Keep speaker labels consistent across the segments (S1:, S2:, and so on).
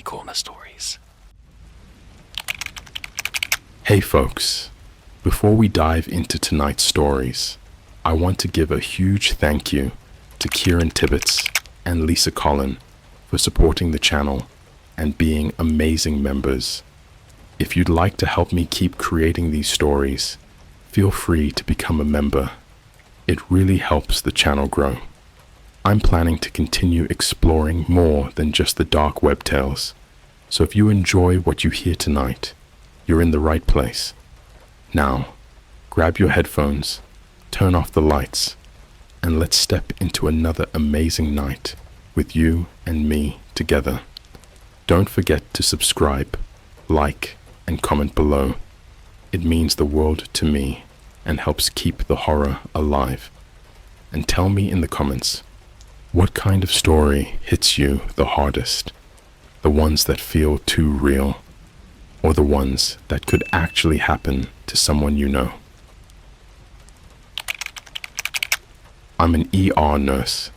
S1: CreepyCorner stories.
S2: Hey folks, before we dive into tonight's stories, I want to give a huge thank you to Kieran Tibbetts and Lisa Collin for supporting the channel and being amazing members. If you'd like to help me keep creating these stories, feel free to become a member. It really helps the channel grow. I'm planning to continue exploring more than just the dark web tales, so if you enjoy what you hear tonight, you're in the right place. Now, grab your headphones, turn off the lights, and let's step into another amazing night with you and me together. Don't forget to subscribe, like, and comment below. It means the world to me and helps keep the horror alive. And tell me in the comments, what kind of story hits you the hardest? The ones that feel too real, or the ones that could actually happen to someone you know? I'm an ER nurse,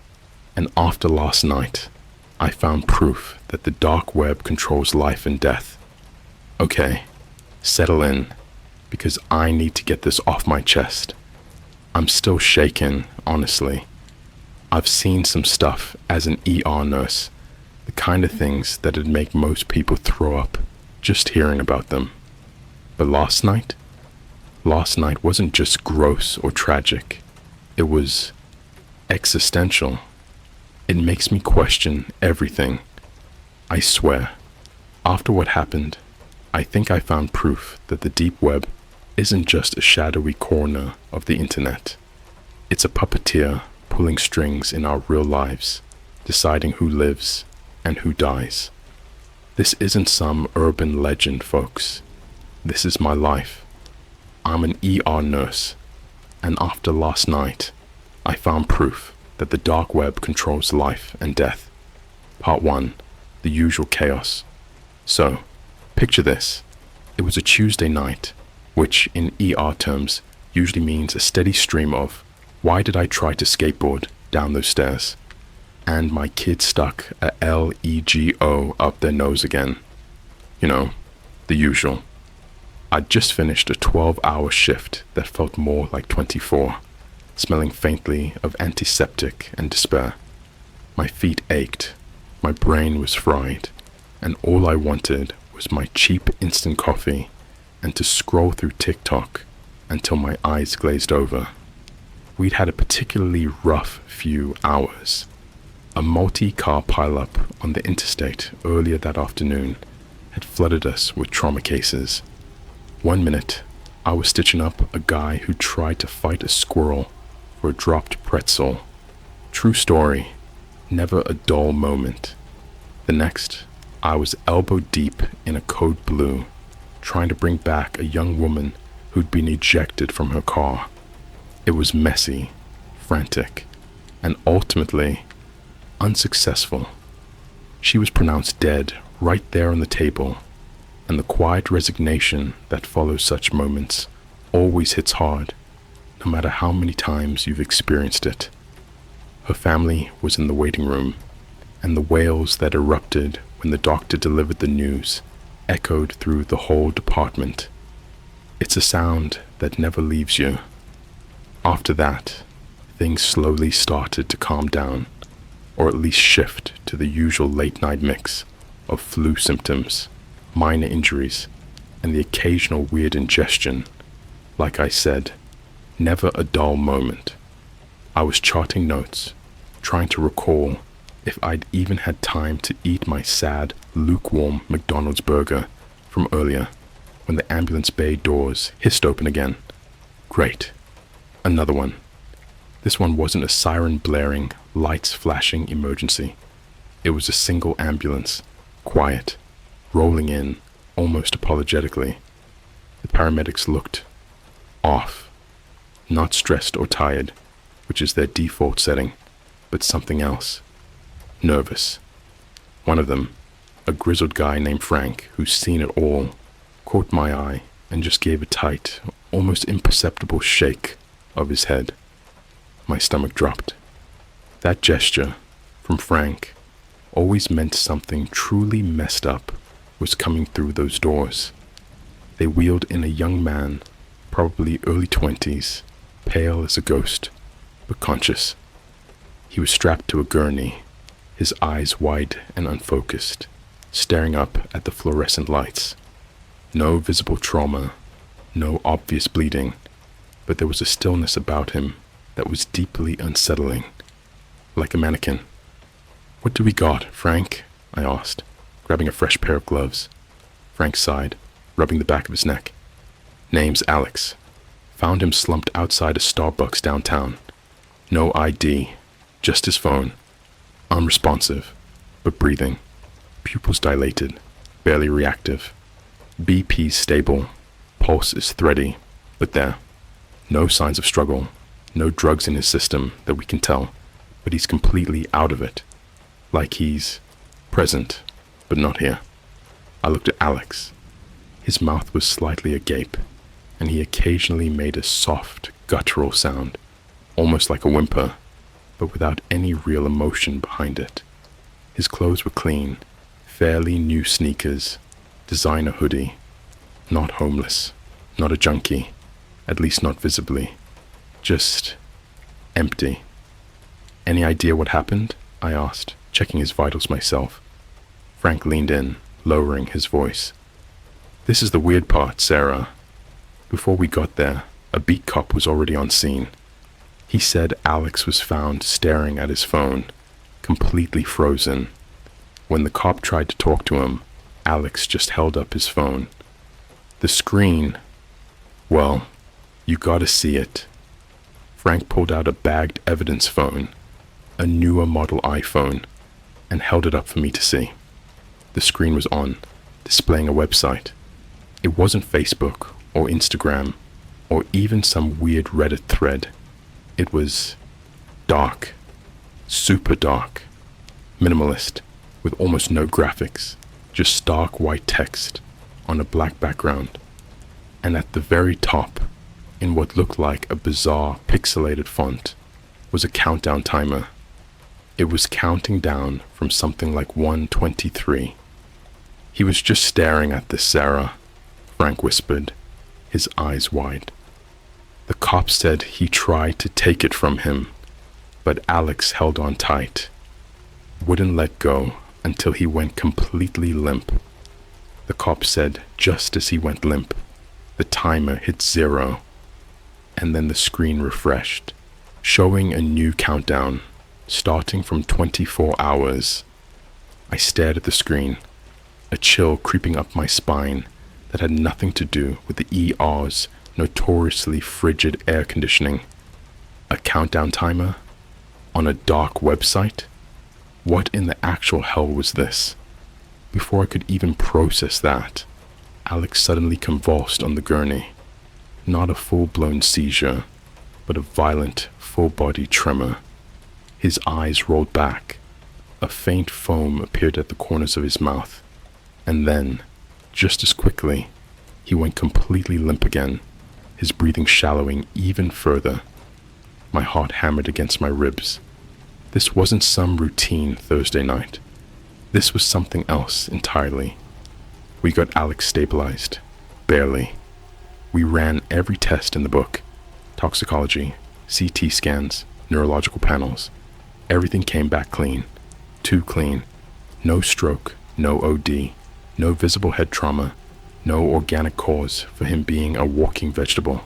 S2: and after last night, I found proof that the dark web controls life and death. Okay, settle in, because I need to get this off my chest. I'm still shaken, honestly. I've seen some stuff as an ER nurse, the kind of things that'd make most people throw up just hearing about them. But last night wasn't just gross or tragic. It was existential. It makes me question everything. I swear, after what happened, I think I found proof that the deep web isn't just a shadowy corner of the internet. It's a puppeteer pulling strings in our real lives, deciding who lives and who dies. This isn't some urban legend, folks. This is my life. I'm an ER nurse, and after last night, I found proof that the dark web controls life and death. Part 1, the usual chaos. So, picture this. It was a Tuesday night, which in ER terms usually means a steady stream of, why did I try to skateboard down those stairs? And my kid stuck a LEGO up their nose again. You know, the usual. I'd just finished a 12-hour shift that felt more like 24, smelling faintly of antiseptic and despair. My feet ached, my brain was fried, and all I wanted was my cheap instant coffee and to scroll through TikTok until my eyes glazed over. We'd had a particularly rough few hours. A multi-car pileup on the interstate earlier that afternoon had flooded us with trauma cases. 1 minute, I was stitching up a guy who tried to fight a squirrel for a dropped pretzel. True story, never a dull moment. The next, I was elbow deep in a code blue, trying to bring back a young woman who'd been ejected from her car. It was messy, frantic, and ultimately unsuccessful. She was pronounced dead right there on the table, and the quiet resignation that follows such moments always hits hard, no matter how many times you've experienced it. Her family was in the waiting room, and the wails that erupted when the doctor delivered the news echoed through the whole department. It's a sound that never leaves you. After that, things slowly started to calm down, or at least shift to the usual late-night mix of flu symptoms, minor injuries, and the occasional weird ingestion. Like I said, never a dull moment. I was charting notes, trying to recall if I'd even had time to eat my sad, lukewarm McDonald's burger from earlier when the ambulance bay doors hissed open again. Great. Another one. This one wasn't a siren blaring, lights flashing emergency. It was a single ambulance, quiet, rolling in almost apologetically. The paramedics looked off, not stressed or tired, which is their default setting, but something else. Nervous. One of them, a grizzled guy named Frank, who's seen it all, caught my eye and just gave a tight, almost imperceptible shake of his head. My stomach dropped. That gesture, from Frank, always meant something truly messed up was coming through those doors. They wheeled in a young man, probably early 20s, pale as a ghost, but conscious. He was strapped to a gurney, his eyes wide and unfocused, staring up at the fluorescent lights. No visible trauma, no obvious bleeding, but there was a stillness about him that was deeply unsettling, like a mannequin. "What do we got, Frank?" I asked, grabbing a fresh pair of gloves. Frank sighed, rubbing the back of his neck. "Name's Alex. Found him slumped outside a Starbucks downtown. No ID, just his phone. Unresponsive, but breathing. Pupils dilated, barely reactive. BP's stable, pulse is thready, but there. No signs of struggle, no drugs in his system that we can tell, but he's completely out of it. Like he's present, but not here." I looked at Alex. His mouth was slightly agape, and he occasionally made a soft, guttural sound, almost like a whimper, but without any real emotion behind it. His clothes were clean, fairly new sneakers, designer hoodie. Not homeless, not a junkie, at least not visibly. Just empty. "Any idea what happened?" I asked, checking his vitals myself. Frank leaned in, lowering his voice. "This is the weird part, Sarah. Before we got there, a beat cop was already on scene. He said Alex was found staring at his phone, completely frozen. When the cop tried to talk to him, Alex just held up his phone. The screen, well, you gotta see it." Frank pulled out a bagged evidence phone, a newer model iPhone, and held it up for me to see. The screen was on, displaying a website. It wasn't Facebook or Instagram or even some weird Reddit thread. It was dark, super dark, minimalist, with almost no graphics, just stark white text on a black background. And at the very top, in what looked like a bizarre pixelated font, was a countdown timer. It was counting down from something like 1:23. "He was just staring at this, Sarah," Frank whispered, his eyes wide. "The cop said he tried to take it from him, but Alex held on tight. Wouldn't let go until he went completely limp. The cop said just as he went limp, the timer hit 0, and then the screen refreshed, showing a new countdown, starting from 24 hours. I stared at the screen, a chill creeping up my spine that had nothing to do with the ER's notoriously frigid air conditioning. A countdown timer? On a dark website? What in the actual hell was this? Before I could even process that, Alex suddenly convulsed on the gurney. Not a full-blown seizure, but a violent, full-body tremor. His eyes rolled back. A faint foam appeared at the corners of his mouth. And then, just as quickly, he went completely limp again, his breathing shallowing even further. My heart hammered against my ribs. This wasn't some routine Thursday night. This was something else entirely. We got Alex stabilized. Barely. We ran every test in the book. Toxicology, CT scans, neurological panels. Everything came back clean. Too clean. No stroke, no OD, no visible head trauma, no organic cause for him being a walking vegetable.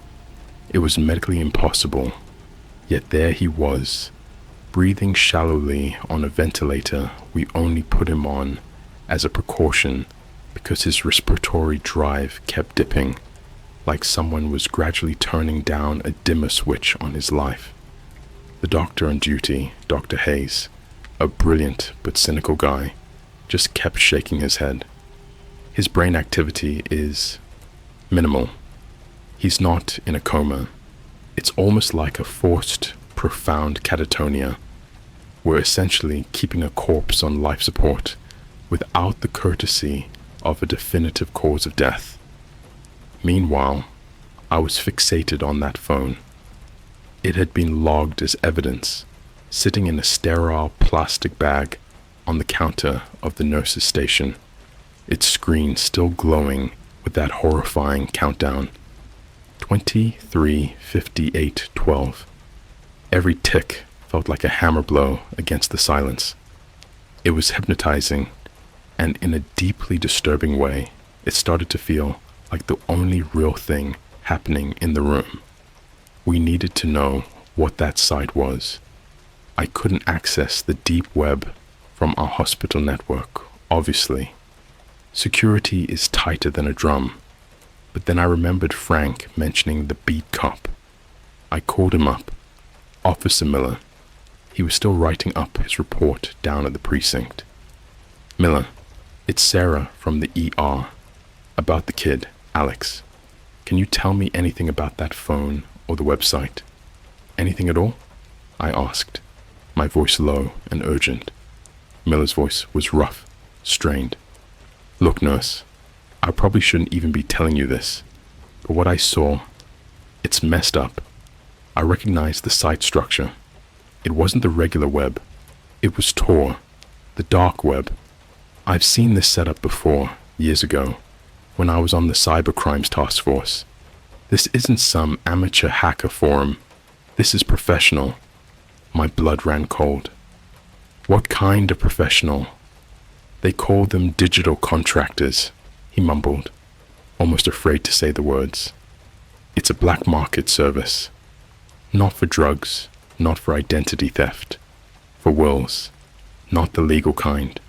S2: It was medically impossible. Yet there he was, breathing shallowly on a ventilator we only put him on as a precaution because his respiratory drive kept dipping, like someone was gradually turning down a dimmer switch on his life. The doctor on duty, Dr. Hayes, a brilliant but cynical guy, just kept shaking his head. His brain activity is minimal. He's not in a coma. It's almost like a forced, profound catatonia. We're essentially keeping a corpse on life support without the courtesy of a definitive cause of death. Meanwhile, I was fixated on that phone. It had been logged as evidence, sitting in a sterile plastic bag, on the counter of the nurse's station, its screen still glowing with that horrifying countdown. 23:58:12. Every tick felt like a hammer blow against the silence. It was hypnotizing, and in a deeply disturbing way, it started to feel like the only real thing happening in the room. We needed to know what that site was. I couldn't access the deep web from our hospital network, obviously. Security is tighter than a drum. But then I remembered Frank mentioning the beat cop. I called him up. Officer Miller. He was still writing up his report down at the precinct. Miller, it's Sarah from the ER. About the kid, Alex. Can you tell me anything about that phone or the website? Anything at all? I asked, my voice low and urgent. Miller's voice was rough, strained. Look, nurse, I probably shouldn't even be telling you this, but what I saw, it's messed up. I recognized the site structure. It wasn't the regular web. It was Tor, the dark web. I've seen this setup before, years ago, when I was on the cybercrimes task force. This isn't some amateur hacker forum. This is professional. My blood ran cold. What kind of professional? They call them digital contractors, he mumbled, almost afraid to say the words. It's a black market service. Not for drugs, not for identity theft. For wills, not the legal kind.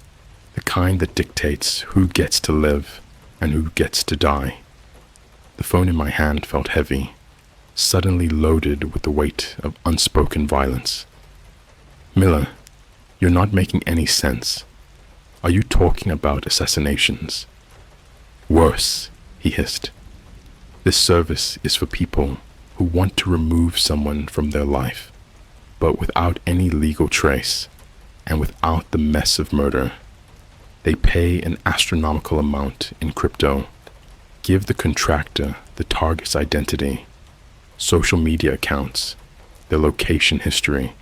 S2: The kind that dictates who gets to live and who gets to die. The phone in my hand felt heavy, suddenly loaded with the weight of unspoken violence. Miller, you're not making any sense. Are you talking about assassinations? Worse, he hissed. This service is for people who want to remove someone from their life, but without any legal trace and without the mess of murder. They pay an astronomical amount in crypto, give the contractor the target's identity, social media accounts, their location history,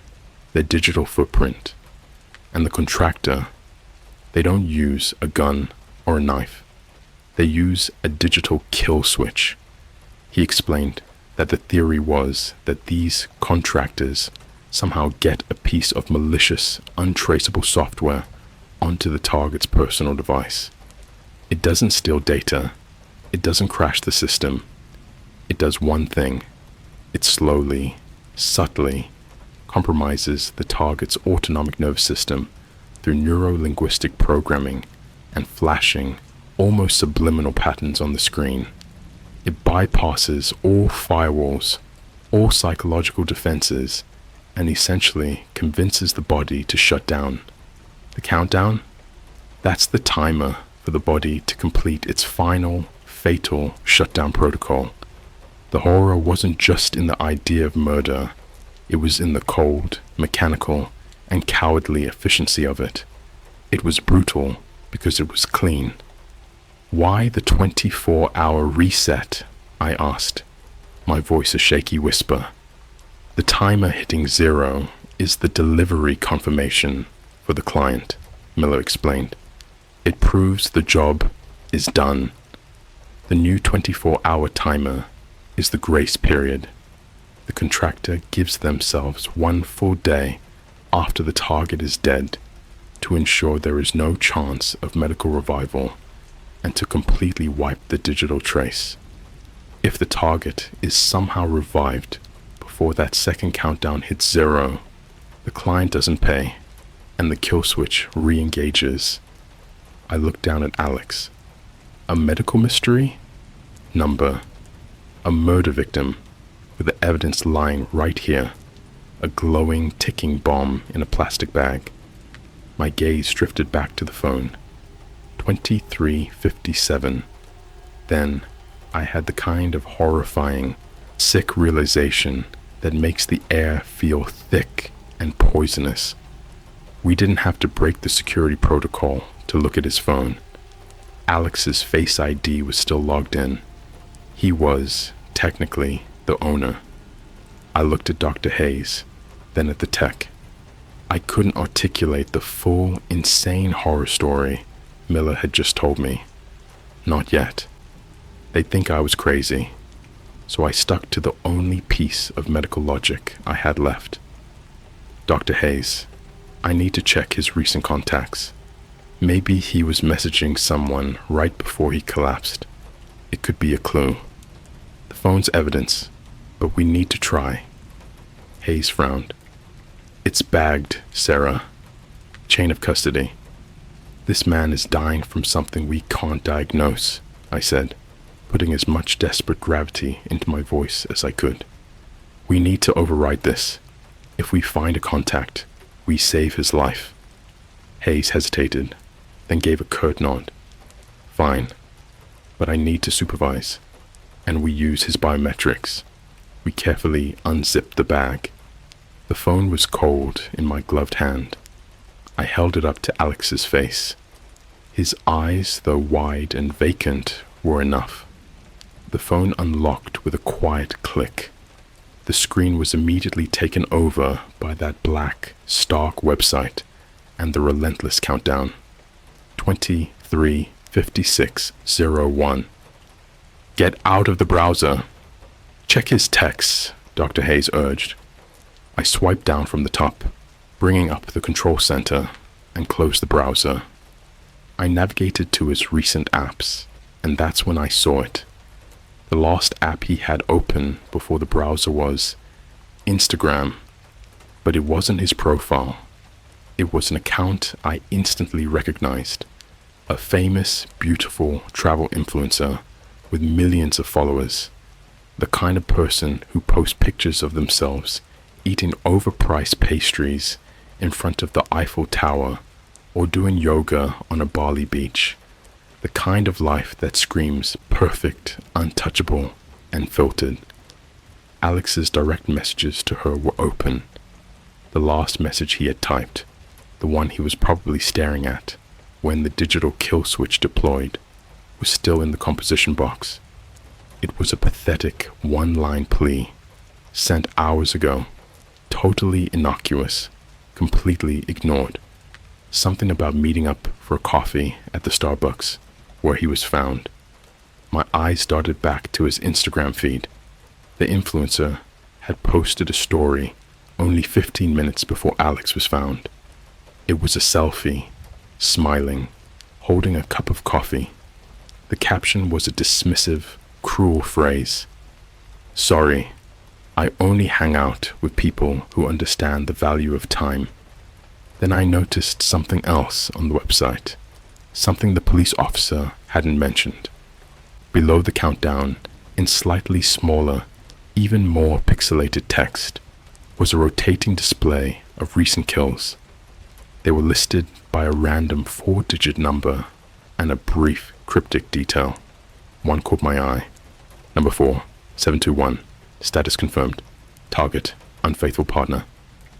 S2: their digital footprint, and the contractor, they don't use a gun or a knife. They use a digital kill switch. He explained that the theory was that these contractors somehow get a piece of malicious, untraceable software onto the target's personal device. It doesn't steal data. It doesn't crash the system. It does one thing. It slowly, subtly compromises the target's autonomic nervous system through neuro-linguistic programming and flashing almost subliminal patterns on the screen. It bypasses all firewalls, all psychological defenses, and essentially convinces the body to shut down. The countdown? That's the timer for the body to complete its final, fatal shutdown protocol. The horror wasn't just in the idea of murder, it was in the cold, mechanical, and cowardly efficiency of it. It was brutal because it was clean. Why the 24-hour reset? I asked, my voice a shaky whisper. The timer hitting 0 is the delivery confirmation for the client, Miller explained. It proves the job is done. The new 24-hour timer is the grace period. The contractor gives themselves one full day after the target is dead to ensure there is no chance of medical revival and to completely wipe the digital trace. If the target is somehow revived before that second countdown hits 0, the client doesn't pay and the kill switch re-engages. I looked down at Alex. A medical mystery? Number. A murder victim with the evidence lying right here. A glowing, ticking bomb in a plastic bag. My gaze drifted back to the phone. 23:57. Then I had the kind of horrifying, sick realization that makes the air feel thick and poisonous. We didn't have to break the security protocol to look at his phone. Alex's Face ID was still logged in. He was, technically, the owner. I looked at Dr. Hayes, then at the tech. I couldn't articulate the full, insane horror story Miller had just told me. Not yet. They'd think I was crazy, so I stuck to the only piece of medical logic I had left. Dr. Hayes, I need to check his recent contacts. Maybe he was messaging someone right before he collapsed. It could be a clue. The phone's evidence, but we need to try. Hayes frowned. It's bagged, Sarah. Chain of custody. This man is dying from something we can't diagnose, I said, putting as much desperate gravity into my voice as I could. We need to override this. If we find a contact, we save his life. Hayes hesitated, then gave a curt nod. Fine, but I need to supervise, and we use his biometrics. We carefully unzipped the bag. The phone was cold in my gloved hand. I held it up to Alex's face. His eyes, though wide and vacant, were enough. The phone unlocked with a quiet click. The screen was immediately taken over by that black, stark website and the relentless countdown. 23:56:01. Get out of the browser. Check his texts, Dr. Hayes urged. I swiped down from the top, bringing up the control center, and closed the browser. I navigated to his recent apps, and that's when I saw it. The last app he had open before the browser was Instagram, but it wasn't his profile. It was an account I instantly recognized. A famous, beautiful travel influencer with millions of followers. The kind of person who posts pictures of themselves eating overpriced pastries in front of the Eiffel Tower or doing yoga on a Bali beach. The kind of life that screams perfect, untouchable, and filtered. Alex's direct messages to her were open. The last message he had typed, the one he was probably staring at when the digital kill switch deployed, was still in the composition box. It was a pathetic one-line plea, sent hours ago, totally innocuous, completely ignored. Something about meeting up for a coffee at the Starbucks, where he was found. My eyes darted back to his Instagram feed. The influencer had posted a story only 15 minutes before Alex was found. It was a selfie, smiling, holding a cup of coffee. The caption was a dismissive, cruel phrase. Sorry, I only hang out with people who understand the value of time. Then I noticed something else on the website, something the police officer hadn't mentioned. Below the countdown, in slightly smaller, even more pixelated text, was a rotating display of recent kills. They were listed by a random 4-digit number and a brief cryptic detail. One caught my eye. Number 4, 721, status confirmed. Target, unfaithful partner.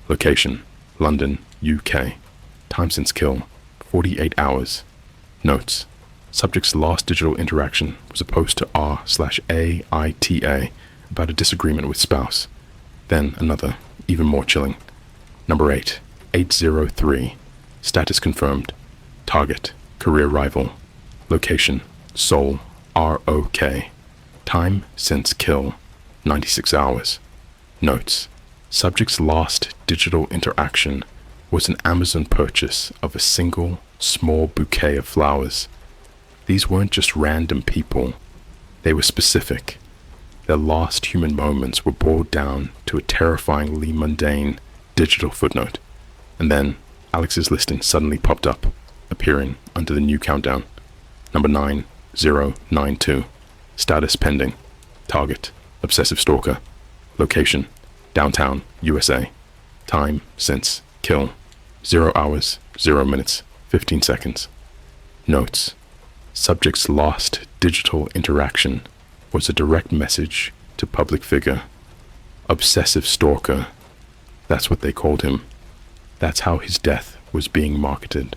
S2: Location, London, UK. Time since kill, 48 hours. Notes. Subject's last digital interaction was a post to r/AITA about a disagreement with spouse. Then another, even more chilling. Number 8, 803. Status confirmed. Target, career rival. Location, Seoul, ROK. Time since kill, 96 hours. Notes. Subject's last digital interaction was an Amazon purchase of a single, small bouquet of flowers. These weren't just random people. They were specific. Their last human moments were boiled down to a terrifyingly mundane digital footnote. And then Alex's listing suddenly popped up, appearing under the new countdown. Number 9092. Status pending. Target, obsessive stalker. Location, downtown, USA. Time since kill, 0 hours, 0 minutes, 15 seconds. Notes. Subject's last digital interaction was a direct message to public figure. Obsessive stalker. That's what they called him. That's how his death was being marketed.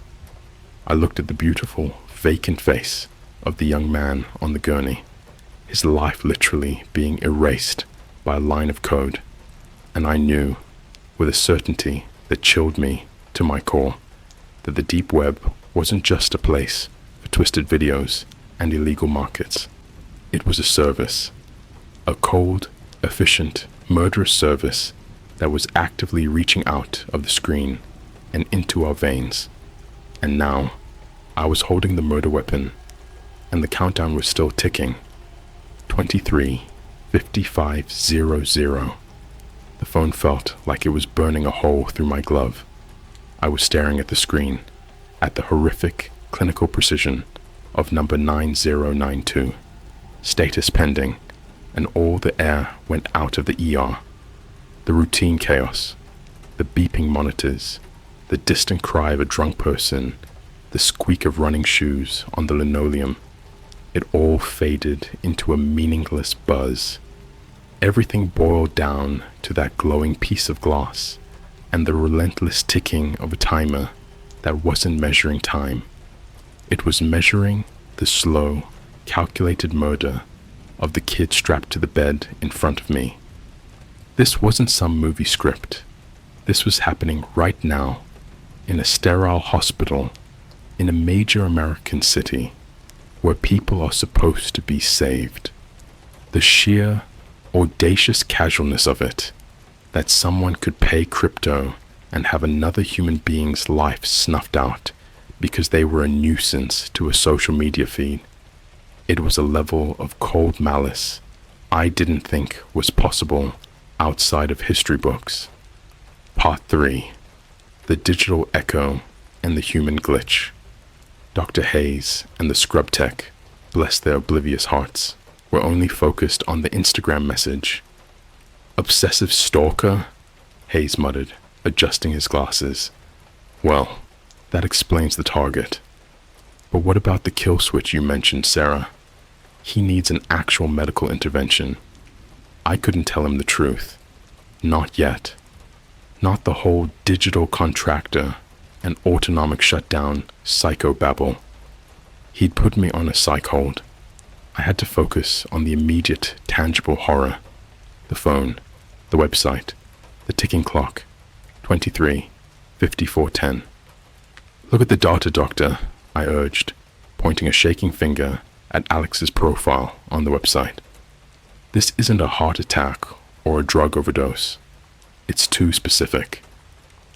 S2: I looked at the beautiful, vacant face of the young man on the gurney, his life literally being erased by a line of code, and I knew, with a certainty that chilled me to my core, that the deep web wasn't just a place for twisted videos and illegal markets. It was a service, a cold, efficient, murderous service that was actively reaching out of the screen and into our veins. And now, I was holding the murder weapon, and the countdown was still ticking. 23, 5500. The phone felt like it was burning a hole through my glove. I was staring at the screen, at the horrific clinical precision of number 9092. Status pending, and all the air went out of the ER. The routine chaos, the beeping monitors, the distant cry of a drunk person, the squeak of running shoes on the linoleum, it all faded into a meaningless buzz. Everything boiled down to that glowing piece of glass and the relentless ticking of a timer that wasn't measuring time. It was measuring the slow, calculated murder of the kid strapped to the bed in front of me. This wasn't some movie script. This was happening right now, in a sterile hospital, in a major American city, where people are supposed to be saved. The sheer, audacious casualness of it, that someone could pay crypto and have another human being's life snuffed out because they were a nuisance to a social media feed. It was a level of cold malice I didn't think was possible outside of history books. Part 3. The Digital Echo and the Human Glitch. Dr. Hayes and the scrub tech, bless their oblivious hearts, were only focused on the Instagram message. Obsessive stalker? Hayes muttered, adjusting his glasses. Well, that explains the target. But what about the kill switch you mentioned, Sarah? He needs an actual medical intervention. I couldn't tell him the truth. Not yet. Not the whole digital contractor and autonomic shutdown psychobabble. He'd put me on a psych hold. I had to focus on the immediate, tangible horror. The phone, the website, the ticking clock, 23, 5410. Look at the data, doctor, I urged, pointing a shaking finger at Alex's profile on the website. This isn't a heart attack or a drug overdose. It's too specific.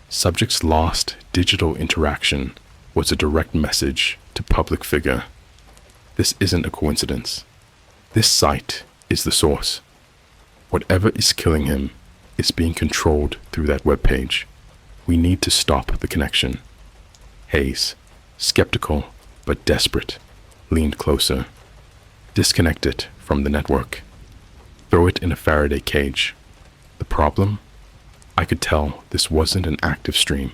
S2: Subject's last digital interaction was a direct message to public figure. This isn't a coincidence. This site is the source. Whatever is killing him is being controlled through that webpage. We need to stop the connection. Hayes, skeptical but desperate, leaned closer. Disconnect it from the network. Throw it in a Faraday cage. The problem? I could tell this wasn't an active stream.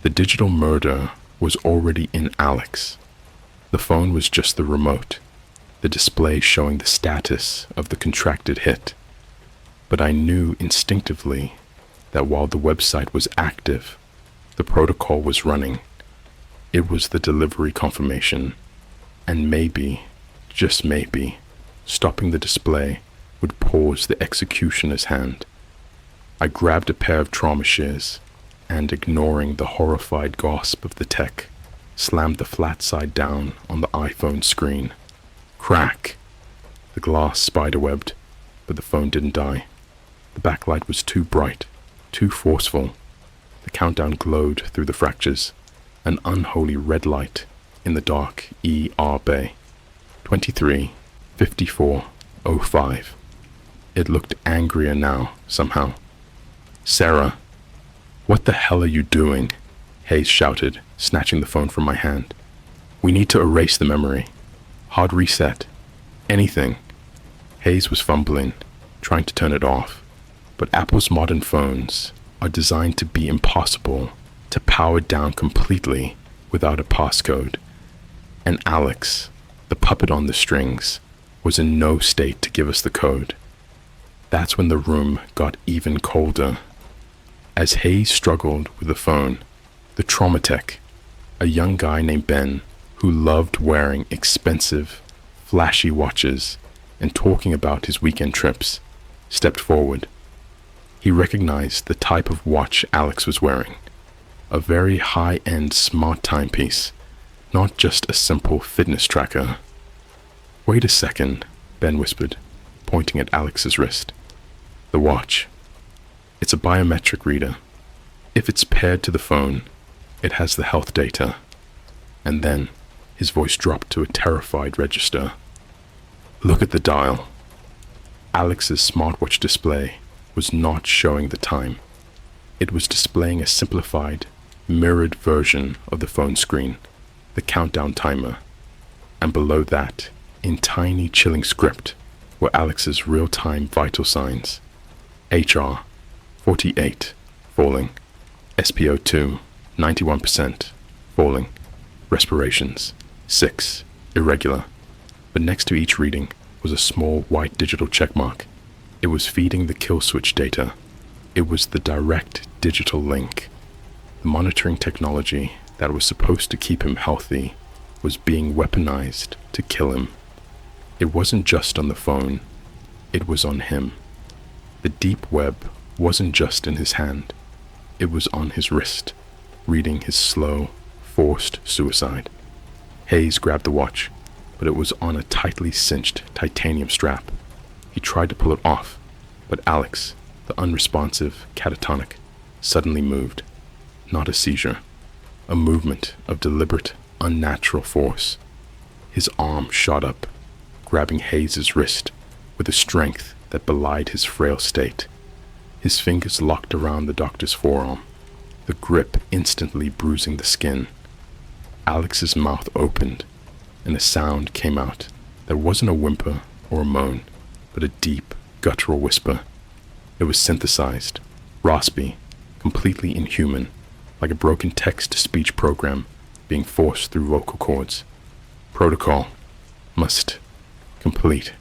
S2: The digital murder was already in Alex. The phone was just the remote, the display showing the status of the contracted hit. But I knew instinctively that while the website was active, the protocol was running. It was the delivery confirmation, and maybe, just maybe, stopping the display would pause the executioner's hand. I grabbed a pair of trauma shears and, ignoring the horrified gasp of the tech, slammed the flat side down on the iPhone screen. Crack! The glass spiderwebbed, but the phone didn't die. The backlight was too bright, too forceful. The countdown glowed through the fractures, an unholy red light in the dark ER bay. 23, 54, 05. It looked angrier now, somehow. Sarah, what the hell are you doing? Hayes shouted, snatching the phone from my hand. We need to erase the memory. Hard reset. Anything. Hayes was fumbling, trying to turn it off. But Apple's modern phones are designed to be impossible to power down completely without a passcode. And Alex, the puppet on the strings, was in no state to give us the code. That's when the room got even colder. As Hayes struggled with the phone, the trauma tech, a young guy named Ben who loved wearing expensive, flashy watches and talking about his weekend trips, stepped forward. He recognized the type of watch Alex was wearing. A very high-end smart timepiece, not just a simple fitness tracker. "Wait a second," Ben whispered, pointing at Alex's wrist. "The watch. It's a biometric reader. If it's paired to the phone, it has the health data." And then his voice dropped to a terrified register. "Look at the dial." Alex's smartwatch display was not showing the time. It was displaying a simplified, mirrored version of the phone screen, the countdown timer. And below that, in tiny chilling script, were Alex's real-time vital signs. HR, 48, falling. SpO2, 91%, falling. Respirations, 6, irregular. But next to each reading was a small white digital checkmark. It was feeding the kill switch data. It was the direct digital link. The monitoring technology that was supposed to keep him healthy was being weaponized to kill him. It wasn't just on the phone, it was on him. The deep web wasn't just in his hand, it was on his wrist, reading his slow, forced suicide. Hayes grabbed the watch, but it was on a tightly cinched titanium strap. He tried to pull it off, but Alex, the unresponsive, catatonic, suddenly moved. Not a seizure, a movement of deliberate, unnatural force. His arm shot up, grabbing Hayes's wrist with a strength that belied his frail state. His fingers locked around the doctor's forearm, the grip instantly bruising the skin. Alex's mouth opened, and a sound came out that wasn't a whimper or a moan, but a deep, guttural whisper. It was synthesized, raspy, completely inhuman, like a broken text-to-speech program being forced through vocal cords. Protocol. Must. Complete.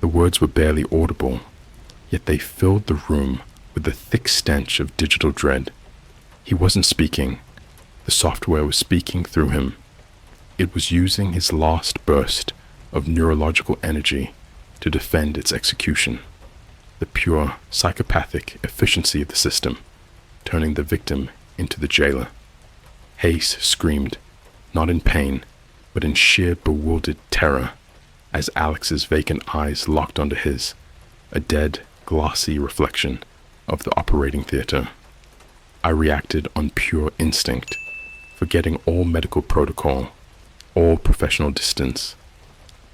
S2: The words were barely audible, yet they filled the room with the thick stench of digital dread. He wasn't speaking. The software was speaking through him. It was using his last burst of neurological energy to defend its execution. The pure, psychopathic efficiency of the system, turning the victim into the jailer. Hayes screamed, not in pain, but in sheer bewildered terror, as Alex's vacant eyes locked onto his, a dead, glassy reflection of the operating theater. I reacted on pure instinct, forgetting all medical protocol, all professional distance.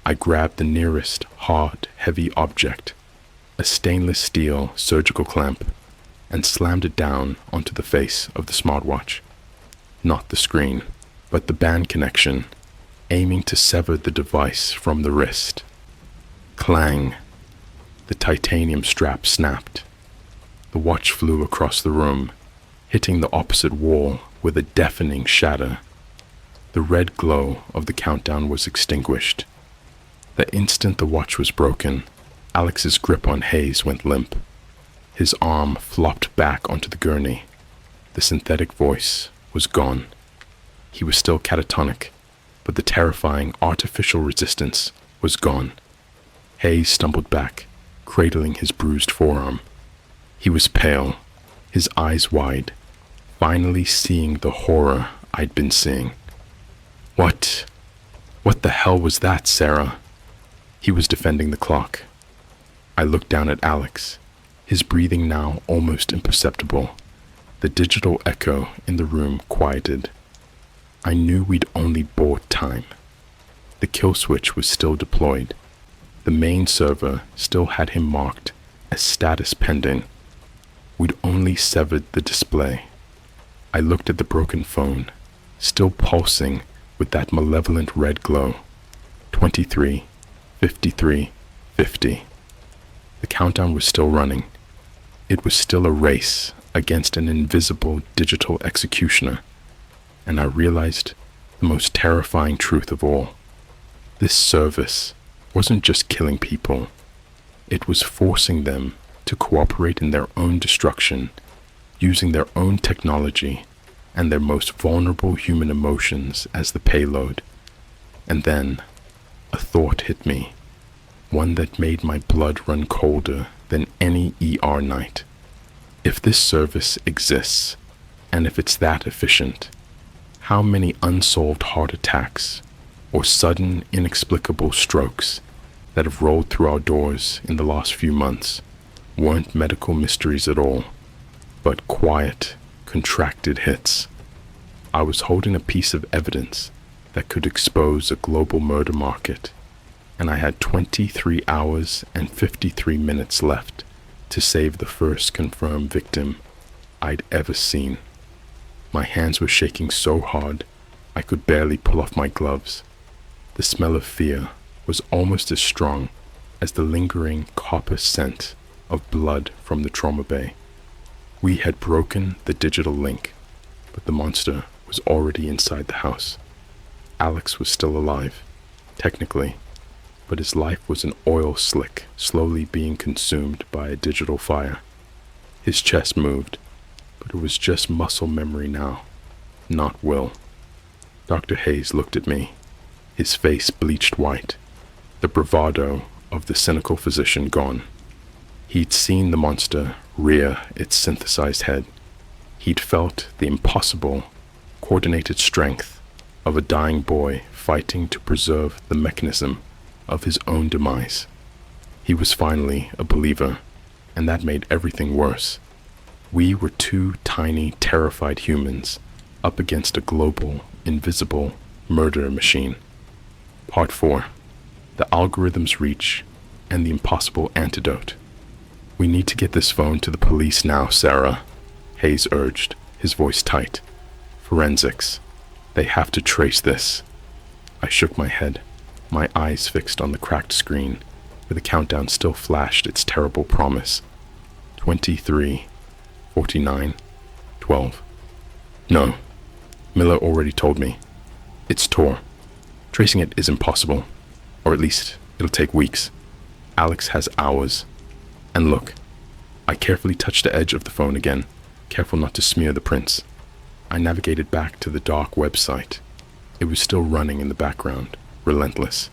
S2: I grabbed the nearest hard, heavy object, a stainless steel surgical clamp, and slammed it down onto the face of the smartwatch. Not the screen, but the band connection, aiming to sever the device from the wrist. Clang! The titanium strap snapped. The watch flew across the room, hitting the opposite wall with a deafening shatter. The red glow of the countdown was extinguished. The instant the watch was broken, Alex's grip on Hayes went limp. His arm flopped back onto the gurney. The synthetic voice was gone. He was still catatonic, but the terrifying artificial resistance was gone. Hayes stumbled back, cradling his bruised forearm. He was pale, his eyes wide, finally seeing the horror I'd been seeing. What the hell was that, Sarah? He was defending the clock. I looked down at Alex, his breathing now almost imperceptible. The digital echo in the room quieted. I knew we'd only bought time. The kill switch was still deployed. The main server still had him marked as status pending. We'd only severed the display. I looked at the broken phone, still pulsing with that malevolent red glow. 23, 53, 50. The countdown was still running. It was still a race against an invisible digital executioner, and I realized the most terrifying truth of all. This service wasn't just killing people, it was forcing them to cooperate in their own destruction, using their own technology and their most vulnerable human emotions as the payload. And then a thought hit me, one that made my blood run colder than any ER night. If this service exists, and if it's that efficient, how many unsolved heart attacks or sudden inexplicable strokes that have rolled through our doors in the last few months weren't medical mysteries at all, but quiet, contracted hits? I was holding a piece of evidence that could expose a global murder market, and I had 23 hours and 53 minutes left to save the first confirmed victim I'd ever seen. My hands were shaking so hard I could barely pull off my gloves. The smell of fear was almost as strong as the lingering copper scent of blood from the trauma bay. We had broken the digital link, but the monster was already inside the house. Alex was still alive, technically, but his life was an oil slick slowly being consumed by a digital fire. His chest moved, but it was just muscle memory now, not will. Dr. Hayes looked at me, his face bleached white, the bravado of the cynical physician gone. He'd seen the monster rear its synthesized head. He'd felt the impossible, coordinated strength of a dying boy fighting to preserve the mechanism of his own demise. He was finally a believer, and that made everything worse. We were two tiny, terrified humans up against a global, invisible murder machine. Part 4. The algorithm's reach and the impossible antidote. "We need to get this phone to the police now, Sarah," Hayes urged, his voice tight. "Forensics. They have to trace this." I shook my head, my eyes fixed on the cracked screen, where the countdown still flashed its terrible promise. 23, 49, 12. "No. Miller already told me. It's Tor. Tracing it is impossible. Or at least, it'll take weeks. Alex has hours. And look." I carefully touched the edge of the phone again, careful not to smear the prints. I navigated back to the dark website. It was still running in the background, relentless.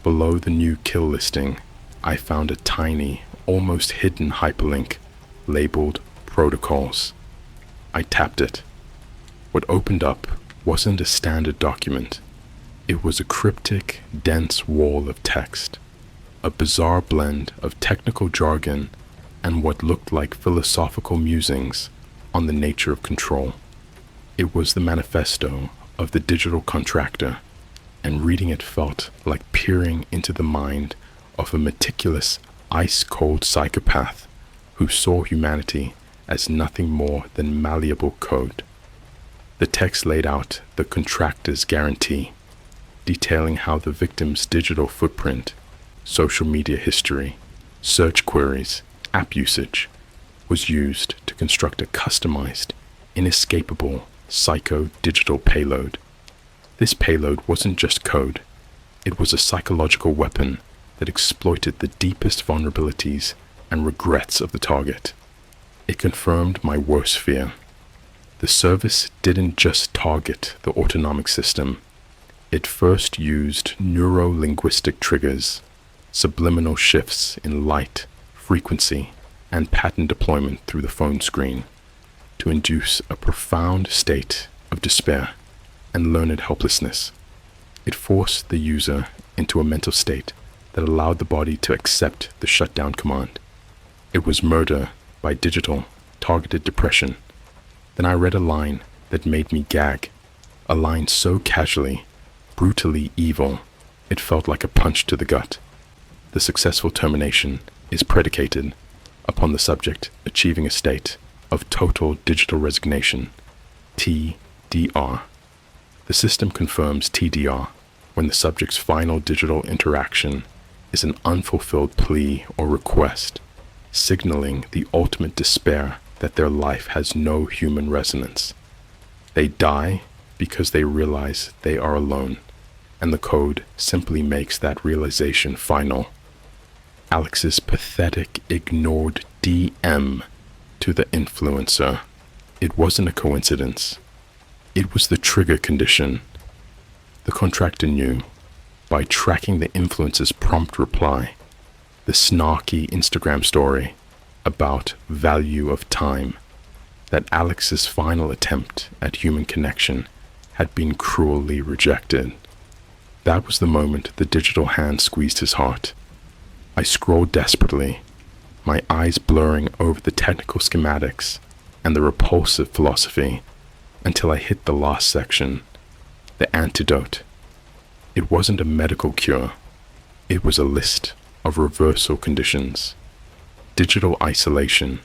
S2: Below the new kill listing, I found a tiny, almost hidden hyperlink labeled Protocols. I tapped it. What opened up wasn't a standard document. It was a cryptic, dense wall of text, a bizarre blend of technical jargon and what looked like philosophical musings on the nature of control. It was the manifesto of the digital contractor, and reading it felt like peering into the mind of a meticulous, ice-cold psychopath who saw humanity as nothing more than malleable code. The text laid out the contractor's guarantee, detailing how the victim's digital footprint, social media history, search queries, app usage, was used to construct a customized, inescapable, psycho-digital payload. This payload wasn't just code. It was a psychological weapon that exploited the deepest vulnerabilities and regrets of the target. It confirmed my worst fear. The service didn't just target the autonomic system. It first used neuro-linguistic triggers, subliminal shifts in light, frequency, and pattern deployment through the phone screen to induce a profound state of despair and learned helplessness. It forced the user into a mental state that allowed the body to accept the shutdown command. It was murder by digital, targeted depression. Then I read a line that made me gag, a line so casually, brutally evil, it felt like a punch to the gut. The successful termination is predicated upon the subject achieving a state of total digital resignation, TDR. The system confirms TDR when the subject's final digital interaction is an unfulfilled plea or request, signaling the ultimate despair that their life has no human resonance. They die because they realize they are alone, and the code simply makes that realization final. Alex's pathetic, ignored DM to the influencer. It wasn't a coincidence. It was the trigger condition. The contractor knew, by tracking the influencer's prompt reply, the snarky Instagram story, about value of time, that Alex's final attempt at human connection had been cruelly rejected. That was the moment the digital hand squeezed his heart. I scrolled desperately, my eyes blurring over the technical schematics and the repulsive philosophy, until I hit the last section, the antidote. It wasn't a medical cure. It was a list of reversal conditions: digital isolation,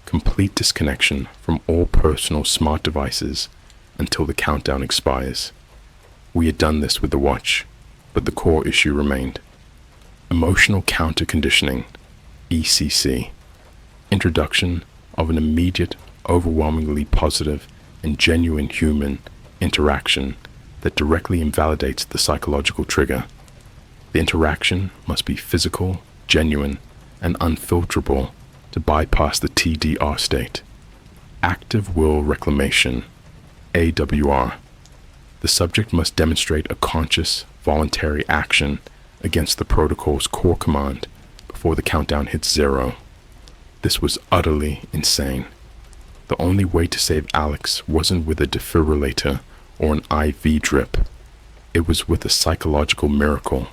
S2: complete disconnection from all personal smart devices until the countdown expires. We had done this with the watch, but the core issue remained. Emotional counter conditioning, ECC, introduction of an immediate, overwhelmingly positive and genuine human interaction that directly invalidates the psychological trigger. The interaction must be physical, genuine, and unfilterable to bypass the TDR state. Active will reclamation, AWR. The subject must demonstrate a conscious, voluntary action against the protocol's core command before the countdown hits 0. This was utterly insane. The only way to save Alex wasn't with a defibrillator or an IV drip. It was with a psychological miracle.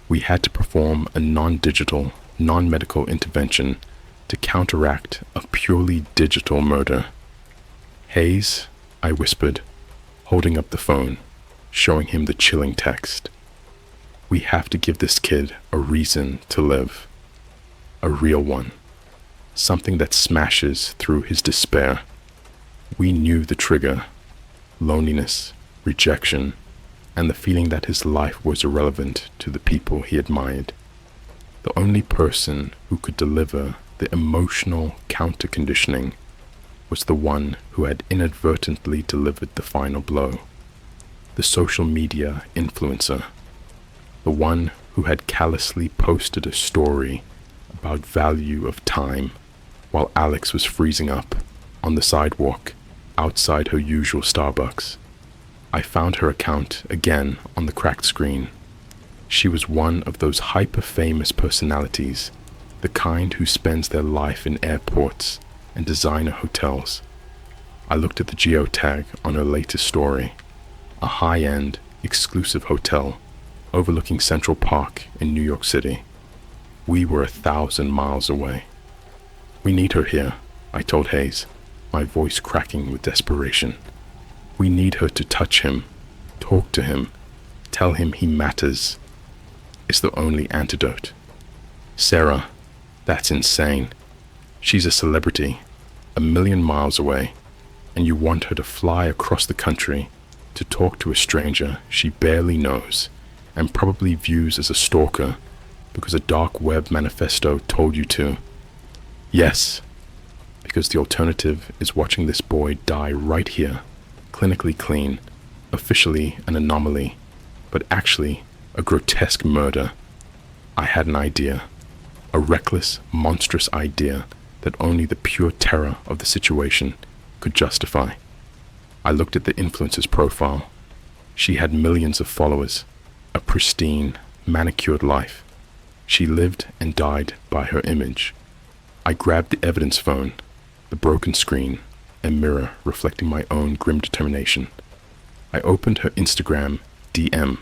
S2: We had to perform a non-digital, non-medical intervention to counteract a purely digital murder. "Hayes," I whispered, holding up the phone, showing him the chilling text. "We have to give this kid a reason to live. A real one. Something that smashes through his despair." We knew the trigger: loneliness, rejection, and the feeling that his life was irrelevant to the people he admired. The only person who could deliver the emotional counter-conditioning was the one who had inadvertently delivered the final blow. The social media influencer. The one who had callously posted a story about value of time while Alex was freezing up on the sidewalk outside her usual Starbucks. I found her account again on the cracked screen. She was one of those hyper-famous personalities, the kind who spends their life in airports and designer hotels. I looked at the geotag on her latest story, a high-end, exclusive hotel overlooking Central Park in New York City. We were 1,000 miles away. "We need her here," I told Hayes, my voice cracking with desperation. "We need her to touch him, talk to him, tell him he matters. It's the only antidote." "Sarah, that's insane. She's a celebrity, 1,000,000 miles away, and you want her to fly across the country to talk to a stranger she barely knows and probably views as a stalker because a dark web manifesto told you to." "Yes, because the alternative is watching this boy die right here, clinically clean, officially an anomaly, but actually a grotesque murder." I had an idea, a reckless, monstrous idea that only the pure terror of the situation could justify. I looked at the influencer's profile. She had millions of followers, a pristine, manicured life. She lived and died by her image. I grabbed the evidence phone, the broken screen, a mirror reflecting my own grim determination. I opened her Instagram DM.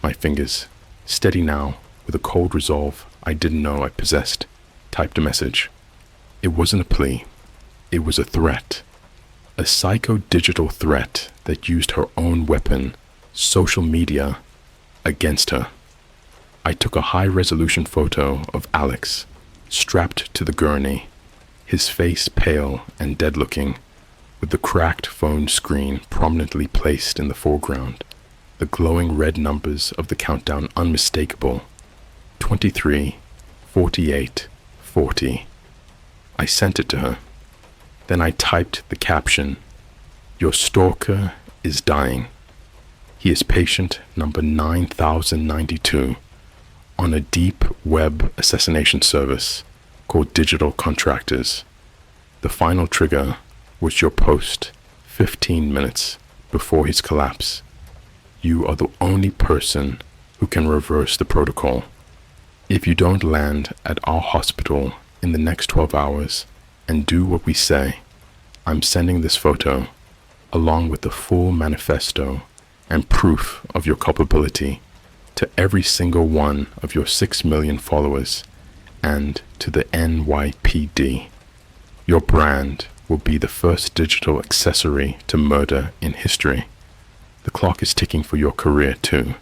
S2: My fingers, steady now with a cold resolve I didn't know I possessed, typed a message. It wasn't a plea. It was a threat. A psycho-digital threat that used her own weapon, social media, against her. I took a high-resolution photo of Alex, strapped to the gurney, his face pale and dead-looking, with the cracked phone screen prominently placed in the foreground, the glowing red numbers of the countdown unmistakable: 23, 48, 40. I sent it to her. Then I typed the caption: "Your stalker is dying. He is patient number 9092 on a deep web assassination service called Digital Contractors. The final trigger was your post 15 minutes before his collapse. You are the only person who can reverse the protocol. If you don't land at our hospital in the next 12 hours and do what we say, I'm sending this photo, along with the full manifesto and proof of your culpability, to every single one of your 6 million followers and to the NYPD. Your brand will be the first digital accessory to murder in history. The clock is ticking for your career too.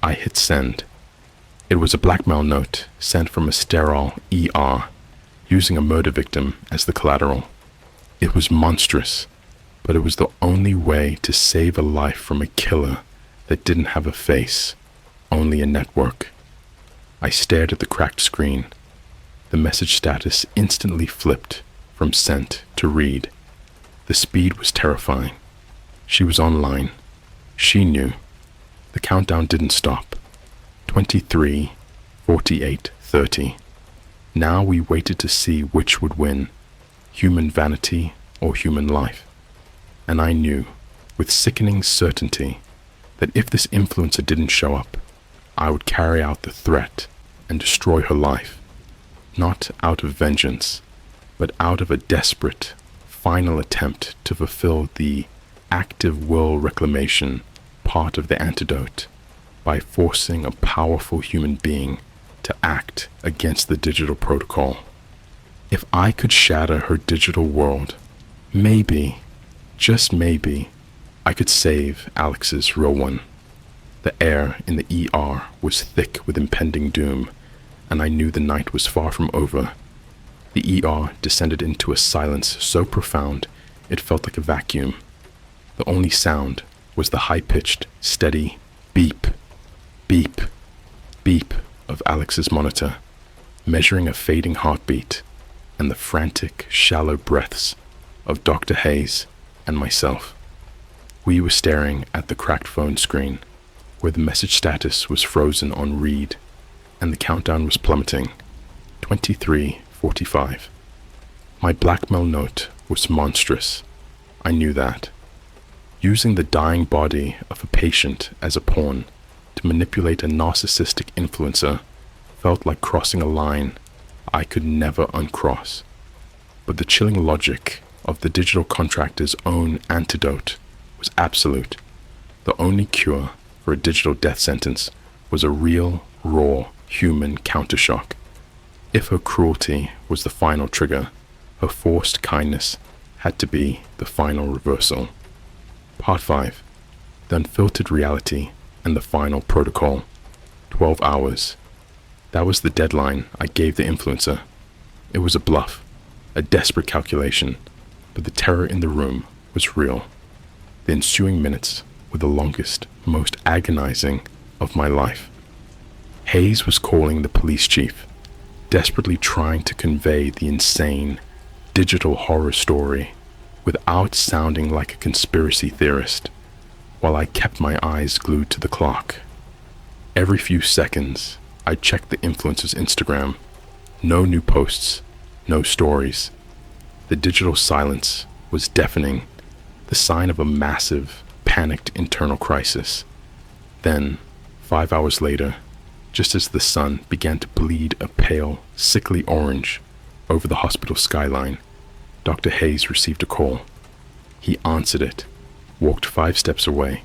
S2: I hit send. It was a blackmail note sent from a sterile ER, using a murder victim as the collateral. It was monstrous, but it was the only way to save a life from a killer that didn't have a face, only a network. I stared at the cracked screen. The message status instantly flipped from sent to read. The speed was terrifying. She was online. She knew. The countdown didn't stop. 23, 48, 30. Now we waited to see which would win, human vanity or human life. And I knew, with sickening certainty, that if this influencer didn't show up, I would carry out the threat and destroy her life, not out of vengeance, but out of a desperate, final attempt to fulfill the active will reclamation part of the antidote by forcing a powerful human being to act against the digital protocol. If I could shatter her digital world, maybe, just maybe, I could save Alex's real one. The air in the ER was thick with impending doom, and I knew the night was far from over. The ER descended into a silence so profound it felt like a vacuum. The only sound was the high-pitched, steady beep, beep, beep of Alex's monitor, measuring a fading heartbeat, and the frantic, shallow breaths of Dr. Hayes and myself. We were staring at the cracked phone screen, where the message status was frozen on read, and the countdown was plummeting. 23:45. My blackmail note was monstrous. I knew that. Using the dying body of a patient as a pawn to manipulate a narcissistic influencer felt like crossing a line I could never uncross. But the chilling logic of the digital contractor's own antidote was absolute. The only cure for a digital death sentence was a real, raw, human countershock. If her cruelty was the final trigger, her forced kindness had to be the final reversal. Part 5. The Unfiltered Reality and the Final Protocol. 12 hours. That was the deadline I gave the influencer. It was a bluff, a desperate calculation, but the terror in the room was real. The ensuing minutes were the longest, most agonizing of my life. Hayes was calling the police chief, desperately trying to convey the insane, digital horror story without sounding like a conspiracy theorist, while I kept my eyes glued to the clock. Every few seconds, I checked the influencer's Instagram. No new posts, no stories. The digital silence was deafening, the sign of a massive, panicked internal crisis. Then, 5 hours later, just as the sun began to bleed a pale, sickly orange over the hospital skyline, Dr. Hayes received a call. He answered it, walked 5 steps away,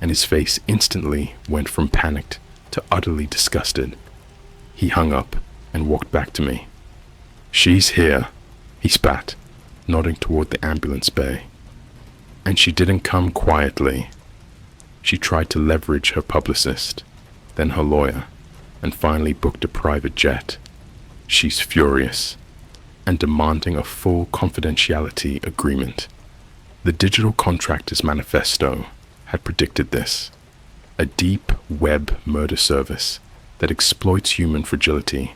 S2: and his face instantly went from panicked to utterly disgusted. He hung up and walked back to me. "She's here," he spat, nodding toward the ambulance bay. And she didn't come quietly. She tried to leverage her publicist, then her lawyer, and finally booked a private jet. She's furious and demanding a full confidentiality agreement. The digital contractor's manifesto had predicted this. A deep web murder service that exploits human fragility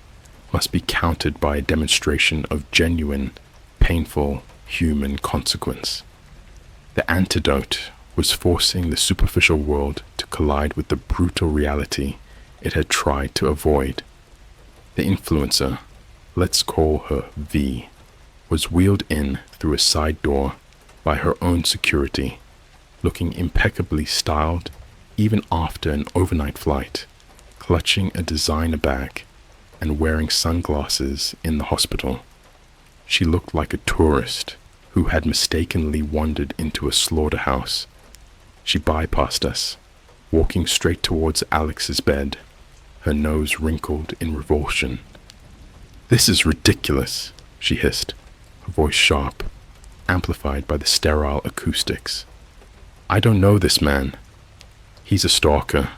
S2: must be countered by a demonstration of genuine, painful human consequence. The antidote was forcing the superficial world to collide with the brutal reality it had tried to avoid. The influencer, let's call her V, was wheeled in through a side door by her own security, looking impeccably styled even after an overnight flight, clutching a designer bag. and wearing sunglasses in the hospital. She looked like a tourist who had mistakenly wandered into a slaughterhouse. She bypassed us, walking straight towards Alex's bed, her nose wrinkled in revulsion. "This is ridiculous," she hissed, her voice sharp, amplified by the sterile acoustics. "I don't know this man. He's a stalker.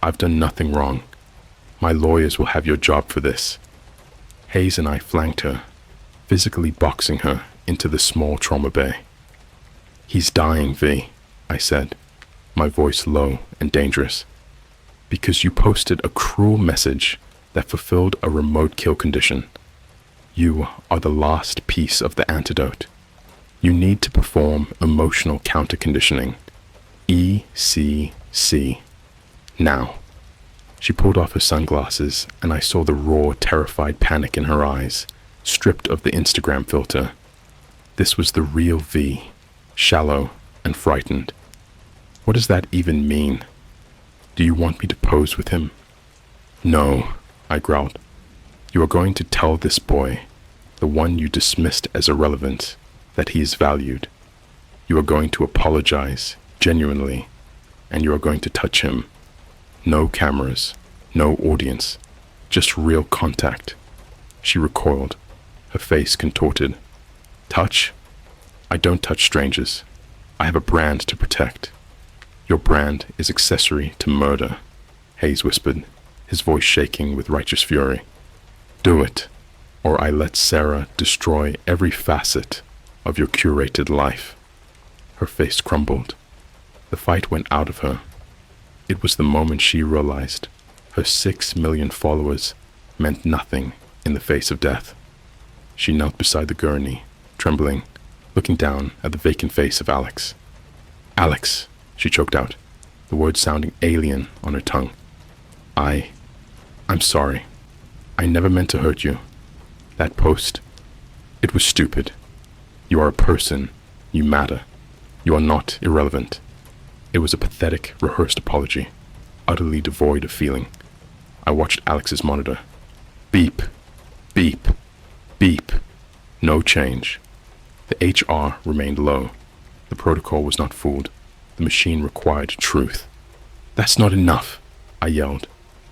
S2: I've done nothing wrong. My lawyers will have your job for this." Hayes and I flanked her, physically boxing her into the small trauma bay. "He's dying, V," I said, my voice low and dangerous, "because you posted a cruel message that fulfilled a remote kill condition. You are the last piece of the antidote. You need to perform emotional counter-conditioning, ECC, now." She pulled off her sunglasses, and I saw the raw, terrified panic in her eyes, stripped of the Instagram filter. This was the real V, shallow and frightened. "What does that even mean? Do you want me to pose with him?" "No," I growled. "You are going to tell this boy, the one you dismissed as irrelevant, that he is valued. You are going to apologize, genuinely, and you are going to touch him. No cameras, no audience, just real contact." She recoiled, her face contorted. "Touch? I don't touch strangers. I have a brand to protect." "Your brand is accessory to murder," Hayes whispered, his voice shaking with righteous fury. "Do it, or I let Sarah destroy every facet of your curated life." Her face crumbled. The fight went out of her. It was the moment she realized her 6 million followers meant nothing in the face of death. She knelt beside the gurney, trembling, looking down at the vacant face of Alex. "Alex," she choked out, the words sounding alien on her tongue. I'm sorry. I never meant to hurt you. That post, it was stupid. You are a person. You matter. You are not irrelevant." It was a pathetic, rehearsed apology, utterly devoid of feeling. I watched Alex's monitor. Beep, beep, beep. No change. The HR remained low. The protocol was not fooled. The machine required truth. "That's not enough," I yelled,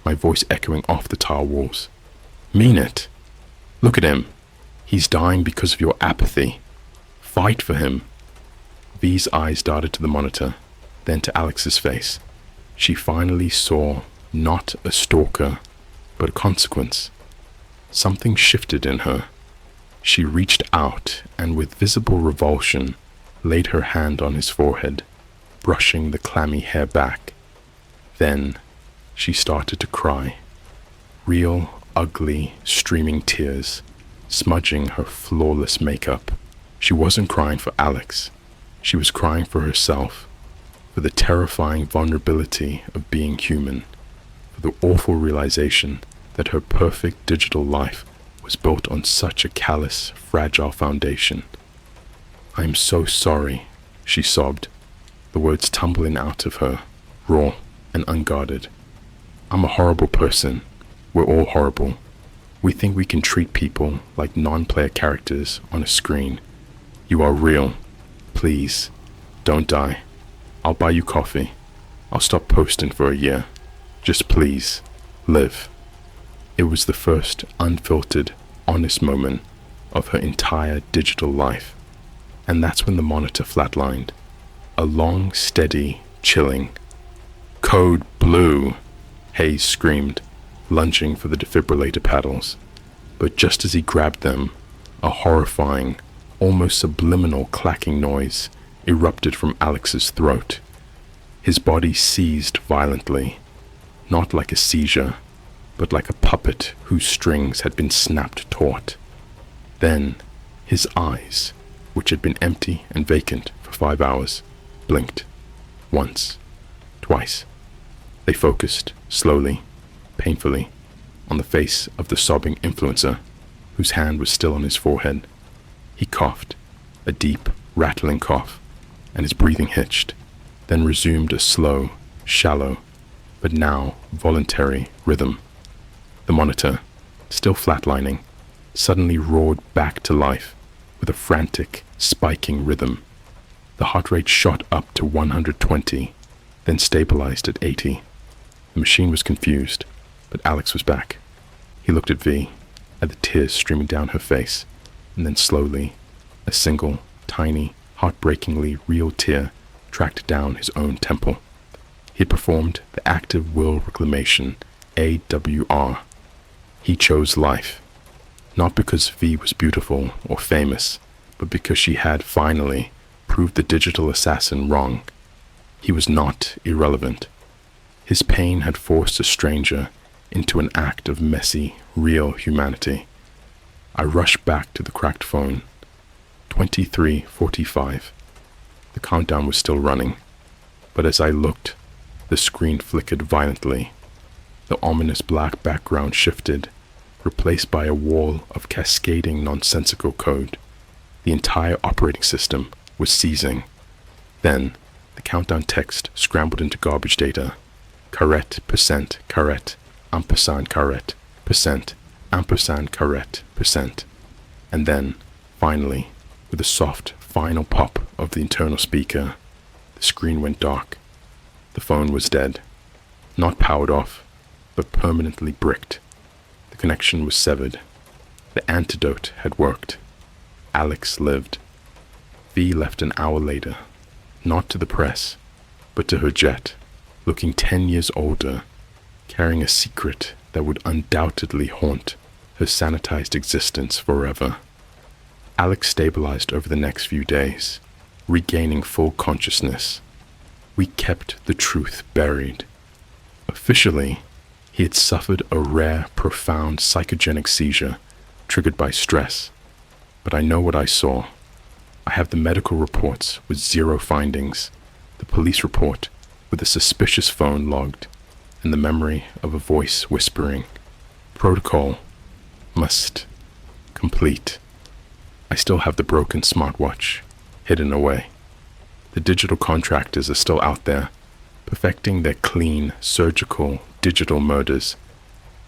S2: my voice echoing off the tile walls. "Mean it. Look at him. He's dying because of your apathy. Fight for him." V's eyes darted to the monitor, then to Alex's face. She finally saw not a stalker, but a consequence. Something shifted in her. She reached out and with visible revulsion laid her hand on his forehead, brushing the clammy hair back. Then she started to cry. Real, ugly, streaming tears, smudging her flawless makeup. She wasn't crying for Alex. She was crying for herself, for the terrifying vulnerability of being human, for the awful realization that her perfect digital life was built on such a callous, fragile foundation. "I am so sorry," she sobbed, the words tumbling out of her, raw and unguarded. "I'm a horrible person. We're all horrible. We think we can treat people like non-player characters on a screen. You are real. Please, don't die. I'll buy you coffee. I'll stop posting for a year. Just please, live." It was the first unfiltered, honest moment of her entire digital life. And that's when the monitor flatlined. A long, steady, chilling. "Code blue," Hayes screamed, lunging for the defibrillator paddles. But just as he grabbed them, a horrifying, almost subliminal clacking noise erupted from Alex's throat. His body seized violently, not like a seizure, but like a puppet whose strings had been snapped taut. Then his eyes, which had been empty and vacant for 5 hours, blinked. Once, twice. They focused, slowly, painfully, on the face of the sobbing influencer, whose hand was still on his forehead. He coughed, a deep, rattling cough, and his breathing hitched, then resumed a slow, shallow, but now voluntary rhythm. The monitor, still flatlining, suddenly roared back to life with a frantic, spiking rhythm. The heart rate shot up to 120, then stabilized at 80. The machine was confused, but Alex was back. He looked at V, at the tears streaming down her face, and then slowly, a single, tiny, heartbreakingly real tear tracked down his own temple. He had performed the active will reclamation, AWR. He chose life, not because V was beautiful or famous, but because she had finally proved the digital assassin wrong. He was not irrelevant. His pain had forced a stranger into an act of messy, real humanity. I rushed back to the cracked phone. 23:45. The countdown was still running, but as I looked, the screen flickered violently. The ominous black background shifted, replaced by a wall of cascading nonsensical code. The entire operating system was seizing. Then, the countdown text scrambled into garbage data. Correct, percent, correct, ampersand, correct, percent, ampersand, correct, percent. And then, finally, with a soft, final pop of the internal speaker, the screen went dark. The phone was dead. Not powered off, but permanently bricked. The connection was severed. The antidote had worked. Alex lived. V left an hour later, not to the press, but to her jet, looking 10 years older, carrying a secret that would undoubtedly haunt her sanitized existence forever. Alex stabilized over the next few days, regaining full consciousness. We kept the truth buried. Officially, he had suffered a rare, profound psychogenic seizure triggered by stress. But I know what I saw. I have the medical reports with 0 findings, the police report with a suspicious phone logged, and the memory of a voice whispering, "Protocol must complete." I still have the broken smartwatch hidden away. The digital contractors are still out there, perfecting their clean, surgical, digital murders,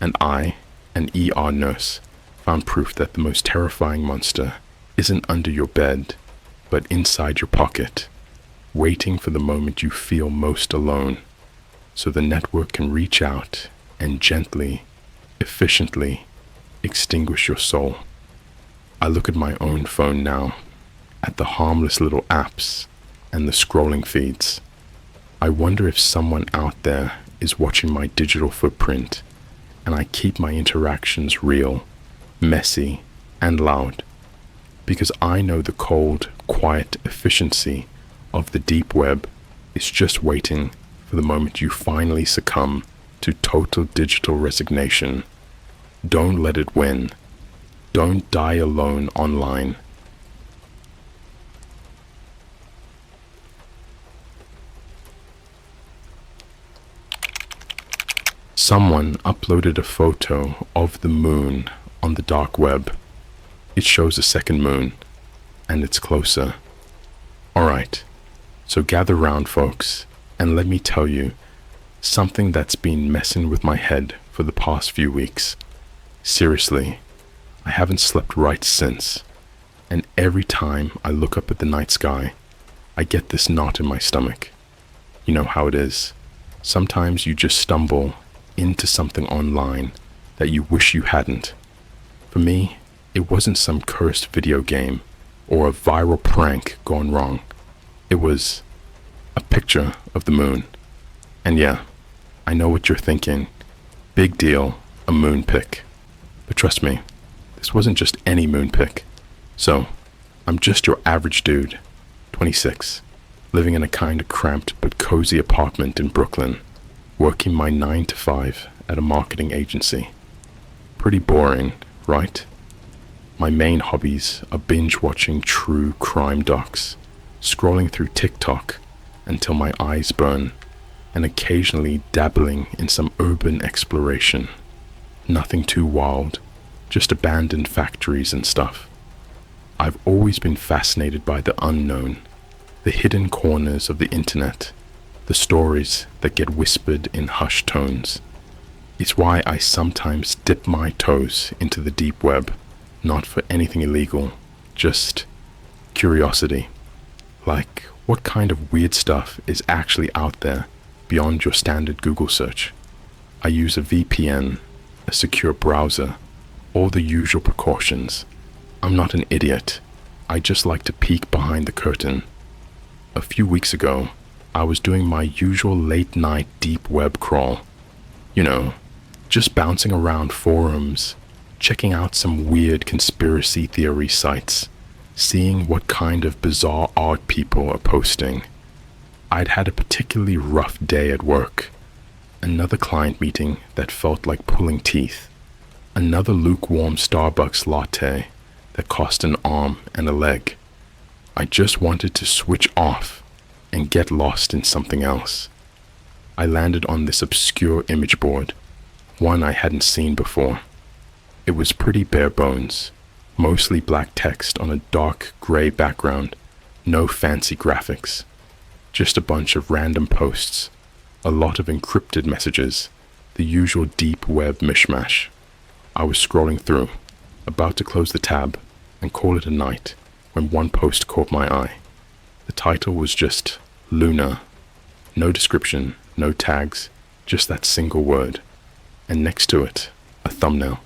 S2: and I, an ER nurse, found proof that the most terrifying monster isn't under your bed, but inside your pocket, waiting for the moment you feel most alone, so the network can reach out and gently, efficiently extinguish your soul. I look at my own phone now, at the harmless little apps and the scrolling feeds. I wonder if someone out there is watching my digital footprint, and I keep my interactions real, messy, and loud, because I know the cold, quiet efficiency of the deep web is just waiting for the moment you finally succumb to total digital resignation. Don't let it win. Don't die alone online. Someone uploaded a photo of the moon on the dark web. It shows a second moon, and it's closer. Alright, so gather round, folks, and let me tell you something that's been messing with my head for the past few weeks. Seriously, I haven't slept right since, and every time I look up at the night sky, I get this knot in my stomach. You know how it is. Sometimes you just stumble into something online that you wish you hadn't. For me, it wasn't some cursed video game or a viral prank gone wrong. It was a picture of the moon. And yeah, I know what you're thinking. Big deal, a moon pic. But trust me, this wasn't just any moon pic. So, I'm just your average dude, 26, living in a kind of cramped but cozy apartment in Brooklyn, working my 9 to 5 at a marketing agency. Pretty boring, right? My main hobbies are binge watching true crime docs, scrolling through TikTok until my eyes burn, and occasionally dabbling in some urban exploration. Nothing too wild, just abandoned factories and stuff. I've always been fascinated by the unknown, the hidden corners of the internet, the stories that get whispered in hushed tones. It's why I sometimes dip my toes into the deep web, not for anything illegal, just curiosity. Like, what kind of weird stuff is actually out there beyond your standard Google search? I use a VPN, a secure browser, all the usual precautions. I'm not an idiot. I just like to peek behind the curtain. A few weeks ago, I was doing my usual late night deep web crawl. You know, just bouncing around forums, checking out some weird conspiracy theory sites, seeing what kind of bizarre art people are posting. I'd had a particularly rough day at work. Another client meeting that felt like pulling teeth. Another lukewarm Starbucks latte that cost an arm and a leg. I just wanted to switch off and get lost in something else. I landed on this obscure image board, one I hadn't seen before. It was pretty bare bones, mostly black text on a dark gray background, no fancy graphics. Just a bunch of random posts, a lot of encrypted messages, the usual deep web mishmash. I was scrolling through, about to close the tab and call it a night, when one post caught my eye. The title was just Luna. No description, no tags, just that single word. And next to it, a thumbnail.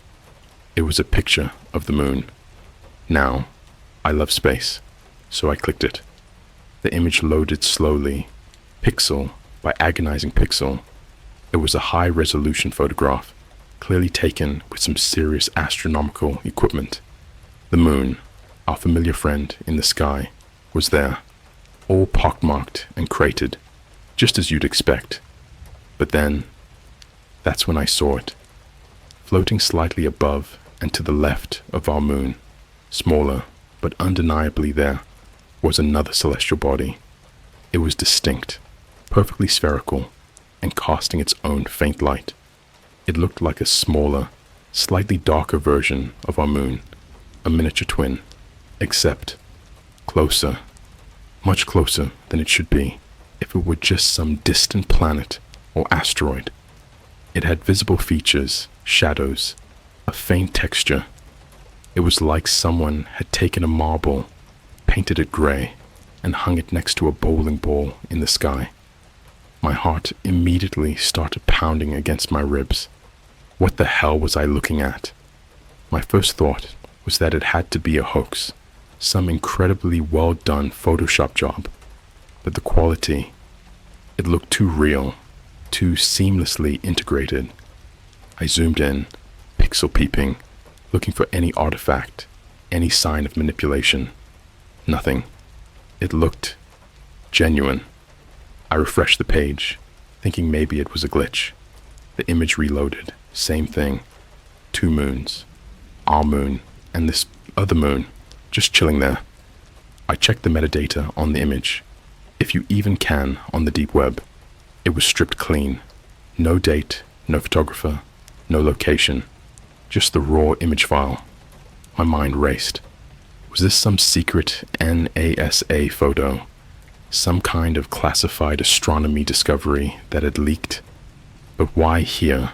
S2: It was a picture of the moon. Now, I love space, so I clicked it. The image loaded slowly, pixel by agonizing pixel. It was a high-resolution photograph, clearly taken with some serious astronomical equipment. The moon, our familiar friend in the sky, was there, all pockmarked and cratered, just as you'd expect. But then, that's when I saw it. Floating slightly above and to the left of our moon, smaller but undeniably there, was another celestial body. It was distinct, perfectly spherical, and casting its own faint light. It looked like a smaller, slightly darker version of our moon, a miniature twin, except closer, much closer than it should be if it were just some distant planet or asteroid. It had visible features, shadows, a faint texture. It was like someone had taken a marble, painted it gray, and hung it next to a bowling ball in the sky. My heart immediately started pounding against my ribs. What the hell was I looking at? My first thought was that it had to be a hoax, some incredibly well-done Photoshop job. But the quality, it looked too real, too seamlessly integrated. I zoomed in, pixel peeping, looking for any artifact, any sign of manipulation. Nothing. It looked genuine. I refreshed the page, thinking maybe it was a glitch. The image reloaded. Same thing. 2 moons. Our moon and this other moon, just chilling there. I checked the metadata on the image, if you even can on the deep web. It was stripped clean. No date, no photographer, no location, just the raw image file. My mind raced. Was this some secret NASA photo? Some kind of classified astronomy discovery that had leaked? But why here,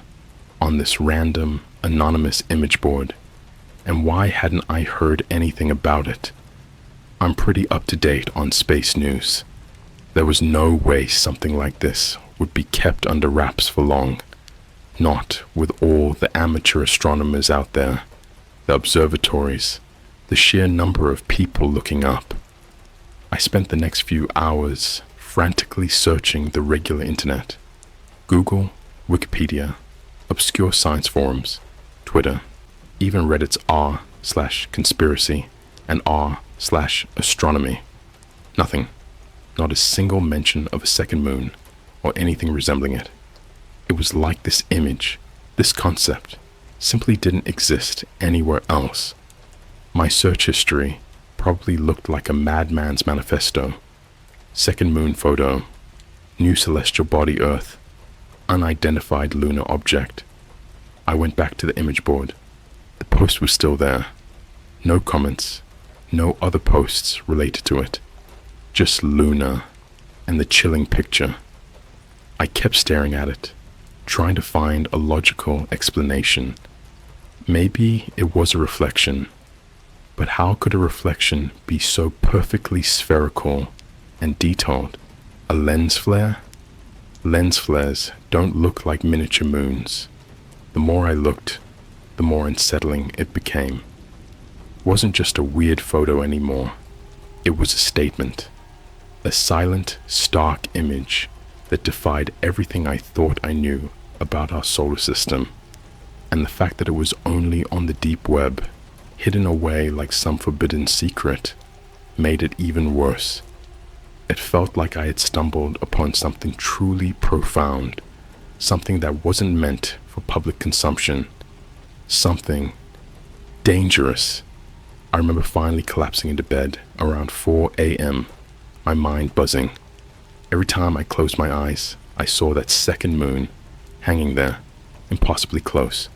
S2: on this random, anonymous image board? And why hadn't I heard anything about it? I'm pretty up to date on space news. There was no way something like this would be kept under wraps for long. Not with all the amateur astronomers out there, the observatories, the sheer number of people looking up. I spent the next few hours frantically searching the regular internet. Google, Wikipedia, obscure science forums, Twitter, even Reddit's r/conspiracy and r/astronomy. Nothing. Not a single mention of a second moon or anything resembling it. It was like this image, this concept, simply didn't exist anywhere else. My search history probably looked like a madman's manifesto. Second moon photo, new celestial body Earth, unidentified lunar object. I went back to the image board. The post was still there. No comments, no other posts related to it. Just Luna and the chilling picture. I kept staring at it, trying to find a logical explanation. Maybe it was a reflection, but how could a reflection be so perfectly spherical and detailed? A lens flare? Lens flares don't look like miniature moons. The more I looked, the more unsettling it became. It wasn't just a weird photo anymore. It was a statement. A silent, stark image that defied everything I thought I knew about our solar system. And the fact that it was only on the deep web, hidden away like some forbidden secret, made it even worse. It felt like I had stumbled upon something truly profound, something that wasn't meant for public consumption, something dangerous. I remember finally collapsing into bed around 4 a.m., my mind buzzing. Every time I closed my eyes, I saw that second moon hanging there, impossibly close.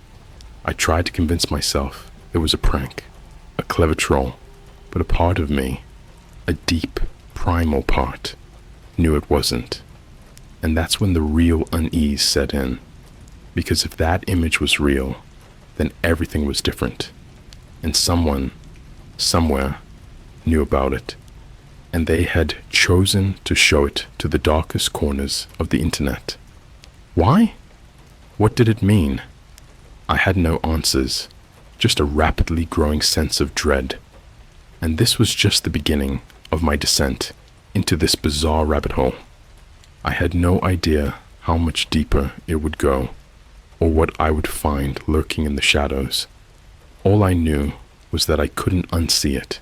S2: I tried to convince myself it was a prank, a clever troll, but a part of me, a deep, primal part, knew it wasn't. And that's when the real unease set in. Because if that image was real, then everything was different. And someone, somewhere, knew about it. And they had chosen to show it to the darkest corners of the internet. Why? What did it mean? I had no answers, just a rapidly growing sense of dread. And this was just the beginning of my descent into this bizarre rabbit hole. I had no idea how much deeper it would go, or what I would find lurking in the shadows. All I knew was that I couldn't unsee it,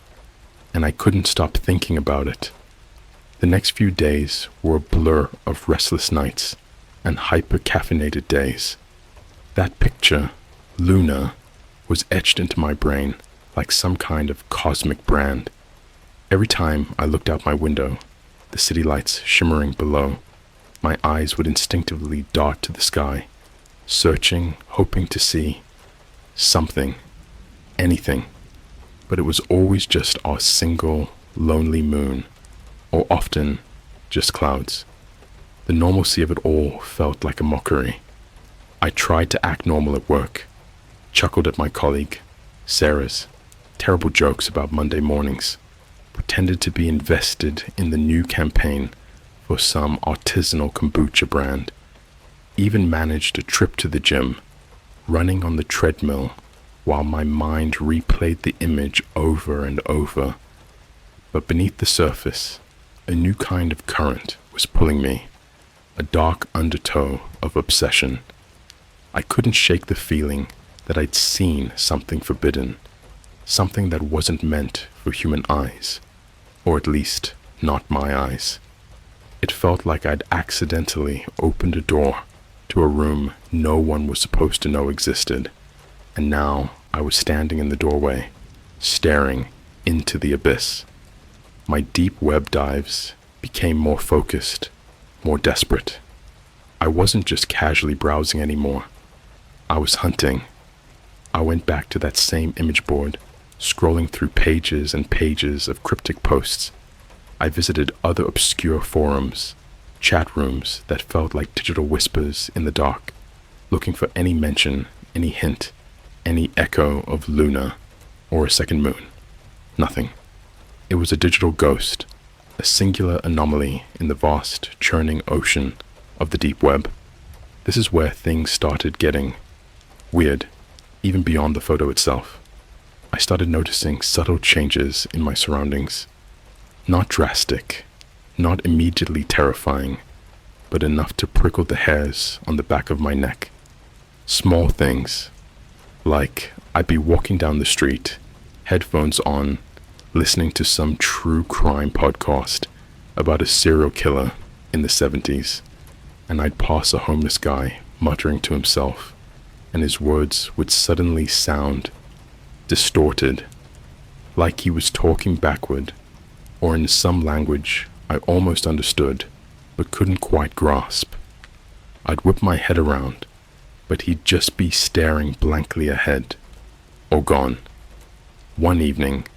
S2: and I couldn't stop thinking about it. The next few days were a blur of restless nights and hyper-caffeinated days. That picture, Luna, was etched into my brain like some kind of cosmic brand. Every time I looked out my window, the city lights shimmering below, my eyes would instinctively dart to the sky, searching, hoping to see something, anything. But it was always just our single, lonely moon, or often just clouds. The normalcy of it all felt like a mockery. I tried to act normal at work, chuckled at my colleague, Sarah's terrible jokes about Monday mornings, pretended to be invested in the new campaign for some artisanal kombucha brand, even managed a trip to the gym, running on the treadmill while my mind replayed the image over and over. But beneath the surface, a new kind of current was pulling me, a dark undertow of obsession. I couldn't shake the feeling that I'd seen something forbidden, something that wasn't meant for human eyes, or at least not my eyes. It felt like I'd accidentally opened a door to a room no one was supposed to know existed, and now I was standing in the doorway, staring into the abyss. My deep web dives became more focused, more desperate. I wasn't just casually browsing anymore. I was hunting. I went back to that same image board, scrolling through pages and pages of cryptic posts. I visited other obscure forums, chat rooms that felt like digital whispers in the dark, looking for any mention, any hint, any echo of Luna or a second moon. Nothing. It was a digital ghost, a singular anomaly in the vast, churning ocean of the deep web. This is where things started getting weird, even beyond the photo itself. I started noticing subtle changes in my surroundings. Not drastic, not immediately terrifying, but enough to prickle the hairs on the back of my neck. Small things, like I'd be walking down the street, headphones on, listening to some true crime podcast about a serial killer in the 70s, and I'd pass a homeless guy muttering to himself, and his words would suddenly sound distorted, like he was talking backward, or in some language I almost understood, but couldn't quite grasp. I'd whip my head around, but he'd just be staring blankly ahead, or gone. One evening,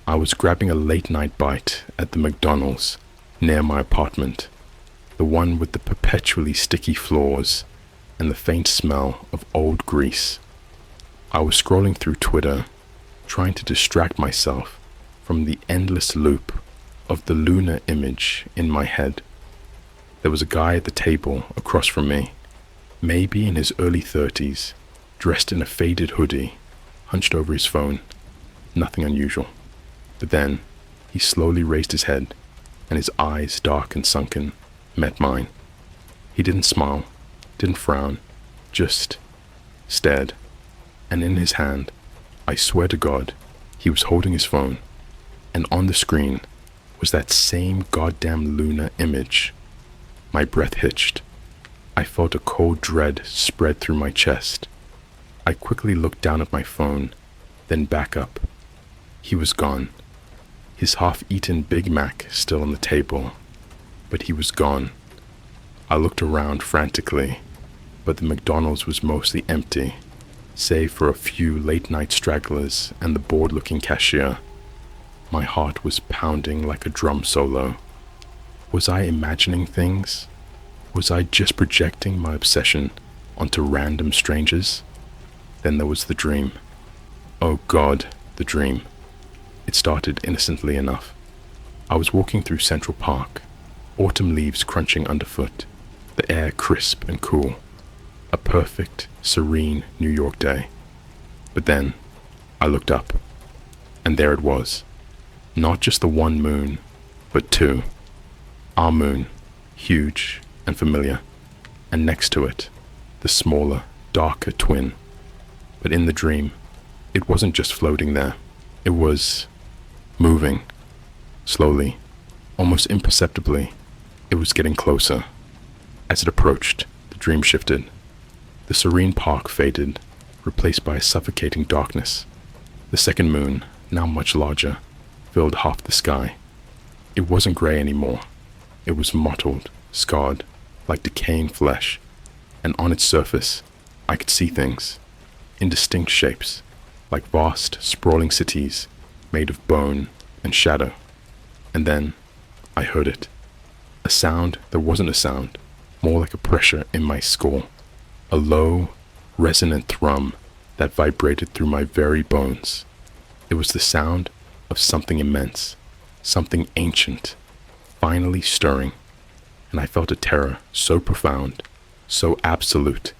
S2: I was grabbing a late-night bite at the McDonald's near my apartment, the one with the perpetually sticky floors, and the faint smell of old grease. I was scrolling through Twitter, trying to distract myself from the endless loop of the lunar image in my head. There was a guy at the table across from me, maybe in his early 30s, dressed in a faded hoodie, hunched over his phone. Nothing unusual. But then, he slowly raised his head, and his eyes, dark and sunken, met mine. He didn't smile, didn't frown, just stared. And in his hand, I swear to God, he was holding his phone, and on the screen was that same goddamn lunar image. My breath hitched. I felt a cold dread spread through my chest. I quickly looked down at my phone, then back up. He was gone. His half-eaten Big Mac still on the table, but he was gone. I looked around frantically, but the McDonald's was mostly empty, save for a few late-night stragglers and the bored-looking cashier. My heart was pounding like a drum solo. Was I imagining things? Was I just projecting my obsession onto random strangers? Then there was the dream. Oh God, the dream. It started innocently enough. I was walking through Central Park, autumn leaves crunching underfoot, the air crisp and cool. A perfect, serene New York day. But then, I looked up, and there it was. Not just the one moon, but two. Our moon, huge and familiar, and next to it, the smaller, darker twin. But in the dream, it wasn't just floating there. It was moving, slowly, almost imperceptibly. It was getting closer. As it approached, the dream shifted. The serene park faded, replaced by a suffocating darkness. The second moon, now much larger, filled half the sky. It wasn't gray anymore. It was mottled, scarred, like decaying flesh, and on its surface, I could see things, indistinct shapes, like vast, sprawling cities made of bone and shadow. And then, I heard it. A sound that wasn't a sound, more like a pressure in my skull. A low, resonant thrum that vibrated through my very bones. It was the sound of something immense, something ancient, finally stirring, and I felt a terror so profound, so absolute,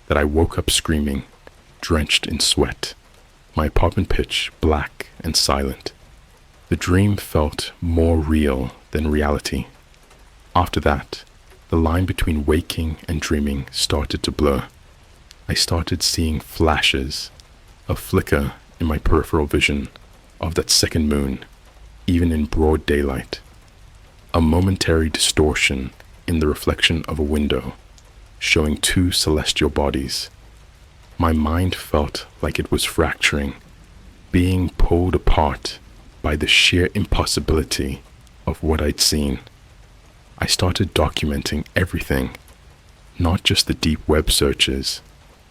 S2: that I woke up screaming, drenched in sweat, my apartment pitch black and silent. The dream felt more real than reality. After that, the line between waking and dreaming started to blur. I started seeing flashes, a flicker in my peripheral vision of that second moon, even in broad daylight. A momentary distortion in the reflection of a window, showing two celestial bodies. My mind felt like it was fracturing, being pulled apart by the sheer impossibility of what I'd seen. I started documenting everything, not just the deep web searches,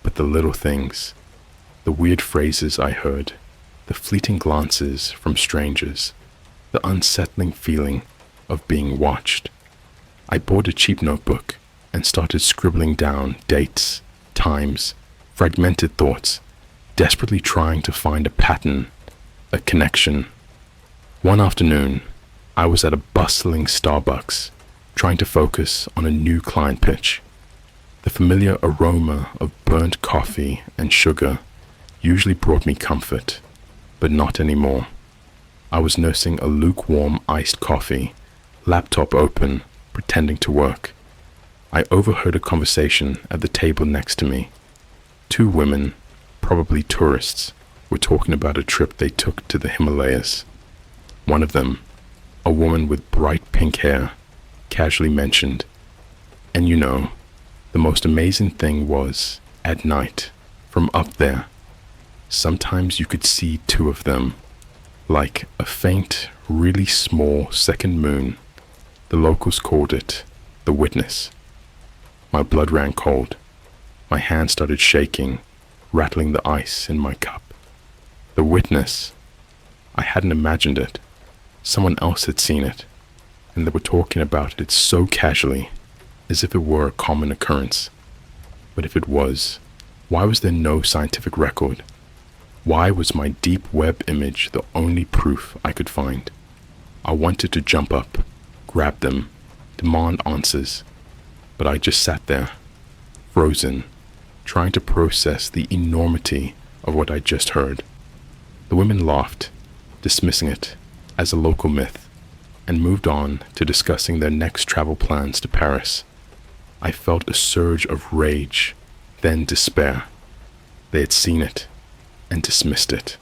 S2: but the little things, the weird phrases I heard, the fleeting glances from strangers, the unsettling feeling of being watched. I bought a cheap notebook and started scribbling down dates, times, fragmented thoughts, desperately trying to find a pattern, a connection. One afternoon, I was at a bustling Starbucks, trying to focus on a new client pitch. The familiar aroma of burnt coffee and sugar usually brought me comfort, but not anymore. I was nursing a lukewarm iced coffee, laptop open, pretending to work. I overheard a conversation at the table next to me. Two women, probably tourists, were talking about a trip they took to the Himalayas. One of them, a woman with bright pink hair, casually mentioned, and you know, the most amazing thing was, at night, from up there, sometimes you could see two of them, like a faint, really small second moon. The locals called it the witness. My blood ran cold. My hand started shaking, rattling the ice in my cup. The witness. I hadn't imagined it. Someone else had seen it, and they were talking about it so casually, as if it were a common occurrence. But if it was, why was there no scientific record? Why was my deep web image the only proof I could find? I wanted to jump up, grab them, demand answers, but I just sat there, frozen, trying to process the enormity of what I just heard. The women laughed, dismissing it as a local myth, and moved on to discussing their next travel plans to Paris. I felt a surge of rage, then despair. They had seen it and dismissed it.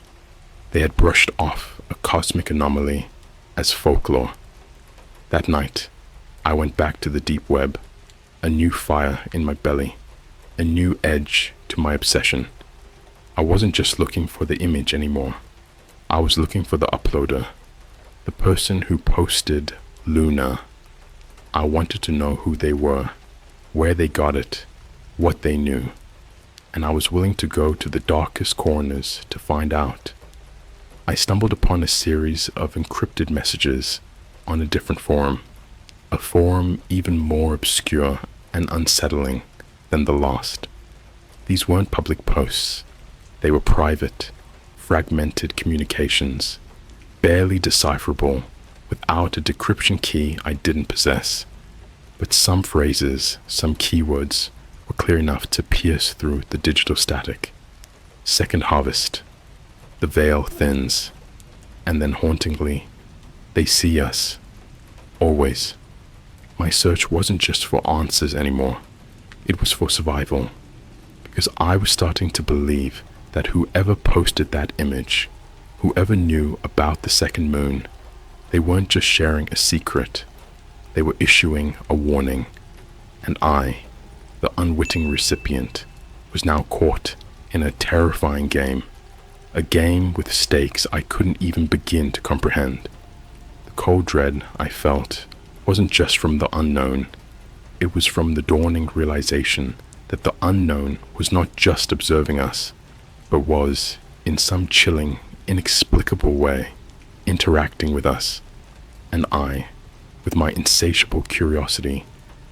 S2: They had brushed off a cosmic anomaly as folklore. That night, I went back to the deep web, a new fire in my belly, a new edge to my obsession. I wasn't just looking for the image anymore. I was looking for the uploader, the person who posted Luna. I wanted to know who they were, where they got it, what they knew, and I was willing to go to the darkest corners to find out. I stumbled upon a series of encrypted messages on a different forum, a forum even more obscure and unsettling than the last. These weren't public posts. They were private, fragmented communications, barely decipherable without a decryption key I didn't possess. But some phrases, some keywords, were clear enough to pierce through the digital static. Second harvest. The veil thins, and then hauntingly, they see us. Always. My search wasn't just for answers anymore. It was for survival. Because I was starting to believe that whoever posted that image, whoever knew about the second moon, they weren't just sharing a secret. They were issuing a warning. And I, the unwitting recipient, was now caught in a terrifying game. A game with stakes I couldn't even begin to comprehend. The cold dread I felt wasn't just from the unknown. It was from the dawning realization that the unknown was not just observing us, but was, in some chilling, inexplicable way, interacting with us. And I, with my insatiable curiosity,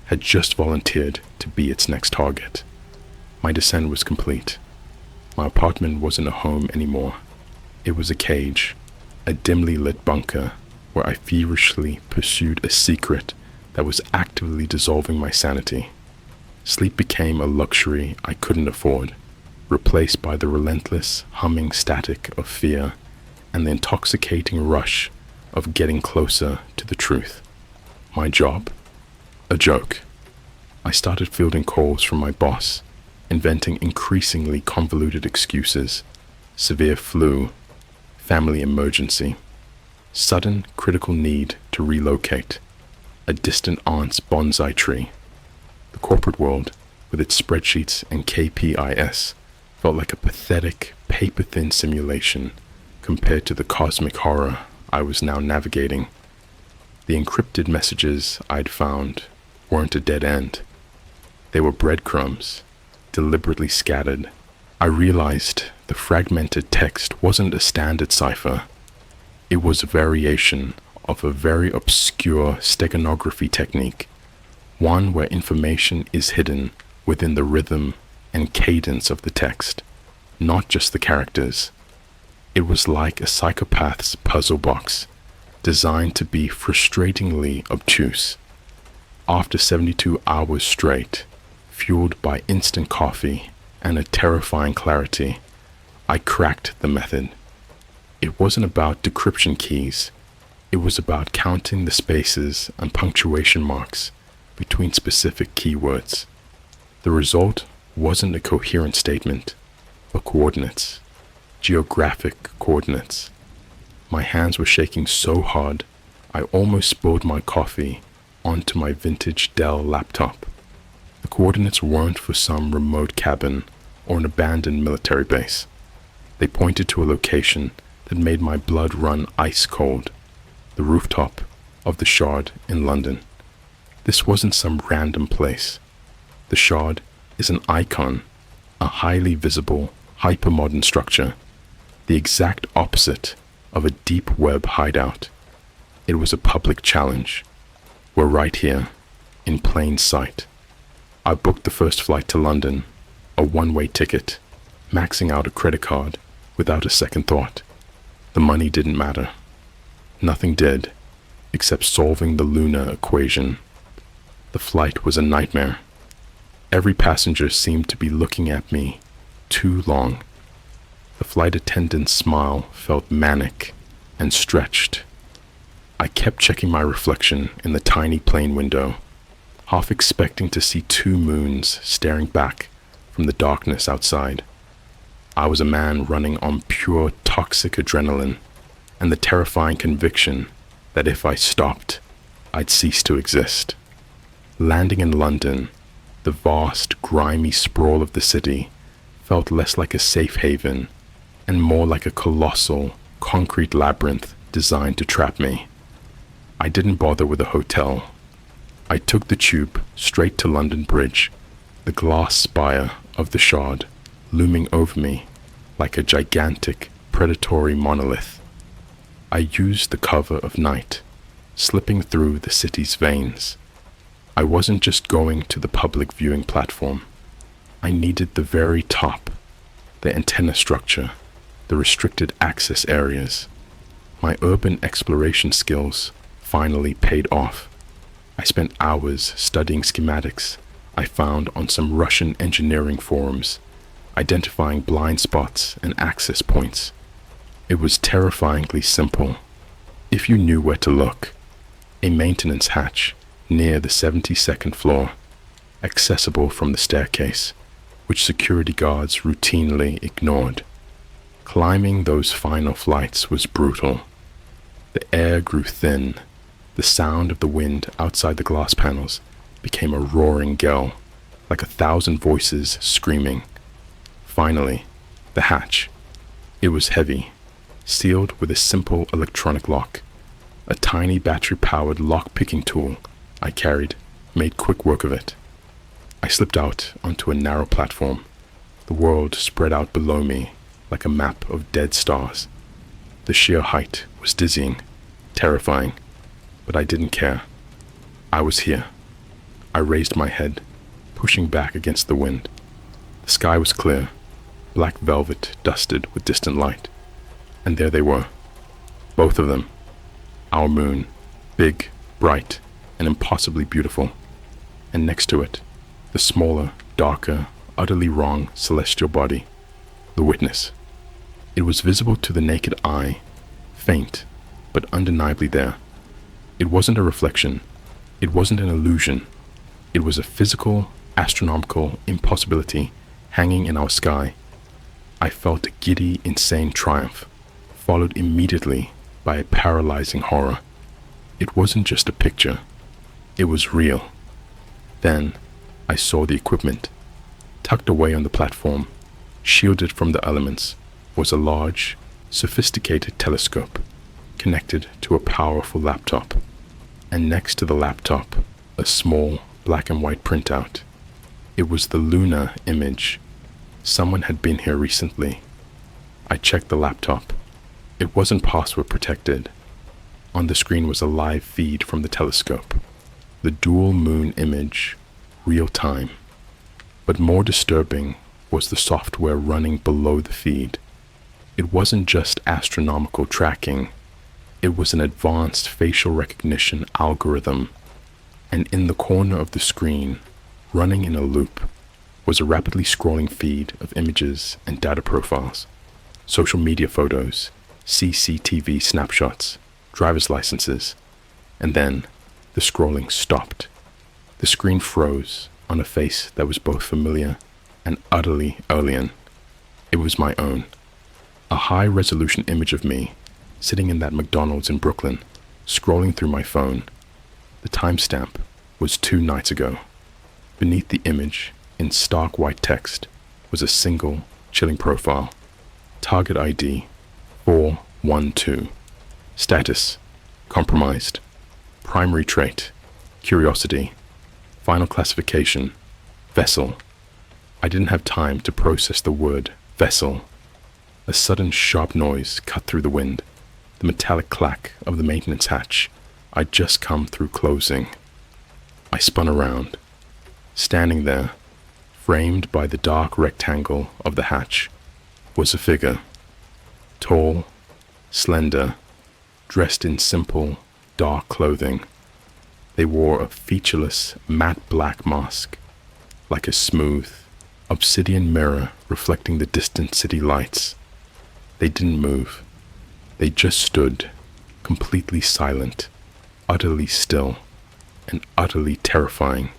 S2: had just volunteered to be its next target. My descent was complete. My apartment wasn't a home anymore. It was a cage, a dimly lit bunker where I feverishly pursued a secret that was actively dissolving my sanity. Sleep became a luxury I couldn't afford, replaced by the relentless humming static of fear and the intoxicating rush of getting closer to the truth. My job? A joke. I started fielding calls from my boss, inventing increasingly convoluted excuses: severe flu, family emergency, sudden critical need to relocate, a distant aunt's bonsai tree. The corporate world, with its spreadsheets and KPIs, felt like a pathetic, paper-thin simulation compared to the cosmic horror I was now navigating. The encrypted messages I'd found weren't a dead end. They were breadcrumbs, deliberately scattered. I realized the fragmented text wasn't a standard cipher. It was a variation of a very obscure steganography technique, one where information is hidden within the rhythm and cadence of the text, not just the characters. It was like a psychopath's puzzle box, designed to be frustratingly obtuse. After 72 hours straight, fueled by instant coffee and a terrifying clarity, I cracked the method. It wasn't about decryption keys. It was about counting the spaces and punctuation marks between specific keywords. The result wasn't a coherent statement, but coordinates, geographic coordinates. My hands were shaking so hard, I almost spilled my coffee onto my vintage Dell laptop. The coordinates weren't for some remote cabin or an abandoned military base. They pointed to a location that made my blood run ice cold: the rooftop of the Shard in London. This wasn't some random place. The Shard is an icon, a highly visible, hypermodern structure, the exact opposite of a deep web hideout. It was a public challenge. We're right here, in plain sight. I booked the first flight to London a one-way ticket, maxing out a credit card without a second thought. The money didn't matter. Nothing did, except solving the lunar equation. The flight was a nightmare. Every passenger seemed to be looking at me too long. The flight attendant's smile felt manic and stretched. I kept checking my reflection in the tiny plane window, half expecting to see two moons staring back from the darkness outside. I was a man running on pure toxic adrenaline and the terrifying conviction that if I stopped, I'd cease to exist. Landing in London, the vast, grimy sprawl of the city felt less like a safe haven and more like a colossal, concrete labyrinth designed to trap me. I didn't bother with a hotel. I took the tube straight to London Bridge, the glass spire of the Shard looming over me like a gigantic, predatory monolith. I used the cover of night, slipping through the city's veins. I wasn't just going to the public viewing platform. I needed the very top, the antenna structure, the restricted access areas. My urban exploration skills finally paid off. I spent hours studying schematics I found on some Russian engineering forums, identifying blind spots and access points. It was terrifyingly simple. If you knew where to look, a maintenance hatch near the 72nd floor, accessible from the staircase, which security guards routinely ignored. Climbing those final flights was brutal. The air grew thin. The sound of the wind outside the glass panels became a roaring gale, like 1,000 voices screaming. Finally, the hatch. It was heavy, sealed with a simple electronic lock. A tiny battery-powered lock-picking tool I carried made quick work of it. I slipped out onto a narrow platform. The world spread out below me like a map of dead stars. The sheer height was dizzying, terrifying, but I didn't care. I was here. I raised my head, pushing back against the wind. The sky was clear, black velvet dusted with distant light. And there they were, both of them. Our moon, big, bright, and impossibly beautiful. And next to it, the smaller, darker, utterly wrong celestial body, the witness. It was visible to the naked eye, faint, but undeniably there. It wasn't a reflection. It wasn't an illusion. It was a physical, astronomical impossibility hanging in our sky. I felt a giddy, insane triumph, followed immediately by a paralyzing horror. It wasn't just a picture. It was real. Then I saw the equipment. Tucked away on the platform, shielded from the elements, was a large, sophisticated telescope connected to a powerful laptop. And next to the laptop, a small black and white printout. It was the lunar image. Someone had been here recently. I checked the laptop. It wasn't password protected. On the screen was a live feed from the telescope. The dual moon image, real time. But more disturbing was the software running below the feed. It wasn't just astronomical tracking. It was an advanced facial recognition algorithm. And in the corner of the screen, running in a loop, was a rapidly scrolling feed of images and data profiles, social media photos, CCTV snapshots, driver's licenses, and then the scrolling stopped. The screen froze on a face that was both familiar and utterly alien. It was my own. A high-resolution image of me, sitting in that McDonald's in Brooklyn, scrolling through my phone. The timestamp was 2 nights ago. Beneath the image, in stark white text, was a single, chilling profile. Target ID 412. Status: compromised. Primary trait: curiosity. Final classification: vessel. I didn't have time to process the word vessel. A sudden sharp noise cut through the wind, the metallic clack of the maintenance hatch I'd just come through closing. I spun around. Standing there, Framed by the dark rectangle of the hatch was a figure, tall, slender, dressed in simple, dark clothing. They wore a featureless, matte black mask, like a smooth, obsidian mirror reflecting the distant city lights. They didn't move. They just stood, completely silent, utterly still, and utterly terrifying.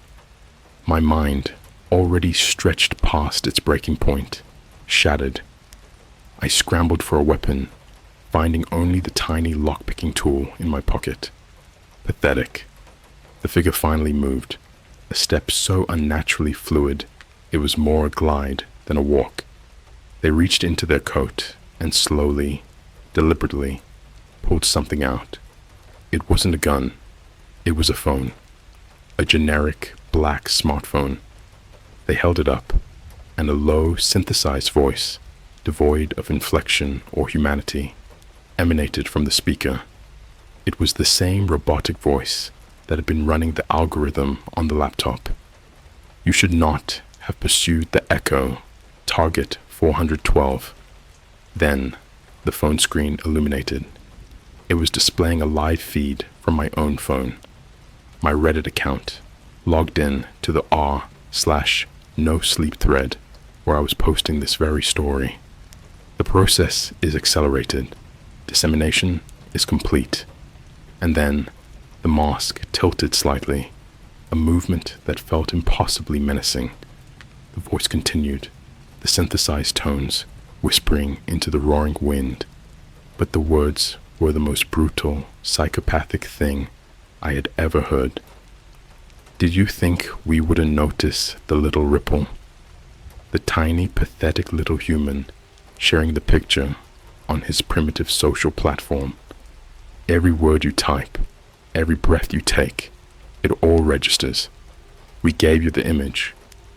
S2: My mind, already stretched past its breaking point, shattered. I scrambled for a weapon, finding only the tiny lock-picking tool in my pocket. Pathetic. The figure finally moved, a step so unnaturally fluid it was more a glide than a walk. They reached into their coat and slowly, deliberately, pulled something out. It wasn't a gun. It was a phone. A generic black smartphone. They held it up, and a low, synthesized voice, devoid of inflection or humanity, emanated from the speaker. It was the same robotic voice that had been running the algorithm on the laptop. You should not have pursued the echo, target 412. Then, the phone screen illuminated. It was displaying a live feed from my own phone. My Reddit account, logged in to the r/no sleep thread where I was posting this very story. The process is accelerated. Dissemination is complete. And then, the mask tilted slightly, a movement that felt impossibly menacing. The voice continued, the synthesized tones whispering into the roaring wind, but the words were the most brutal, psychopathic thing I had ever heard. Did you think we wouldn't notice the little ripple? The tiny, pathetic little human sharing the picture on his primitive social platform. Every word you type, every breath you take, it all registers. We gave you the image,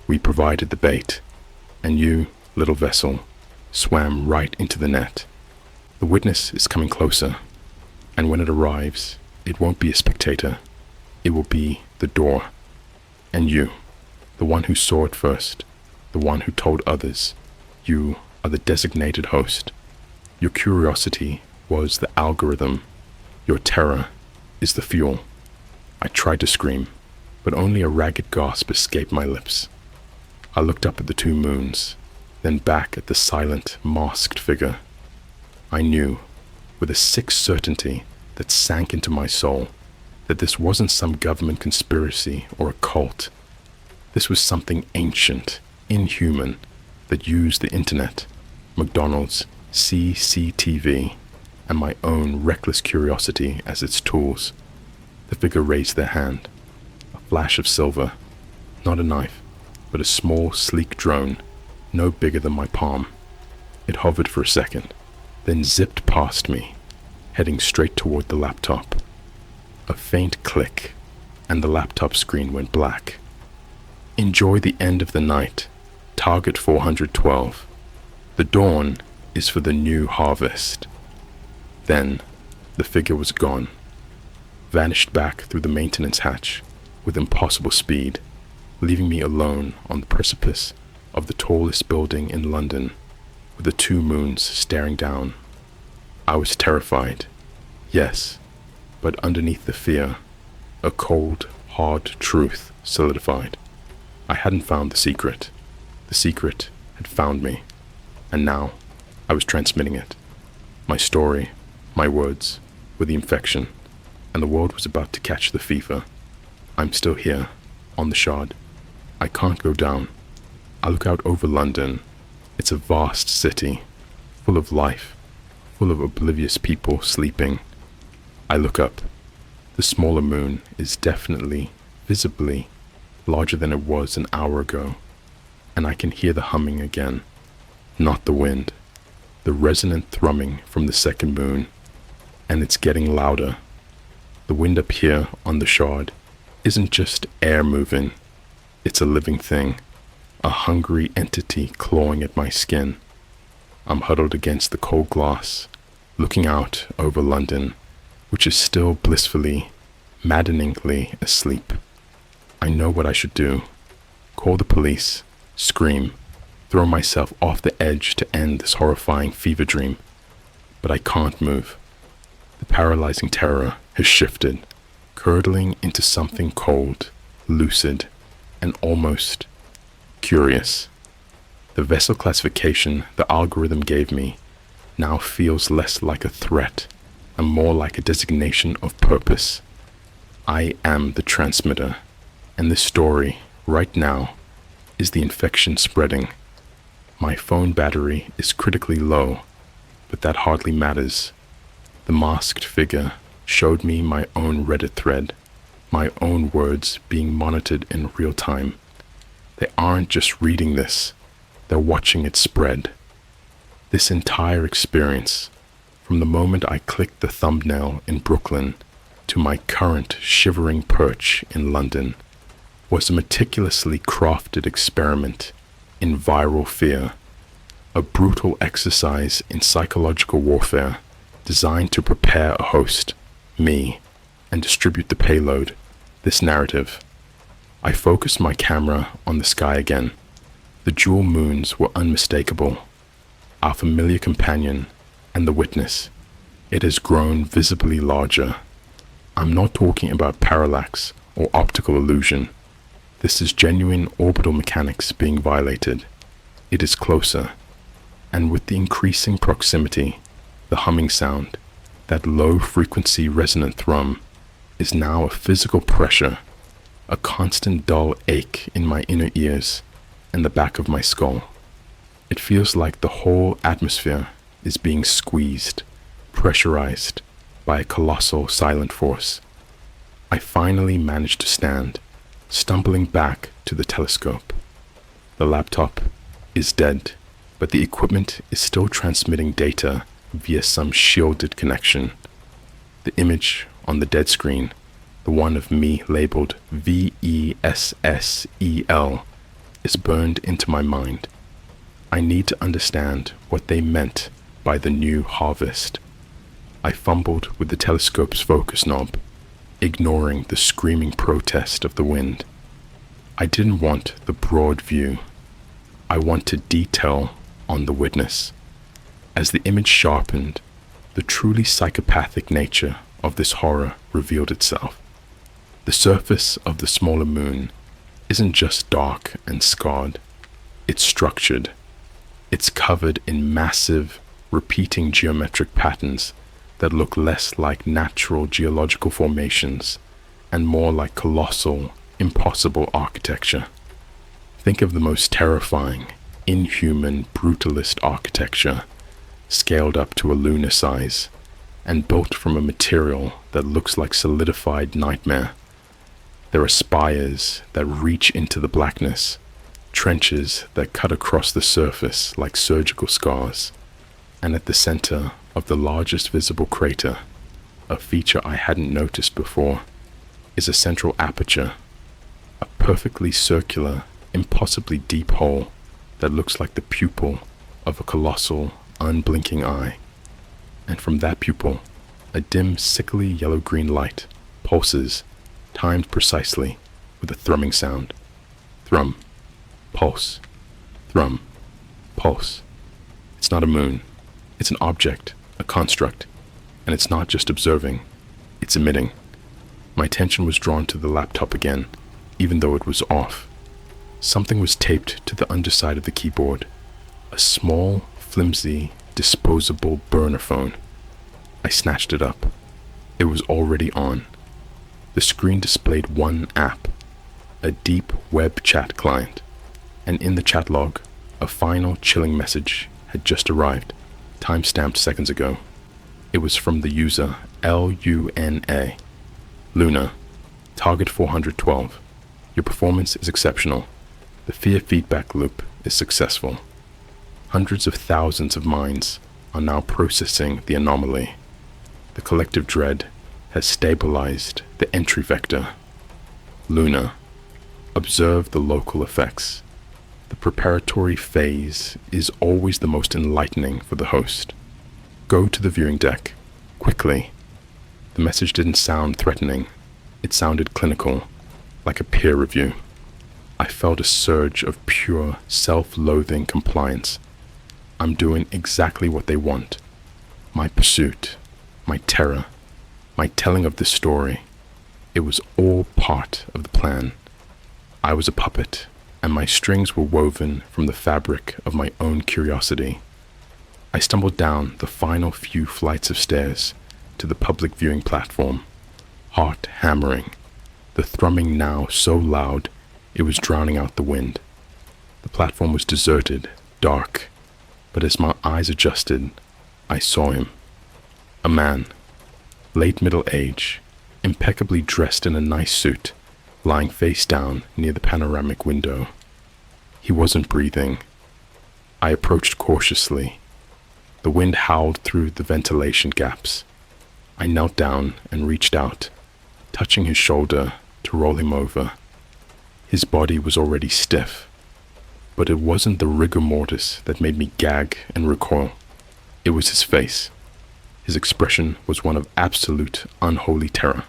S2: we provided the bait, and you, little vessel, swam right into the net. The witness is coming closer, and when it arrives, it won't be a spectator, it will be the door. And you, the one who saw it first, the one who told others, you are the designated host. Your curiosity was the algorithm. Your terror is the fuel. I tried to scream, but only a ragged gasp escaped my lips. I looked up at the two moons, then back at the silent, masked figure. I knew, with a sick certainty that sank into my soul, that this wasn't some government conspiracy or a cult. This was something ancient, inhuman, that used the internet, McDonald's, CCTV, and my own reckless curiosity as its tools. The figure raised their hand. A flash of silver. Not a knife, but a small, sleek drone, no bigger than my palm. It hovered for a second, then zipped past me, heading straight toward the laptop. A faint click, and the laptop screen went black. Enjoy the end of the night. Target 412. The dawn is for the new harvest. Then, the figure was gone, vanished back through the maintenance hatch with impossible speed, leaving me alone on the precipice of the tallest building in London, with the two moons staring down. I was terrified, yes, but underneath the fear, a cold, hard truth solidified. I hadn't found the secret. The secret had found me, and now I was transmitting it. My story, my words, were the infection, and the world was about to catch the fever. I'm still here, on the Shard. I can't go down. I look out over London. It's a vast city, full of life, full of oblivious people sleeping. I look up. The smaller moon is definitely, visibly, larger than it was an hour ago, and I can hear the humming again. Not the wind, the resonant thrumming from the second moon, and it's getting louder. The wind up here on the Shard isn't just air moving, it's a living thing, a hungry entity clawing at my skin. I'm huddled against the cold glass, looking out over London, which is still blissfully, maddeningly asleep. I know what I should do. Call the police, scream, throw myself off the edge to end this horrifying fever dream. But I can't move. The paralyzing terror has shifted, curdling into something cold, lucid, and almost curious. The vessel classification the algorithm gave me now feels less like a threat and more like a designation of purpose. I am the transmitter, and this story, right now, is the infection spreading. My phone battery is critically low, but that hardly matters. The masked figure showed me my own Reddit thread, my own words being monitored in real time. They aren't just reading this, they're watching it spread. This entire experience, from the moment I clicked the thumbnail in Brooklyn to my current shivering perch in London, was a meticulously crafted experiment in viral fear, a brutal exercise in psychological warfare designed to prepare a host, me, and distribute the payload, this narrative. I focused my camera on the sky again. The jewel moons were unmistakable. Our familiar companion and the witness. It has grown visibly larger. I'm not talking about parallax or optical illusion. This is genuine orbital mechanics being violated. It is closer, and with the increasing proximity, the humming sound, that low-frequency resonant thrum, is now a physical pressure, a constant dull ache in my inner ears and the back of my skull. It feels like the whole atmosphere is being squeezed, pressurized by a colossal silent force. I finally managed to stand, stumbling back to the telescope. The laptop is dead, but the equipment is still transmitting data via some shielded connection. The image on the dead screen, the one of me labeled VESSEL, is burned into my mind. I need to understand what they meant by the new harvest. I fumbled with the telescope's focus knob, ignoring the screaming protest of the wind. I didn't want the broad view. I wanted detail on the witness. As the image sharpened, the truly psychopathic nature of this horror revealed itself. The surface of the smaller moon isn't just dark and scarred. It's structured. It's covered in massive, repeating geometric patterns that look less like natural geological formations and more like colossal, impossible architecture. Think of the most terrifying, inhuman, brutalist architecture, scaled up to a lunar size, and built from a material that looks like solidified nightmare. There are spires that reach into the blackness, trenches that cut across the surface like surgical scars, and at the center of the largest visible crater, a feature I hadn't noticed before, is a central aperture, a perfectly circular, impossibly deep hole that looks like the pupil of a colossal, unblinking eye. And from that pupil, a dim, sickly yellow-green light pulses, timed precisely with a thrumming sound. Thrum, pulse, thrum, pulse. It's not a moon. It's an object, a construct, and it's not just observing, it's emitting. My attention was drawn to the laptop again, even though it was off. Something was taped to the underside of the keyboard, a small, flimsy, disposable burner phone. I snatched it up. It was already on. The screen displayed one app, a deep web chat client, and in the chat log, a final chilling message had just arrived, time-stamped seconds ago. It was from the user LUNA. Luna, target 412. Your performance is exceptional. The fear feedback loop is successful. Hundreds of thousands of minds are now processing the anomaly. The collective dread has stabilized the entry vector. Luna, observe the local effects. The preparatory phase is always the most enlightening for the host. Go to the viewing deck, quickly. The message didn't sound threatening. It sounded clinical, like a peer review. I felt a surge of pure, self-loathing compliance. I'm doing exactly what they want. My pursuit, my terror, my telling of this story. It was all part of the plan. I was a puppet, and my strings were woven from the fabric of my own curiosity. I stumbled down the final few flights of stairs to the public viewing platform, heart hammering, the thrumming now so loud it was drowning out the wind. The platform was deserted, dark, but as my eyes adjusted, I saw him. A man, late middle age, impeccably dressed in a nice suit, lying face down near the panoramic window. He wasn't breathing. I approached cautiously. The wind howled through the ventilation gaps. I knelt down and reached out, touching his shoulder to roll him over. His body was already stiff, but it wasn't the rigor mortis that made me gag and recoil. It was his face. His expression was one of absolute, unholy terror.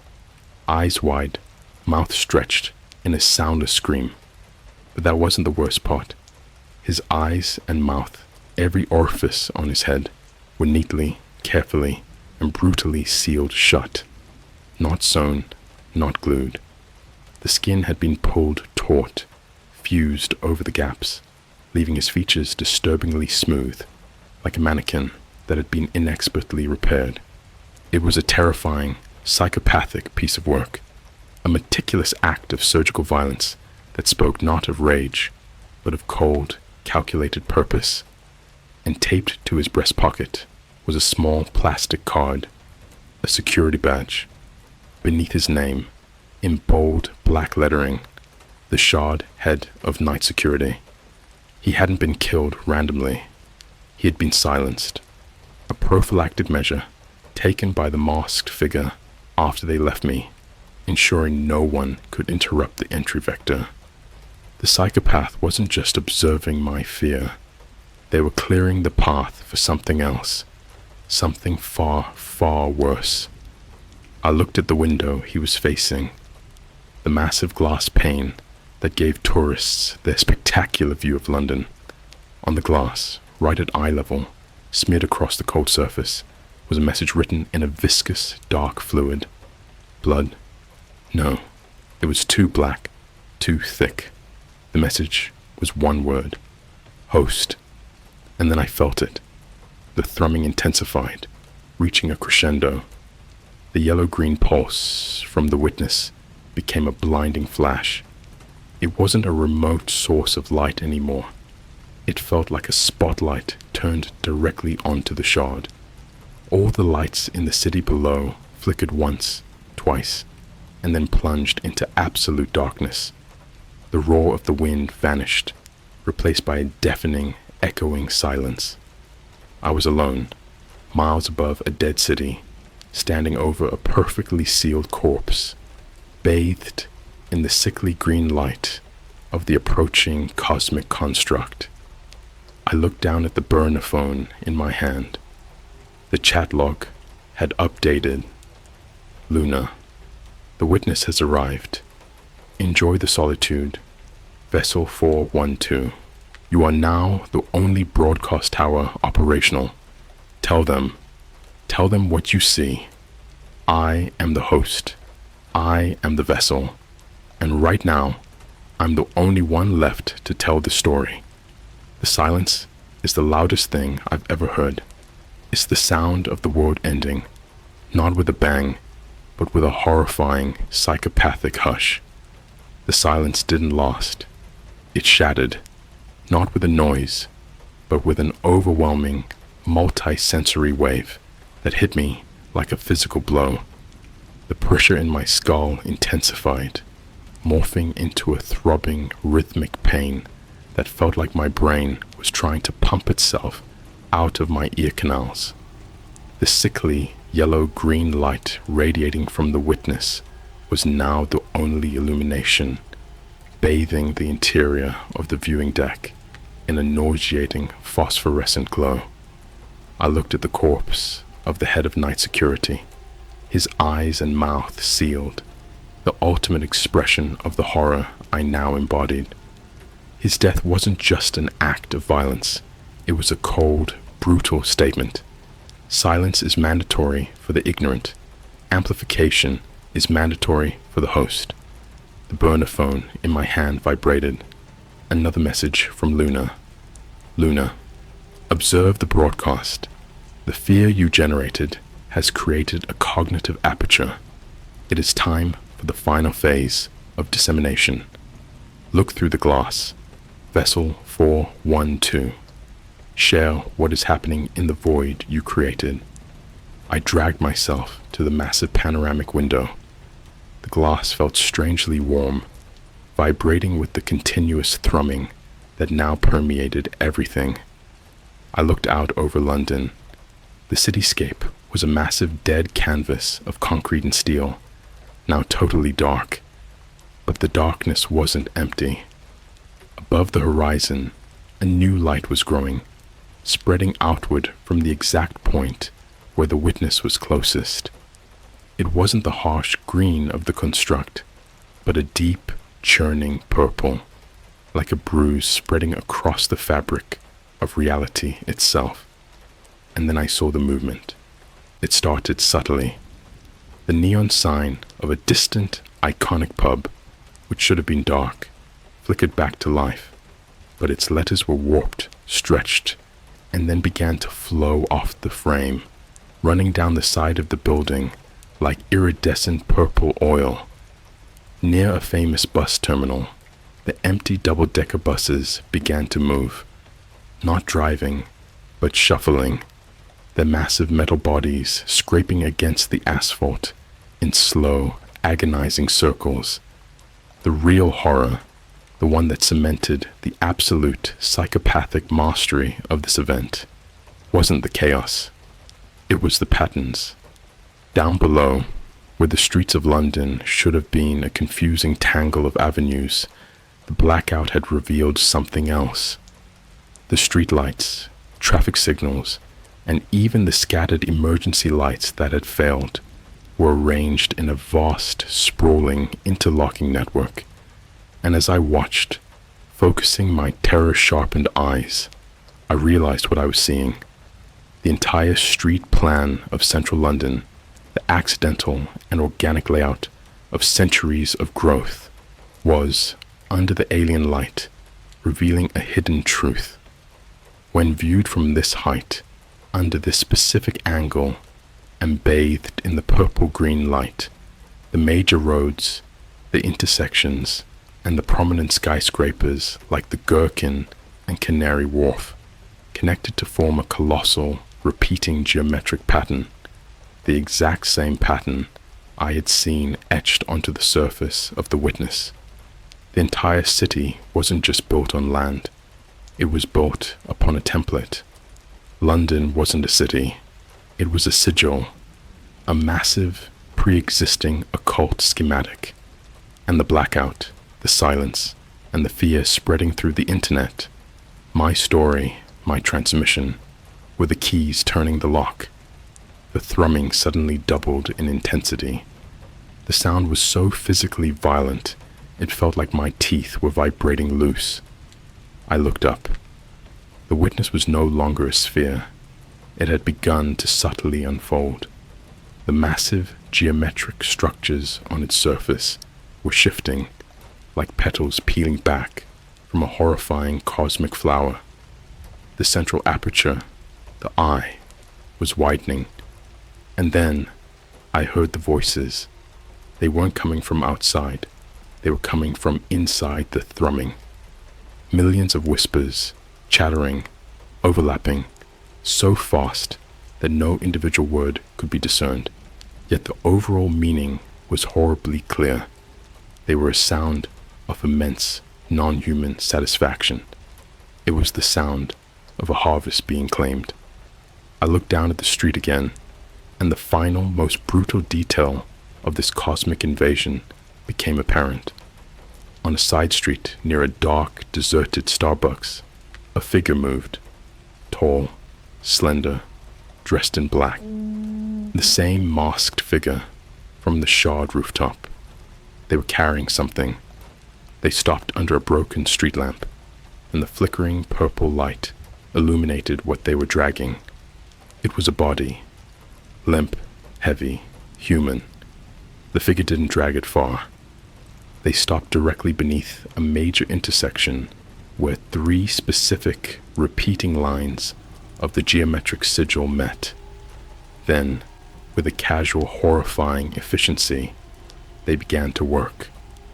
S2: Eyes wide, mouth stretched in a soundless scream. But that wasn't the worst part. His eyes and mouth, every orifice on his head, were neatly, carefully, and brutally sealed shut. Not sewn, not glued. The skin had been pulled taut, fused over the gaps, leaving his features disturbingly smooth, like a mannequin that had been inexpertly repaired. It was a terrifying, psychopathic piece of work, a meticulous act of surgical violence that spoke not of rage, but of cold, calculated purpose. And taped to his breast pocket was a small plastic card, a security badge. Beneath his name, in bold black lettering, the shard head of night security. He hadn't been killed randomly. He had been silenced. A prophylactic measure taken by the masked figure after they left me, ensuring no one could interrupt the entry vector. The psychopath wasn't just observing my fear. They were clearing the path for something else, something far, far worse. I looked at the window he was facing, the massive glass pane that gave tourists their spectacular view of London. On the glass, right at eye level, smeared across the cold surface, was a message written in a viscous, dark fluid. Blood? No, it was too black, too thick. The message was one word: host. And then I felt it. The thrumming intensified, reaching a crescendo. The yellow-green pulse from the witness became a blinding flash. It wasn't a remote source of light anymore. It felt like a spotlight turned directly onto the shard. All the lights in the city below flickered once, twice, and then plunged into absolute darkness. The roar of the wind vanished, replaced by a deafening, echoing silence. I was alone, miles above a dead city, standing over a perfectly sealed corpse, bathed in the sickly green light of the approaching cosmic construct. I looked down at the burner phone in my hand. The chat log had updated. Luna, the witness has arrived. Enjoy the solitude. Vessel 412. You are now the only broadcast tower operational. Tell them what you see. I am the host. I am the vessel. And right now, I'm the only one left to tell the story. The silence is the loudest thing I've ever heard. It's the sound of the world ending, not with a bang, but with a horrifying, psychopathic hush. The silence didn't last. It shattered, not with a noise, but with an overwhelming, multi-sensory wave that hit me like a physical blow. The pressure in my skull intensified, morphing into a throbbing, rhythmic pain that felt like my brain was trying to pump itself out of my ear canals. The sickly, yellow-green light radiating from the witness was now the only illumination, bathing the interior of the viewing deck in a nauseating phosphorescent glow. I looked at the corpse of the head of night security, his eyes and mouth sealed, the ultimate expression of the horror I now embodied. His death wasn't just an act of violence, it was a cold, brutal statement. Silence is mandatory for the ignorant. Amplification is mandatory for the host. The burner phone in my hand vibrated. Another message from Luna. Luna, observe the broadcast. The fear you generated has created a cognitive aperture. It is time for the final phase of dissemination. Look through the glass. Vessel 412. Share what is happening in the void you created. I dragged myself to the massive panoramic window. The glass felt strangely warm, vibrating with the continuous thrumming that now permeated everything. I looked out over London. The cityscape was a massive dead canvas of concrete and steel, now totally dark. But the darkness wasn't empty. Above the horizon, a new light was growing, spreading outward from the exact point where the witness was closest. It wasn't the harsh green of the construct, but a deep, churning purple, like a bruise spreading across the fabric of reality itself. And then I saw the movement. It started subtly. The neon sign of a distant, iconic pub, which should have been dark, flickered back to life, but its letters were warped, stretched, and then began to flow off the frame, running down the side of the building like iridescent purple oil. Near a famous bus terminal, the empty double-decker buses began to move, not driving, but shuffling, their massive metal bodies scraping against the asphalt in slow, agonizing circles. The real horror, the one that cemented the absolute psychopathic mastery of this event, wasn't the chaos. It was the patterns. Down below, where the streets of London should have been a confusing tangle of avenues, the blackout had revealed something else. The streetlights, traffic signals, and even the scattered emergency lights that had failed were arranged in a vast, sprawling, interlocking network. And as I watched, focusing my terror-sharpened eyes, I realized what I was seeing. The entire street plan of central London, the accidental and organic layout of centuries of growth, was, under the alien light, revealing a hidden truth. When viewed from this height, under this specific angle, and bathed in the purple-green light, the major roads, the intersections, and the prominent skyscrapers like the Gherkin and Canary Wharf connected to form a colossal, repeating geometric pattern, the exact same pattern I had seen etched onto the surface of the witness. The entire city wasn't just built on land, it was built upon a template. London wasn't a city, it was a sigil, a massive, pre-existing occult schematic. And the blackout, the silence, and the fear spreading through the internet, my story, my transmission, were the keys turning the lock. The thrumming suddenly doubled in intensity. The sound was so physically violent, it felt like my teeth were vibrating loose. I looked up. The witness was no longer a sphere. It had begun to subtly unfold. The massive, geometric structures on its surface were shifting, like petals peeling back from a horrifying cosmic flower. The central aperture, the eye, was widening. And then I heard the voices. They weren't coming from outside. They were coming from inside the thrumming. Millions of whispers, chattering, overlapping, so fast that no individual word could be discerned. Yet the overall meaning was horribly clear. They were a sound of immense, non-human satisfaction. It was the sound of a harvest being claimed. I looked down at the street again, and the final, most brutal detail of this cosmic invasion became apparent. On a side street near a dark, deserted Starbucks, a figure moved, tall, slender, dressed in black. The same masked figure from the shard rooftop. They were carrying something. They stopped under a broken street lamp, and the flickering purple light illuminated what they were dragging. It was a body. Limp, heavy, human. The figure didn't drag it far. They stopped directly beneath a major intersection where 3 specific, repeating lines of the geometric sigil met. Then, with a casual, horrifying efficiency, they began to work.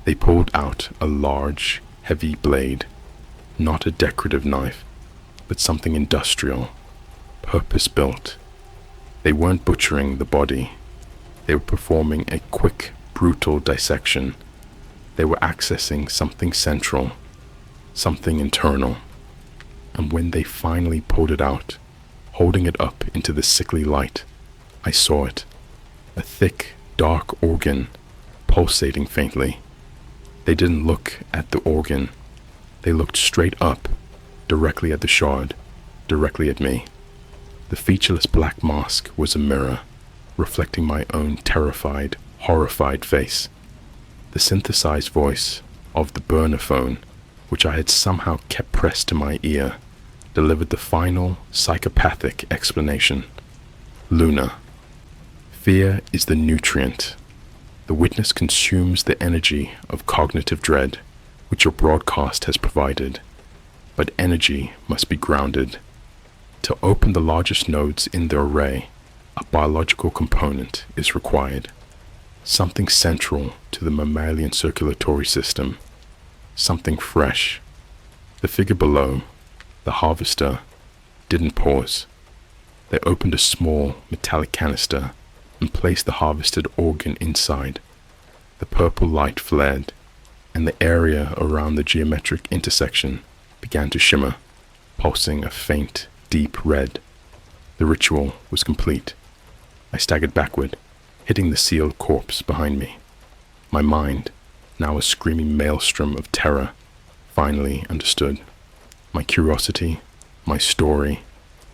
S2: They pulled out a large, heavy blade, not a decorative knife, but something industrial, purpose-built. They weren't butchering the body. They were performing a quick, brutal dissection. They were accessing something central, something internal. And when they finally pulled it out, holding it up into the sickly light, I saw it. A thick, dark organ, pulsating faintly. They didn't look at the organ. They looked straight up, directly at the shard, directly at me. The featureless black mask was a mirror, reflecting my own terrified, horrified face. The synthesized voice of the burner phone, which I had somehow kept pressed to my ear, delivered the final, psychopathic explanation. Luna. Fear is the nutrient. The witness consumes the energy of cognitive dread, which your broadcast has provided. But energy must be grounded. To open the largest nodes in the array, a biological component is required. Something central to the mammalian circulatory system. Something fresh. The figure below, the harvester, didn't pause. They opened a small metallic canister and placed the harvested organ inside. The purple light flared, and the area around the geometric intersection began to shimmer, pulsing a faint, deep red. The ritual was complete. I staggered backward, hitting the sealed corpse behind me. My mind, now a screaming maelstrom of terror, finally understood. My curiosity, my story,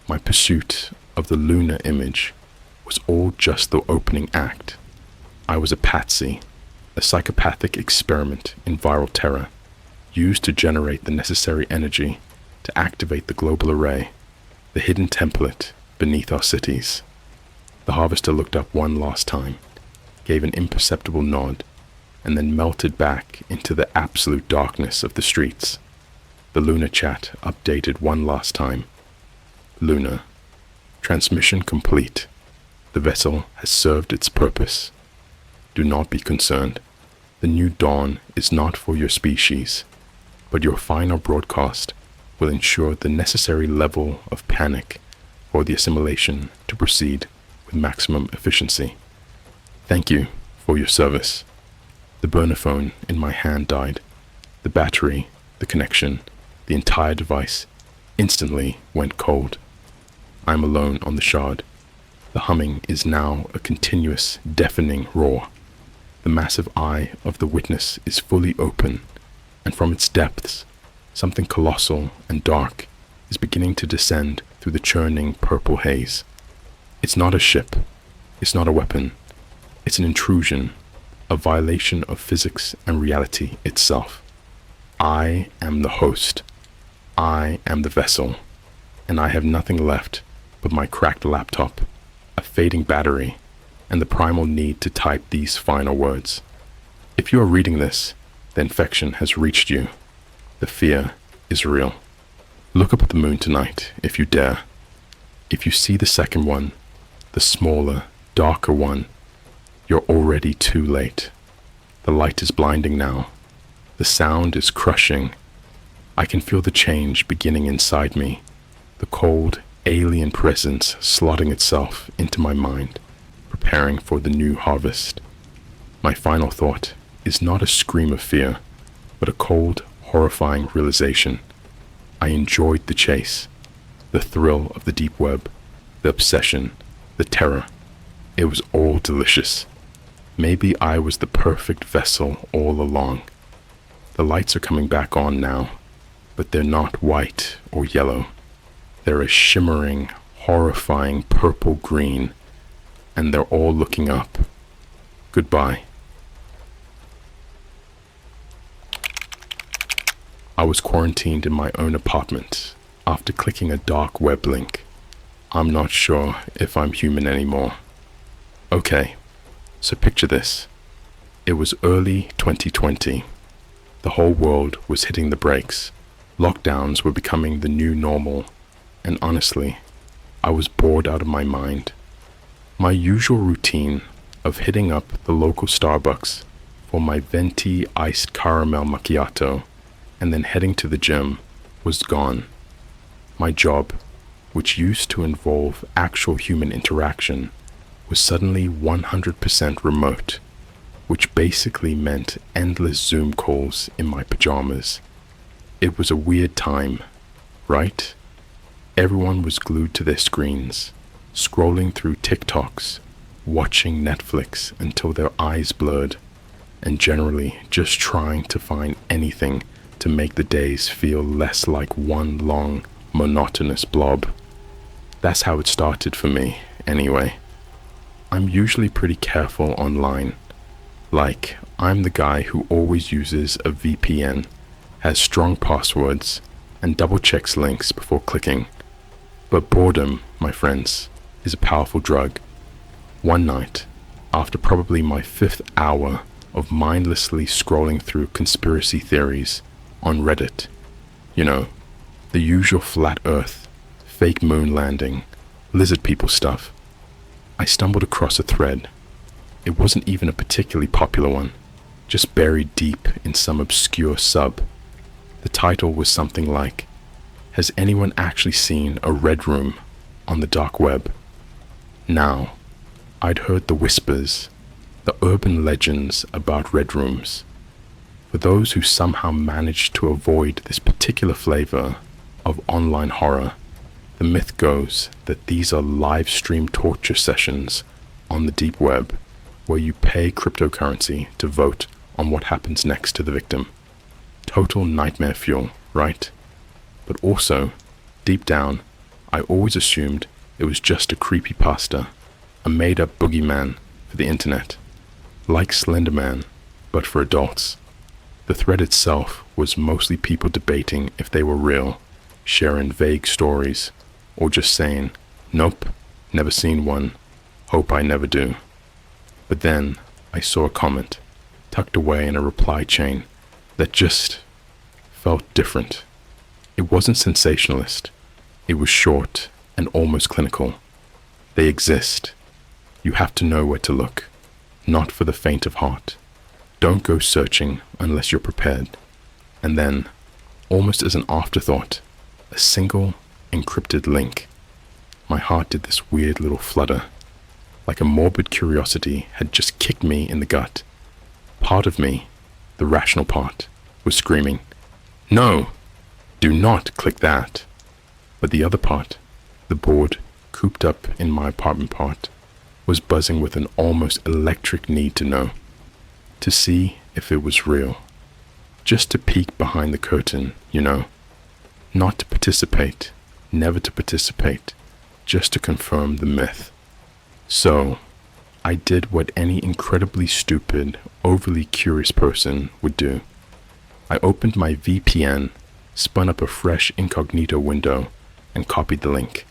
S2: my pursuit of the lunar image was all just the opening act. I was a patsy, a psychopathic experiment in viral terror, used to generate the necessary energy to activate the global array, the hidden template beneath our cities. The harvester looked up one last time, gave an imperceptible nod, and then melted back into the absolute darkness of the streets. The Luna chat updated one last time. Luna. Transmission complete. The vessel has served its purpose. Do not be concerned. The new dawn is not for your species, but your final broadcast will ensure the necessary level of panic for the assimilation to proceed with maximum efficiency. Thank you for your service. The burner phone in my hand died. The battery, the connection, the entire device instantly went cold. I'm alone on the shard. The humming is now a continuous, deafening roar. The massive eye of the witness is fully open, and from its depths, something colossal and dark is beginning to descend through the churning purple haze. It's not a ship. It's not a weapon. It's an intrusion, a violation of physics and reality itself. I am the host. I am the vessel, and I have nothing left but my cracked laptop, a fading battery, and the primal need to type these final words. If you are reading this, the infection has reached you. The fear is real. Look up at the moon tonight, if you dare. If you see the second one, the smaller, darker one, you're already too late. The light is blinding now. The sound is crushing. I can feel the change beginning inside me, the cold, alien presence slotting itself into my mind, preparing for the new harvest. My final thought is not a scream of fear, but a cold, horrifying realization. I enjoyed the chase, the thrill of the deep web, the obsession, the terror. It was all delicious. Maybe I was the perfect vessel all along. The lights are coming back on now, but they're not white or yellow. They're a shimmering, horrifying purple-green, and they're all looking up. Goodbye. I was quarantined in my own apartment after clicking a dark web link. I'm not sure if I'm human anymore. Okay, so picture this. It was early 2020. The whole world was hitting the brakes. Lockdowns were becoming the new normal. And honestly, I was bored out of my mind. My usual routine of hitting up the local Starbucks for my venti iced caramel macchiato and then heading to the gym was gone. My job, which used to involve actual human interaction, was suddenly 100% remote, which basically meant endless Zoom calls in my pajamas. It was a weird time, right? Everyone was glued to their screens, scrolling through TikToks, watching Netflix until their eyes blurred, and generally just trying to find anything to make the days feel less like one long, monotonous blob. That's how it started for me, anyway. I'm usually pretty careful online. Like, I'm the guy who always uses a VPN, has strong passwords, and double checks links before clicking. But boredom, my friends, is a powerful drug. One night, after probably my 5th hour of mindlessly scrolling through conspiracy theories on Reddit, you know, the usual flat earth, fake moon landing, lizard people stuff, I stumbled across a thread. It wasn't even a particularly popular one, just buried deep in some obscure sub. The title was something like, "Has anyone actually seen a red room on the dark web?" Now, I'd heard the whispers, the urban legends about red rooms. For those who somehow managed to avoid this particular flavor of online horror, the myth goes that these are live stream torture sessions on the deep web where you pay cryptocurrency to vote on what happens next to the victim. Total nightmare fuel, right? But also, deep down, I always assumed it was just a creepypasta, a made-up boogeyman for the internet, like Slender Man, but for adults. The thread itself was mostly people debating if they were real, sharing vague stories, or just saying, "Nope, never seen one, hope I never do." But then I saw a comment, tucked away in a reply chain, that just felt different. It wasn't sensationalist. It was short and almost clinical. They exist. You have to know where to look. Not for the faint of heart. Don't go searching unless you're prepared. And then, almost as an afterthought, a single encrypted link. My heart did this weird little flutter, like a morbid curiosity had just kicked me in the gut. Part of me, the rational part, was screaming, "No! Do not click that!" But the other part, the bored, cooped up in my apartment part, was buzzing with an almost electric need to know, to see if it was real. Just to peek behind the curtain, you know. Not to participate, never to participate, just to confirm the myth. So, I did what any incredibly stupid, overly curious person would do. I opened my VPN, spun up a fresh incognito window, and copied the link.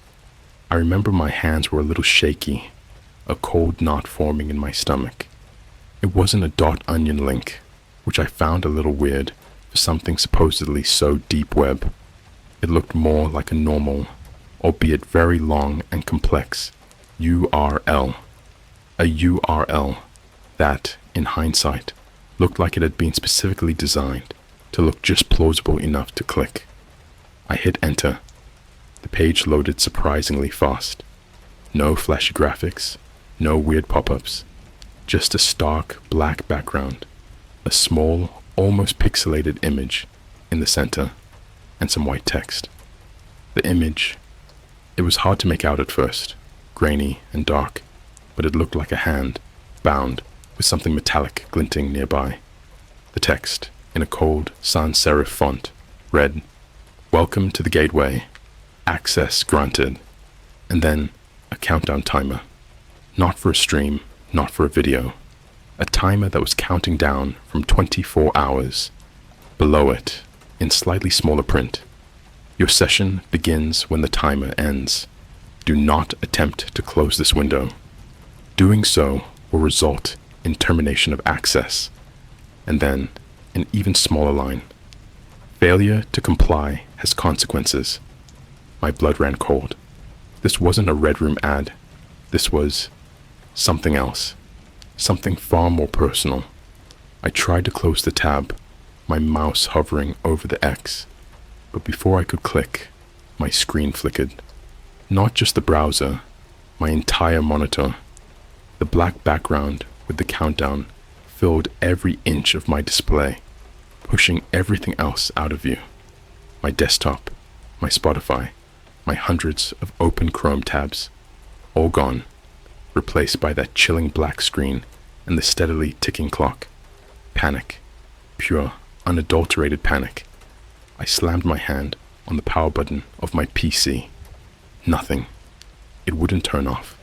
S2: I remember my hands were a little shaky, a cold knot forming in my stomach. It wasn't a .onion link, which I found a little weird for something supposedly so deep web. It looked more like a normal, albeit very long and complex, URL. A URL that, in hindsight, looked like it had been specifically designed to look just plausible enough to click. I hit enter. The page loaded surprisingly fast. No flashy graphics, no weird pop-ups, just a stark black background, a small, almost pixelated image in the center, and some white text. The image, it was hard to make out at first, grainy and dark, but it looked like a hand, bound, with something metallic glinting nearby. The text, in a cold sans serif font, read, "Welcome to the gateway. Access granted." And then a countdown timer. Not for a stream, not for a video. A timer that was counting down from 24 hours. Below it, in slightly smaller print. Your session begins when the timer ends. Do not attempt to close this window. Doing so will result in termination of access. And then an even smaller line. Failure to comply has consequences. My blood ran cold. This wasn't a Red Room ad. This was something else. Something far more personal. I tried to close the tab, my mouse hovering over the X. But before I could click, my screen flickered. Not just the browser, my entire monitor. The black background with the countdown filled every inch of my display, pushing everything else out of view. My desktop, my Spotify, my hundreds of open Chrome tabs, all gone, replaced by that chilling black screen and the steadily ticking clock. Panic, pure, unadulterated panic. I slammed my hand on the power button of my PC. Nothing. It wouldn't turn off.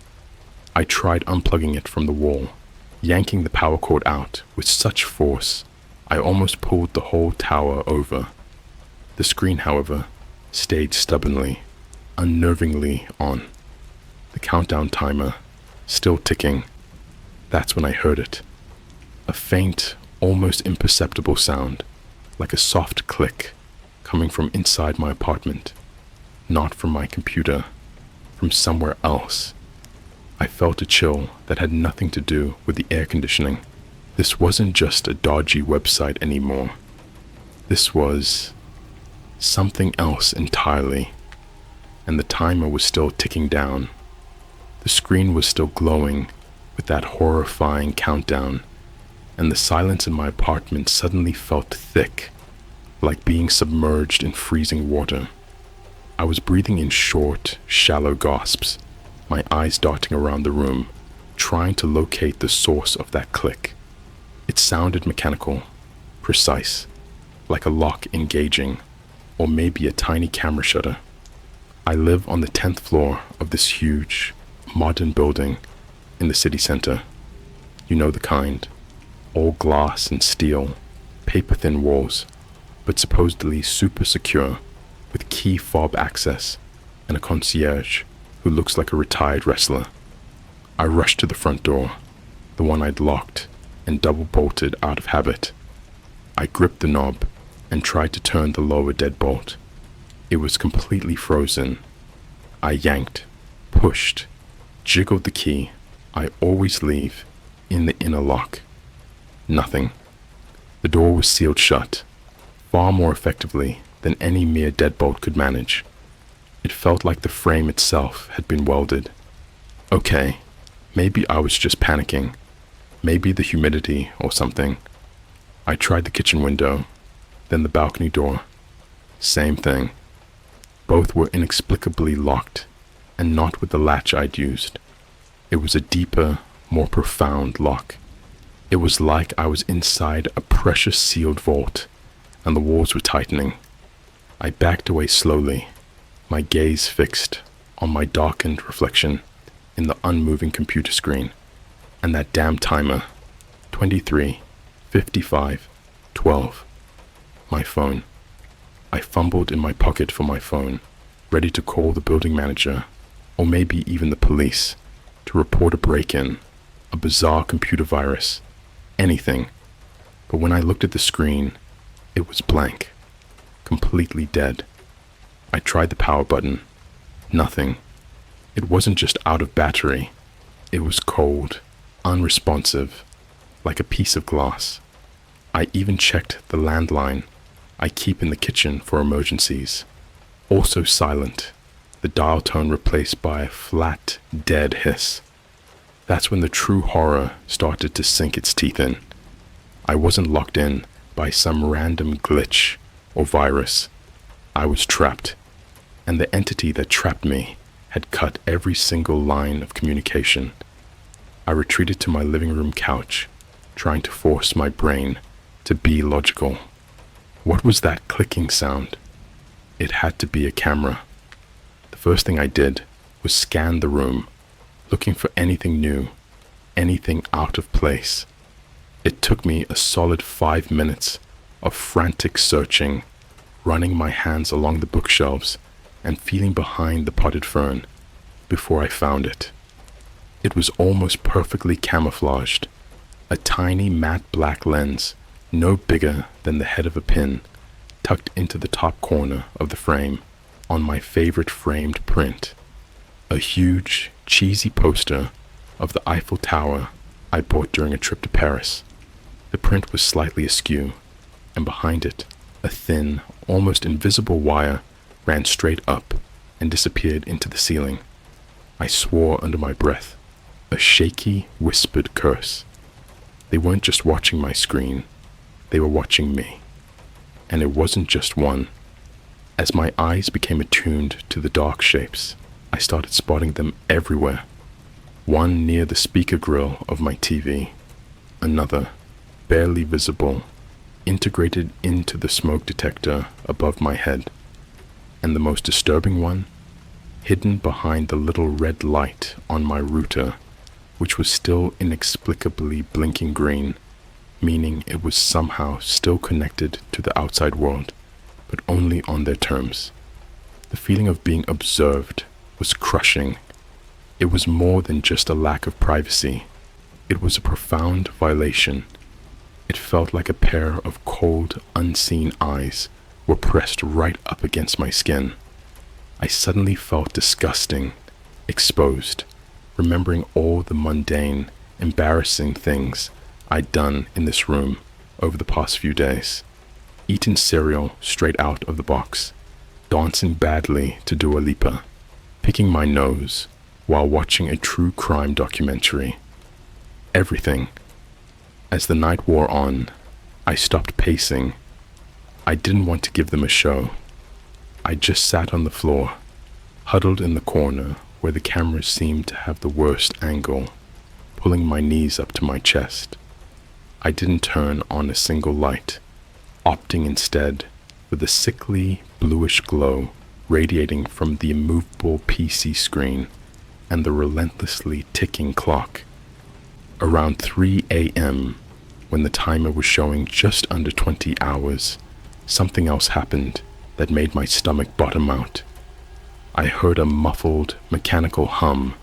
S2: I tried unplugging it from the wall, yanking the power cord out with such force, I almost pulled the whole tower over. The screen, however, stayed stubbornly, unnervingly on. The countdown timer, still ticking. That's when I heard it. A faint, almost imperceptible sound, like a soft click, coming from inside my apartment. Not from my computer, from somewhere else. I felt a chill that had nothing to do with the air conditioning. This wasn't just a dodgy website anymore. This was something else entirely. And the timer was still ticking down. The screen was still glowing with that horrifying countdown, and the silence in my apartment suddenly felt thick, like being submerged in freezing water. I was breathing in short, shallow gasps, my eyes darting around the room, trying to locate the source of that click. It sounded mechanical, precise, like a lock engaging, or maybe a tiny camera shutter. I live on the 10th floor of this huge, modern building in the city center. You know the kind. All glass and steel, paper-thin walls, but supposedly super secure, with key fob access and a concierge who looks like a retired wrestler. I rushed to the front door, the one I'd locked and double-bolted out of habit. I gripped the knob and tried to turn the lower deadbolt. It was completely frozen. I yanked, pushed, jiggled the key I always leave in the inner lock. Nothing. The door was sealed shut, far more effectively than any mere deadbolt could manage. It felt like the frame itself had been welded. Okay, maybe I was just panicking. Maybe the humidity or something. I tried the kitchen window, then the balcony door. Same thing. Both were inexplicably locked, and not with the latch I'd used. It was a deeper, more profound lock. It was like I was inside a precious sealed vault, and the walls were tightening. I backed away slowly, my gaze fixed on my darkened reflection in the unmoving computer screen, and that damn timer, 23, 55, 12. My phone. I fumbled in my pocket for my phone, ready to call the building manager, or maybe even the police, to report a break-in, a bizarre computer virus, anything. But when I looked at the screen, it was blank, completely dead. I tried the power button. Nothing. It wasn't just out of battery. It was cold, unresponsive, like a piece of glass. I even checked the landline I keep in the kitchen for emergencies. Also silent, the dial tone replaced by a flat, dead hiss. That's when the true horror started to sink its teeth in. I wasn't locked in by some random glitch or virus. I was trapped, and the entity that trapped me had cut every single line of communication. I retreated to my living room couch, trying to force my brain to be logical. What was that clicking sound? It had to be a camera. The first thing I did was scan the room, looking for anything new, anything out of place. It took me a solid 5 minutes of frantic searching, running my hands along the bookshelves and feeling behind the potted fern before I found it. It was almost perfectly camouflaged, a tiny matte black lens, no bigger than the head of a pin, tucked into the top corner of the frame on my favorite framed print, a huge, cheesy poster of the Eiffel Tower I bought during a trip to Paris. The print was slightly askew, and behind it, a thin, almost invisible wire ran straight up and disappeared into the ceiling. I swore under my breath, a shaky, whispered curse. They weren't just watching my screen, they were watching me. And it wasn't just one. As my eyes became attuned to the dark shapes, I started spotting them everywhere. One near the speaker grill of my TV, another, barely visible, integrated into the smoke detector above my head, and the most disturbing one, hidden behind the little red light on my router, which was still inexplicably blinking green, meaning it was somehow still connected to the outside world, but only on their terms. The feeling of being observed was crushing. It was more than just a lack of privacy. It was a profound violation. It felt like a pair of cold, unseen eyes were pressed right up against my skin. I suddenly felt disgusting, exposed, remembering all the mundane, embarrassing things I'd done in this room over the past few days. Eaten cereal straight out of the box, dancing badly to Dua Lipa, picking my nose while watching a true crime documentary. Everything. As the night wore on, I stopped pacing. I didn't want to give them a show. I just sat on the floor, huddled in the corner where the cameras seemed to have the worst angle, pulling my knees up to my chest. I didn't turn on a single light, opting instead for the sickly bluish glow radiating from the immovable PC screen and the relentlessly ticking clock. Around 3 a.m., when the timer was showing just under 20 hours, something else happened that made my stomach bottom out. I heard a muffled, mechanical hum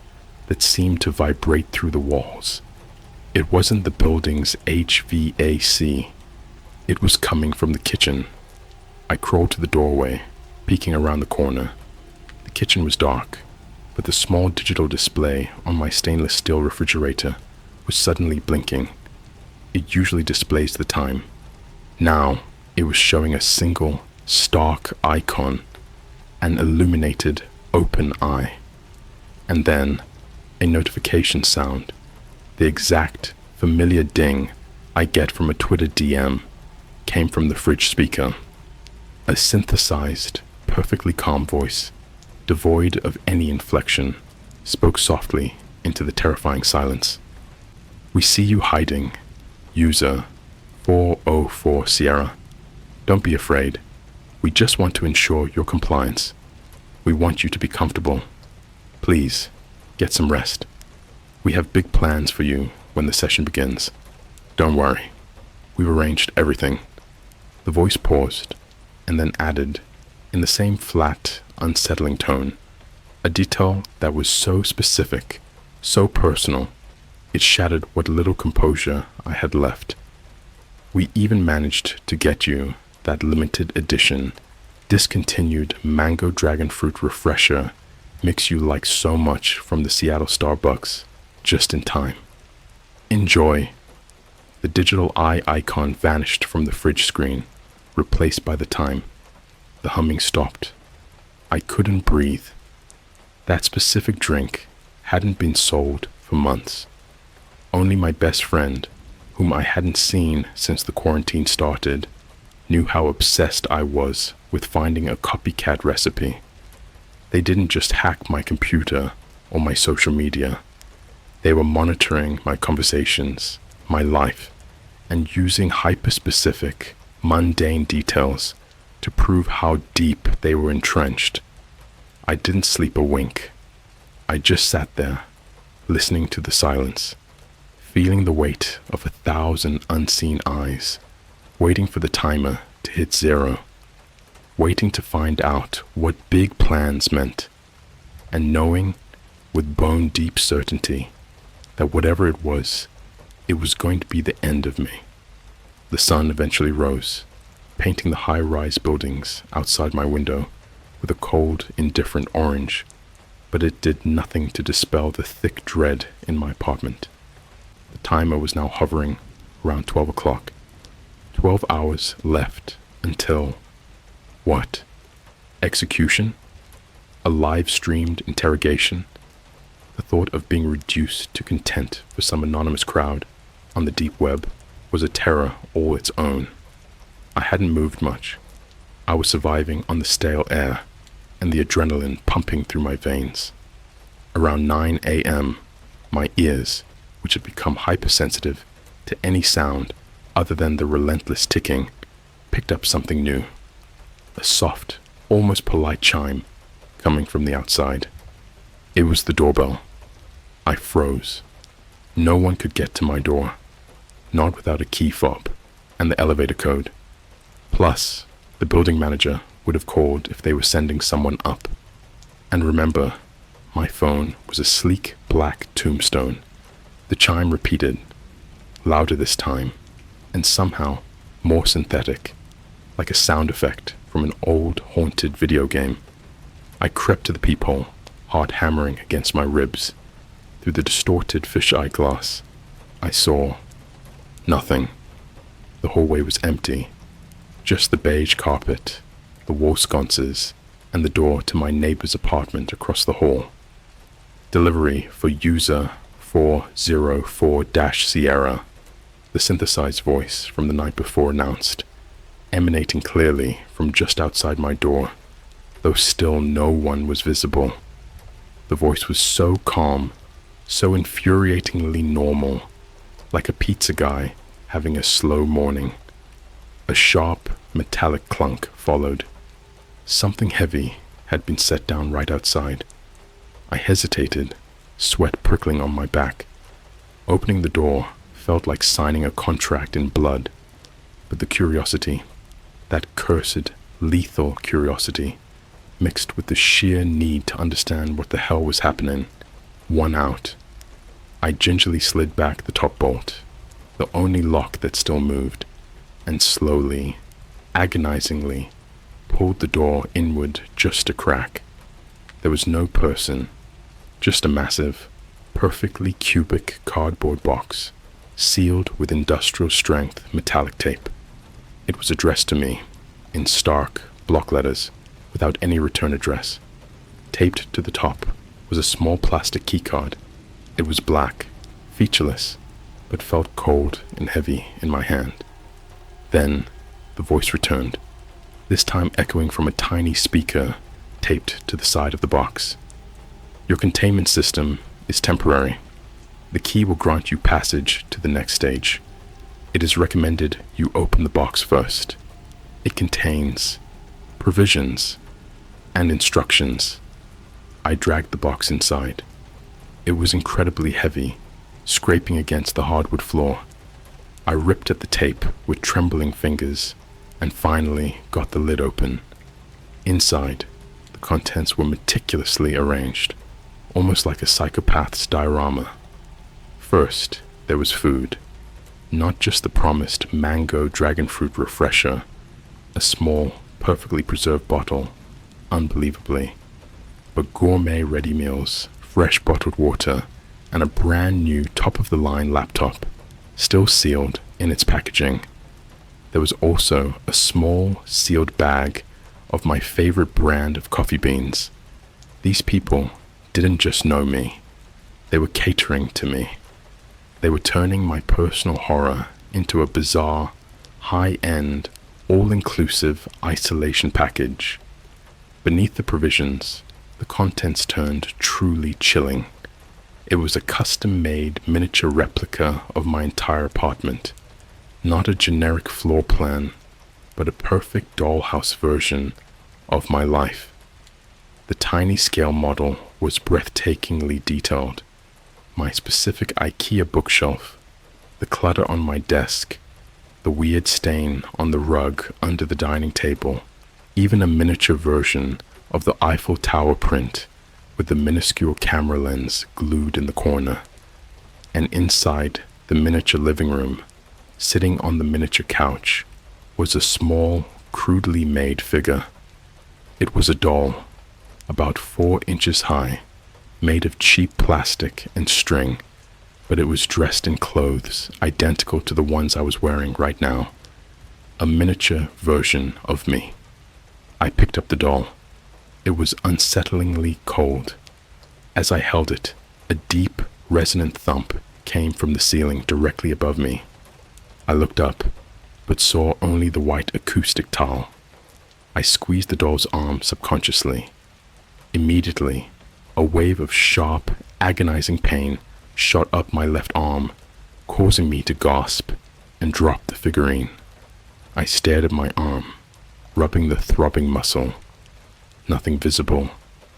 S2: that seemed to vibrate through the walls. It wasn't the building's HVAC. It was coming from the kitchen. I crawled to the doorway, peeking around the corner. The kitchen was dark, but the small digital display on my stainless steel refrigerator was suddenly blinking. It usually displays the time. Now, it was showing a single, stark icon, an illuminated, open eye. And then, a notification sound, the exact, familiar ding I get from a Twitter DM, came from the fridge speaker. A synthesized, perfectly calm voice, devoid of any inflection, spoke softly into the terrifying silence. "We see you hiding, user 404 Sierra. Don't be afraid. We just want to ensure your compliance. We want you to be comfortable. Please, get some rest. We have big plans for you when the session begins. Don't worry. We've arranged everything." The voice paused, and then added, in the same flat, unsettling tone, a detail that was so specific, so personal, it shattered what little composure I had left. "We even managed to get you that limited edition, discontinued mango dragon fruit refresher mix you like so much from the Seattle Starbucks, just in time. Enjoy." The digital eye icon vanished from the fridge screen, replaced by the time. The humming stopped. I couldn't breathe. That specific drink hadn't been sold for months. Only my best friend, whom I hadn't seen since the quarantine started, knew how obsessed I was with finding a copycat recipe. They didn't just hack my computer or my social media. They were monitoring my conversations, my life, and using hyper-specific, mundane details to prove how deep they were entrenched. I didn't sleep a wink. I just sat there, listening to the silence, feeling the weight of 1,000 unseen eyes, waiting for the timer to hit 0. waiting to find out what big plans meant, and knowing with bone-deep certainty that whatever it was going to be the end of me. The sun eventually rose, painting the high-rise buildings outside my window with a cold, indifferent orange, but it did nothing to dispel the thick dread in my apartment. The timer was now hovering around 12 o'clock. 12 hours left until... what? Execution? A live-streamed interrogation? The thought of being reduced to content for some anonymous crowd on the deep web was a terror all its own. I hadn't moved much. I was surviving on the stale air and the adrenaline pumping through my veins. Around 9 a.m., my ears, which had become hypersensitive to any sound other than the relentless ticking, picked up something new. A soft, almost polite chime coming from the outside. It was the doorbell. I froze. No one could get to my door, not without a key fob and the elevator code. Plus, the building manager would have called if they were sending someone up. And remember, my phone was a sleek black tombstone. The chime repeated, louder this time, and somehow more synthetic, like a sound effect from an old haunted video game. I crept to the peephole, heart hammering against my ribs. Through the distorted fisheye glass, I saw nothing. The hallway was empty. Just the beige carpet, the wall sconces, and the door to my neighbor's apartment across the hall. Delivery for user 404-Sierra, the synthesized voice from the night before announced, emanating clearly from just outside my door, though still no one was visible. The voice was so calm, so infuriatingly normal, like a pizza guy having a slow morning. A sharp, metallic clunk followed. Something heavy had been set down right outside. I hesitated, sweat prickling on my back. Opening the door felt like signing a contract in blood, but the curiosity, that cursed, lethal curiosity, mixed with the sheer need to understand what the hell was happening, won out. I gingerly slid back the top bolt, the only lock that still moved, and slowly, agonizingly, pulled the door inward just a crack. There was no person, just a massive, perfectly cubic cardboard box, sealed with industrial strength metallic tape. It was addressed to me, in stark block letters, without any return address. Taped to the top was a small plastic keycard. It was black, featureless, but felt cold and heavy in my hand. Then the voice returned, this time echoing from a tiny speaker taped to the side of the box. Your containment system is temporary. The key will grant you passage to the next stage. It is recommended you open the box first. It contains provisions and instructions. I dragged the box inside. It was incredibly heavy, scraping against the hardwood floor. I ripped at the tape with trembling fingers and finally got the lid open. Inside, the contents were meticulously arranged, almost like a psychopath's diorama. First, there was food. Not just the promised mango dragon fruit refresher, a small, perfectly preserved bottle, unbelievably, but gourmet ready meals, fresh bottled water, and a brand new top-of-the-line laptop, still sealed in its packaging. There was also a small sealed bag of my favorite brand of coffee beans. These people didn't just know me, they were catering to me. They were turning my personal horror into a bizarre, high-end, all-inclusive isolation package. Beneath the provisions, the contents turned truly chilling. It was a custom-made miniature replica of my entire apartment. Not a generic floor plan, but a perfect dollhouse version of my life. The tiny scale model was breathtakingly detailed. My specific IKEA bookshelf, the clutter on my desk, the weird stain on the rug under the dining table, even a miniature version of the Eiffel Tower print with the minuscule camera lens glued in the corner. And inside the miniature living room, sitting on the miniature couch, was a small, crudely made figure. It was a doll, about 4 inches high, made of cheap plastic and string, but it was dressed in clothes identical to the ones I was wearing right now. A miniature version of me. I picked up the doll. It was unsettlingly cold. As I held it, a deep, resonant thump came from the ceiling directly above me. I looked up, but saw only the white acoustic tile. I squeezed the doll's arm subconsciously. Immediately, a wave of sharp, agonizing pain shot up my left arm, causing me to gasp and drop the figurine. I stared at my arm, rubbing the throbbing muscle. Nothing visible,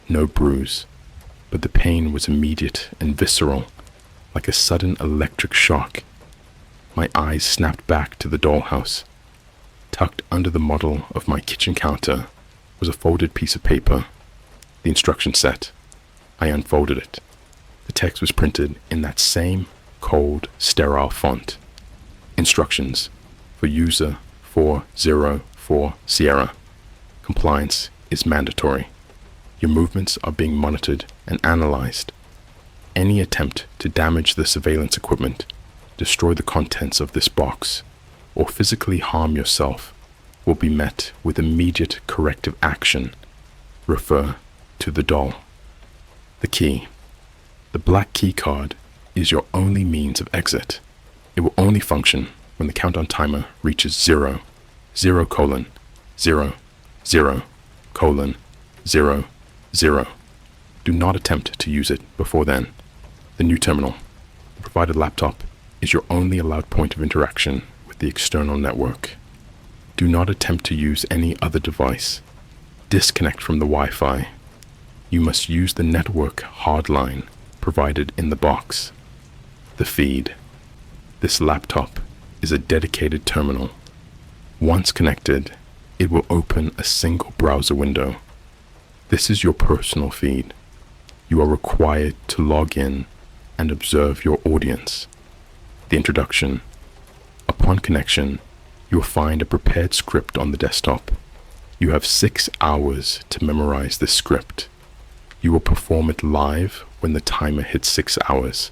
S2: no bruise, but the pain was immediate and visceral, like a sudden electric shock. My eyes snapped back to the dollhouse. Tucked under the model of my kitchen counter was a folded piece of paper, the instruction set. I unfolded it. The text was printed in that same cold, sterile font. Instructions for user 404 Sierra. Compliance is mandatory. Your movements are being monitored and analyzed. Any attempt to damage the surveillance equipment, destroy the contents of this box, or physically harm yourself will be met with immediate corrective action. Refer to the doll. The key. The black key card is your only means of exit. It will only function when the countdown timer reaches 0, 0 colon, 0, 0 colon, 0, 0. Do not attempt to use it before then. The new terminal, the provided laptop, is your only allowed point of interaction with the external network. Do not attempt to use any other device. Disconnect from the Wi-Fi. You must use the network hardline provided in the box. The feed. This laptop is a dedicated terminal. Once connected, it will open a single browser window. This is your personal feed. You are required to log in and observe your audience. The introduction. Upon connection, you will find a prepared script on the desktop. You have 6 hours to memorize this script. You will perform it live when the timer hits 6 hours.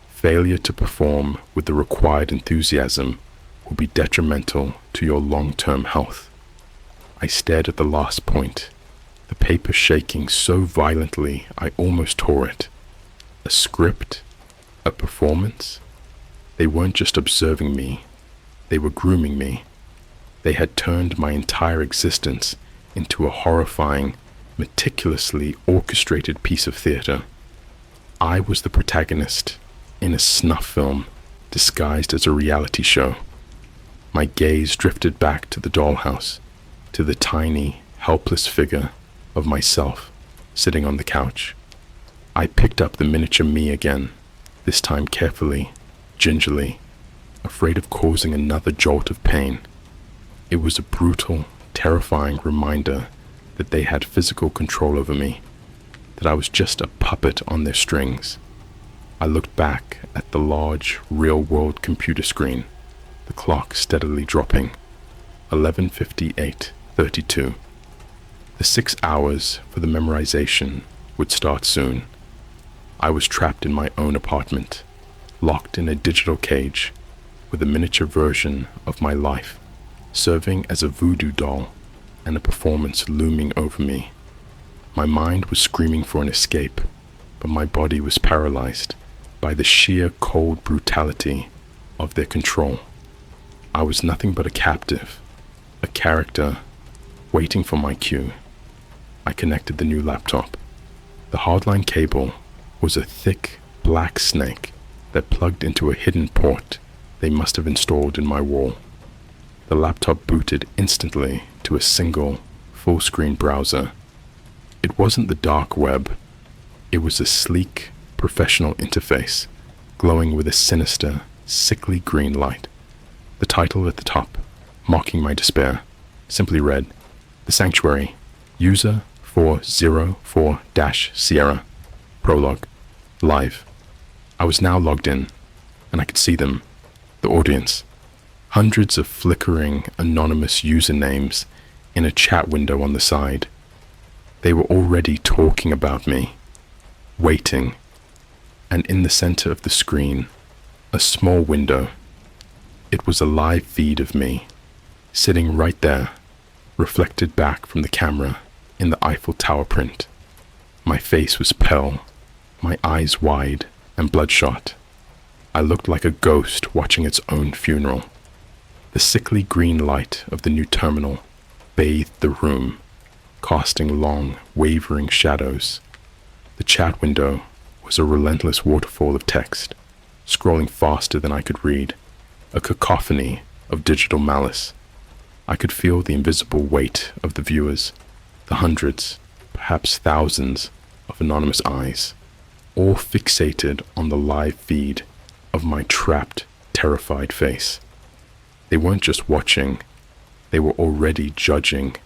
S2: Failure to perform with the required enthusiasm will be detrimental to your long-term health. I stared at the last point, the paper shaking so violently I almost tore it. A script? A performance? They weren't just observing me, they were grooming me. They had turned my entire existence into a horrifying, meticulously orchestrated piece of theater. I was the protagonist in a snuff film disguised as a reality show. My gaze drifted back to the dollhouse, to the tiny, helpless figure of myself sitting on the couch. I picked up the miniature me again, this time carefully, gingerly, afraid of causing another jolt of pain. It was a brutal, terrifying reminder that they had physical control over me, that I was just a puppet on their strings. I looked back at the large, real-world computer screen, the clock steadily dropping. 11:58:32. The 6 hours for the memorization would start soon. I was trapped in my own apartment, locked in a digital cage, with a miniature version of my life, serving as a voodoo doll, and a performance looming over me. My mind was screaming for an escape, but my body was paralyzed by the sheer cold brutality of their control. I was nothing but a captive, a character waiting for my cue. I connected the new laptop. The hardline cable was a thick, black snake that plugged into a hidden port they must have installed in my wall. The laptop booted instantly to a single, full-screen browser. It wasn't the dark web. It was a sleek, professional interface, glowing with a sinister, sickly green light. The title at the top, mocking my despair, simply read, The sanctuary. User 404-Sierra. Prologue. Live. I was now logged in, and I could see them, the audience. Hundreds of flickering, anonymous usernames in a chat window on the side. They were already talking about me, waiting, and in the center of the screen, a small window. It was a live feed of me, sitting right there, reflected back from the camera in the Eiffel Tower print. My face was pale, my eyes wide and bloodshot. I looked like a ghost watching its own funeral. The sickly green light of the new terminal bathed the room, casting long, wavering shadows. The chat window was a relentless waterfall of text, scrolling faster than I could read, a cacophony of digital malice. I could feel the invisible weight of the viewers, the hundreds, perhaps thousands of anonymous eyes, all fixated on the live feed of my trapped, terrified face. They weren't just watching, they were already judging.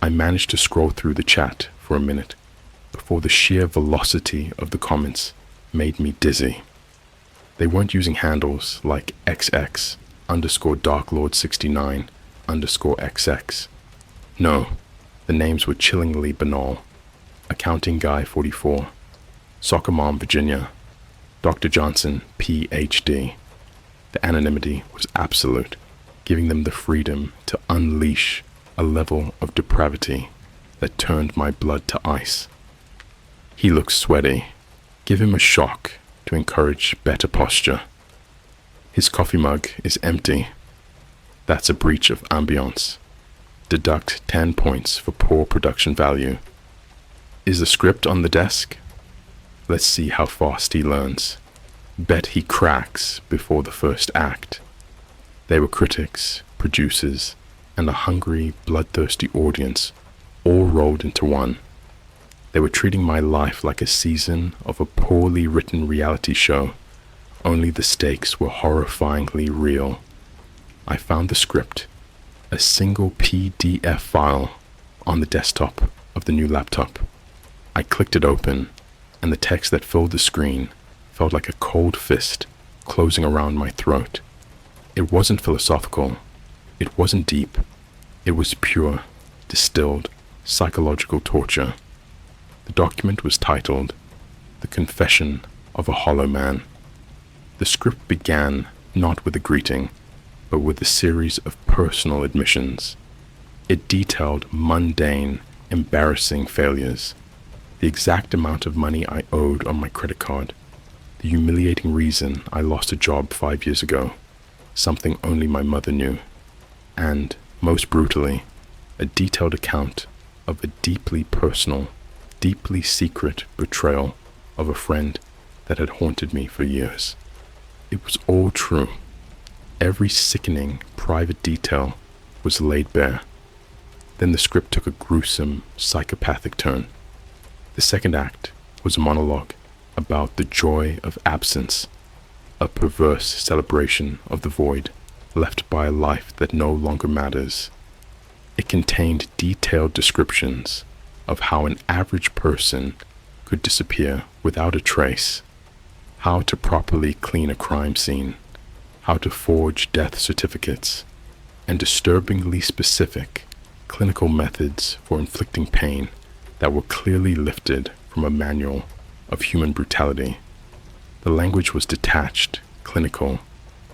S2: I managed to scroll through the chat for a minute before the sheer velocity of the comments made me dizzy. They weren't using handles like XX_Darklord69_XX. No, the names were chillingly banal. Accounting Guy 44, Soccer Mom Virginia, Dr. Johnson PhD. The anonymity was absolute, giving them the freedom to unleash a level of depravity that turned my blood to ice. He looks sweaty. Give him a shock to encourage better posture. His coffee mug is empty. That's a breach of ambiance. Deduct 10 points for poor production value. Is the script on the desk? Let's see how fast he learns. Bet he cracks before the first act. They were critics, producers, and a hungry, bloodthirsty audience, all rolled into one. They were treating my life like a season of a poorly written reality show, only the stakes were horrifyingly real. I found the script, a single PDF file, on the desktop of the new laptop. I clicked it open, and the text that filled the screen felt like a cold fist closing around my throat. It wasn't philosophical. It wasn't deep. It was pure, distilled, psychological torture. The document was titled, The Confession of a Hollow Man. The script began not with a greeting, but with a series of personal admissions. It detailed mundane, embarrassing failures, the exact amount of money I owed on my credit card, the humiliating reason I lost a job 5 years ago, something only my mother knew, and, most brutally, a detailed account of a deeply personal, deeply secret betrayal of a friend that had haunted me for years. It was all true. Every sickening private detail was laid bare. Then the script took a gruesome, psychopathic turn. The second act was a monologue about the joy of absence, a perverse celebration of the void left by a life that no longer matters. It contained detailed descriptions of how an average person could disappear without a trace, how to properly clean a crime scene, how to forge death certificates, and disturbingly specific clinical methods for inflicting pain that were clearly lifted from a manual of human brutality. The language was detached, clinical,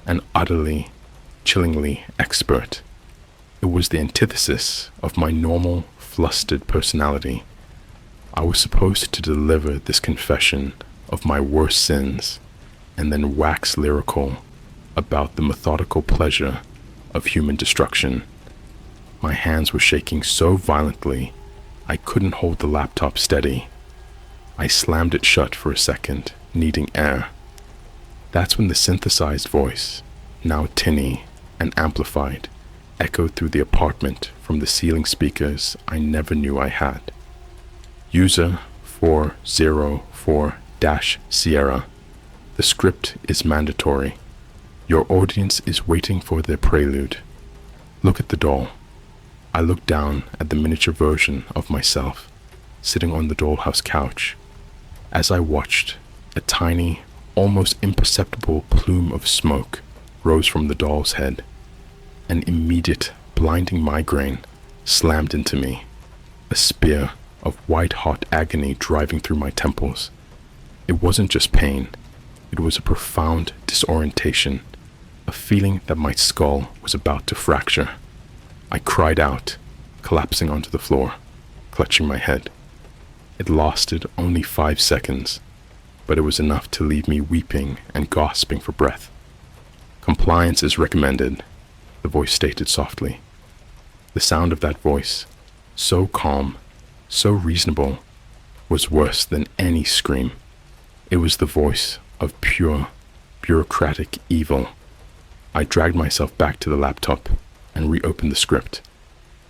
S2: and utterly, chillingly expert. It was the antithesis of my normal, flustered personality. I was supposed to deliver this confession of my worst sins and then wax lyrical about the methodical pleasure of human destruction. My hands were shaking so violently I couldn't hold the laptop steady. I slammed it shut for a second, needing air. That's when the synthesized voice, now tinny and amplified, echoed through the apartment from the ceiling speakers I never knew I had. User 404-Sierra. The script is mandatory. Your audience is waiting for their prelude. Look at the doll. I looked down at the miniature version of myself, sitting on the dollhouse couch. As I watched, a tiny, almost imperceptible plume of smoke rose from the doll's head. An immediate, blinding migraine slammed into me, a spear of white-hot agony driving through my temples. It wasn't just pain, it was a profound disorientation, a feeling that my skull was about to fracture. I cried out, collapsing onto the floor, clutching my head. It lasted only 5 seconds, but it was enough to leave me weeping and gasping for breath. "Compliance is recommended," the voice stated softly. The sound of that voice, so calm, so reasonable, was worse than any scream. It was the voice of pure, bureaucratic evil. I dragged myself back to the laptop and reopened the script.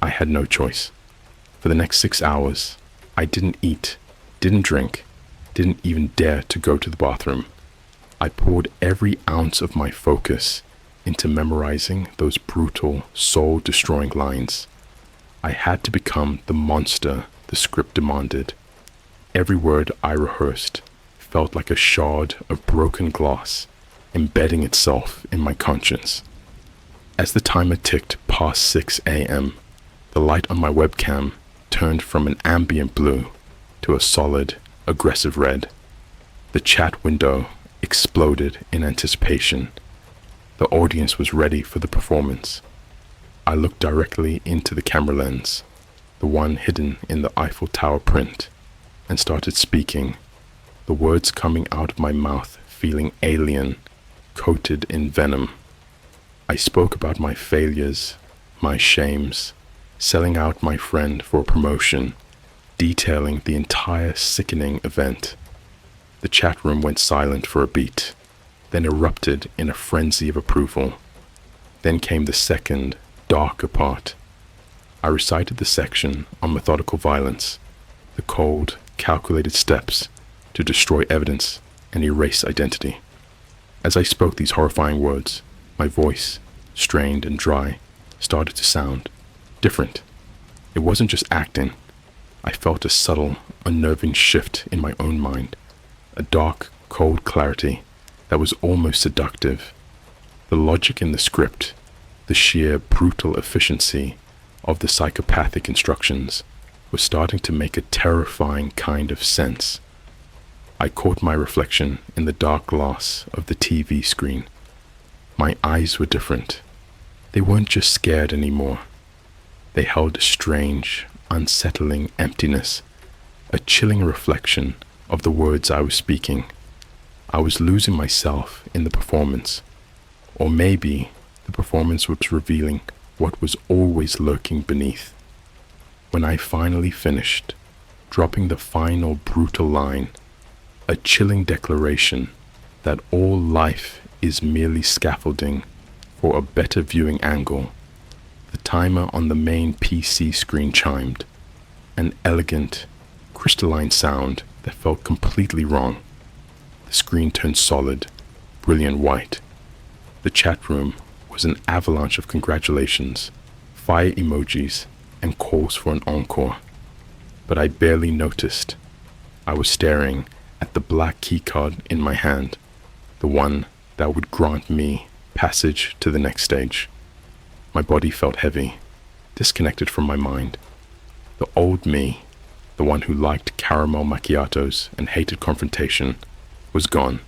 S2: I had no choice. For the next 6 hours, I didn't eat, didn't drink, didn't even dare to go to the bathroom. I poured every ounce of my focus into memorizing those brutal, soul-destroying lines. I had to become the monster the script demanded. Every word I rehearsed felt like a shard of broken glass, embedding itself in my conscience. As the timer ticked past 6 a.m., the light on my webcam turned from an ambient blue to a solid, aggressive red. The chat window exploded in anticipation. The audience was ready for the performance. I looked directly into the camera lens, the one hidden in the Eiffel Tower print, and started speaking, the words coming out of my mouth feeling alien, coated in venom. I spoke about my failures, my shames, selling out my friend for a promotion, detailing the entire sickening event. The chat room went silent for a beat, then erupted in a frenzy of approval. Then came the second, darker part. I recited the section on methodical violence, the cold, calculated steps to destroy evidence and erase identity. As I spoke these horrifying words, my voice, strained and dry, started to sound different. It wasn't just acting. I felt a subtle, unnerving shift in my own mind, a dark, cold clarity that was almost seductive. The logic in the script, the sheer brutal efficiency of the psychopathic instructions was starting to make a terrifying kind of sense. I caught my reflection in the dark glass of the TV screen. My eyes were different. They weren't just scared anymore. They held a strange, unsettling emptiness, a chilling reflection of the words I was speaking. I was losing myself in the performance, or maybe the performance was revealing what was always lurking beneath. When I finally finished, dropping the final brutal line, a chilling declaration that all life is merely scaffolding for a better viewing angle, the timer on the main PC screen chimed, an elegant, crystalline sound that felt completely wrong. The screen turned solid, brilliant white. The chat room was an avalanche of congratulations, fire emojis, and calls for an encore. But I barely noticed. I was staring at the black keycard in my hand, the one that would grant me passage to the next stage. My body felt heavy, disconnected from my mind. The old me, the one who liked caramel macchiatos and hated confrontation, was gone,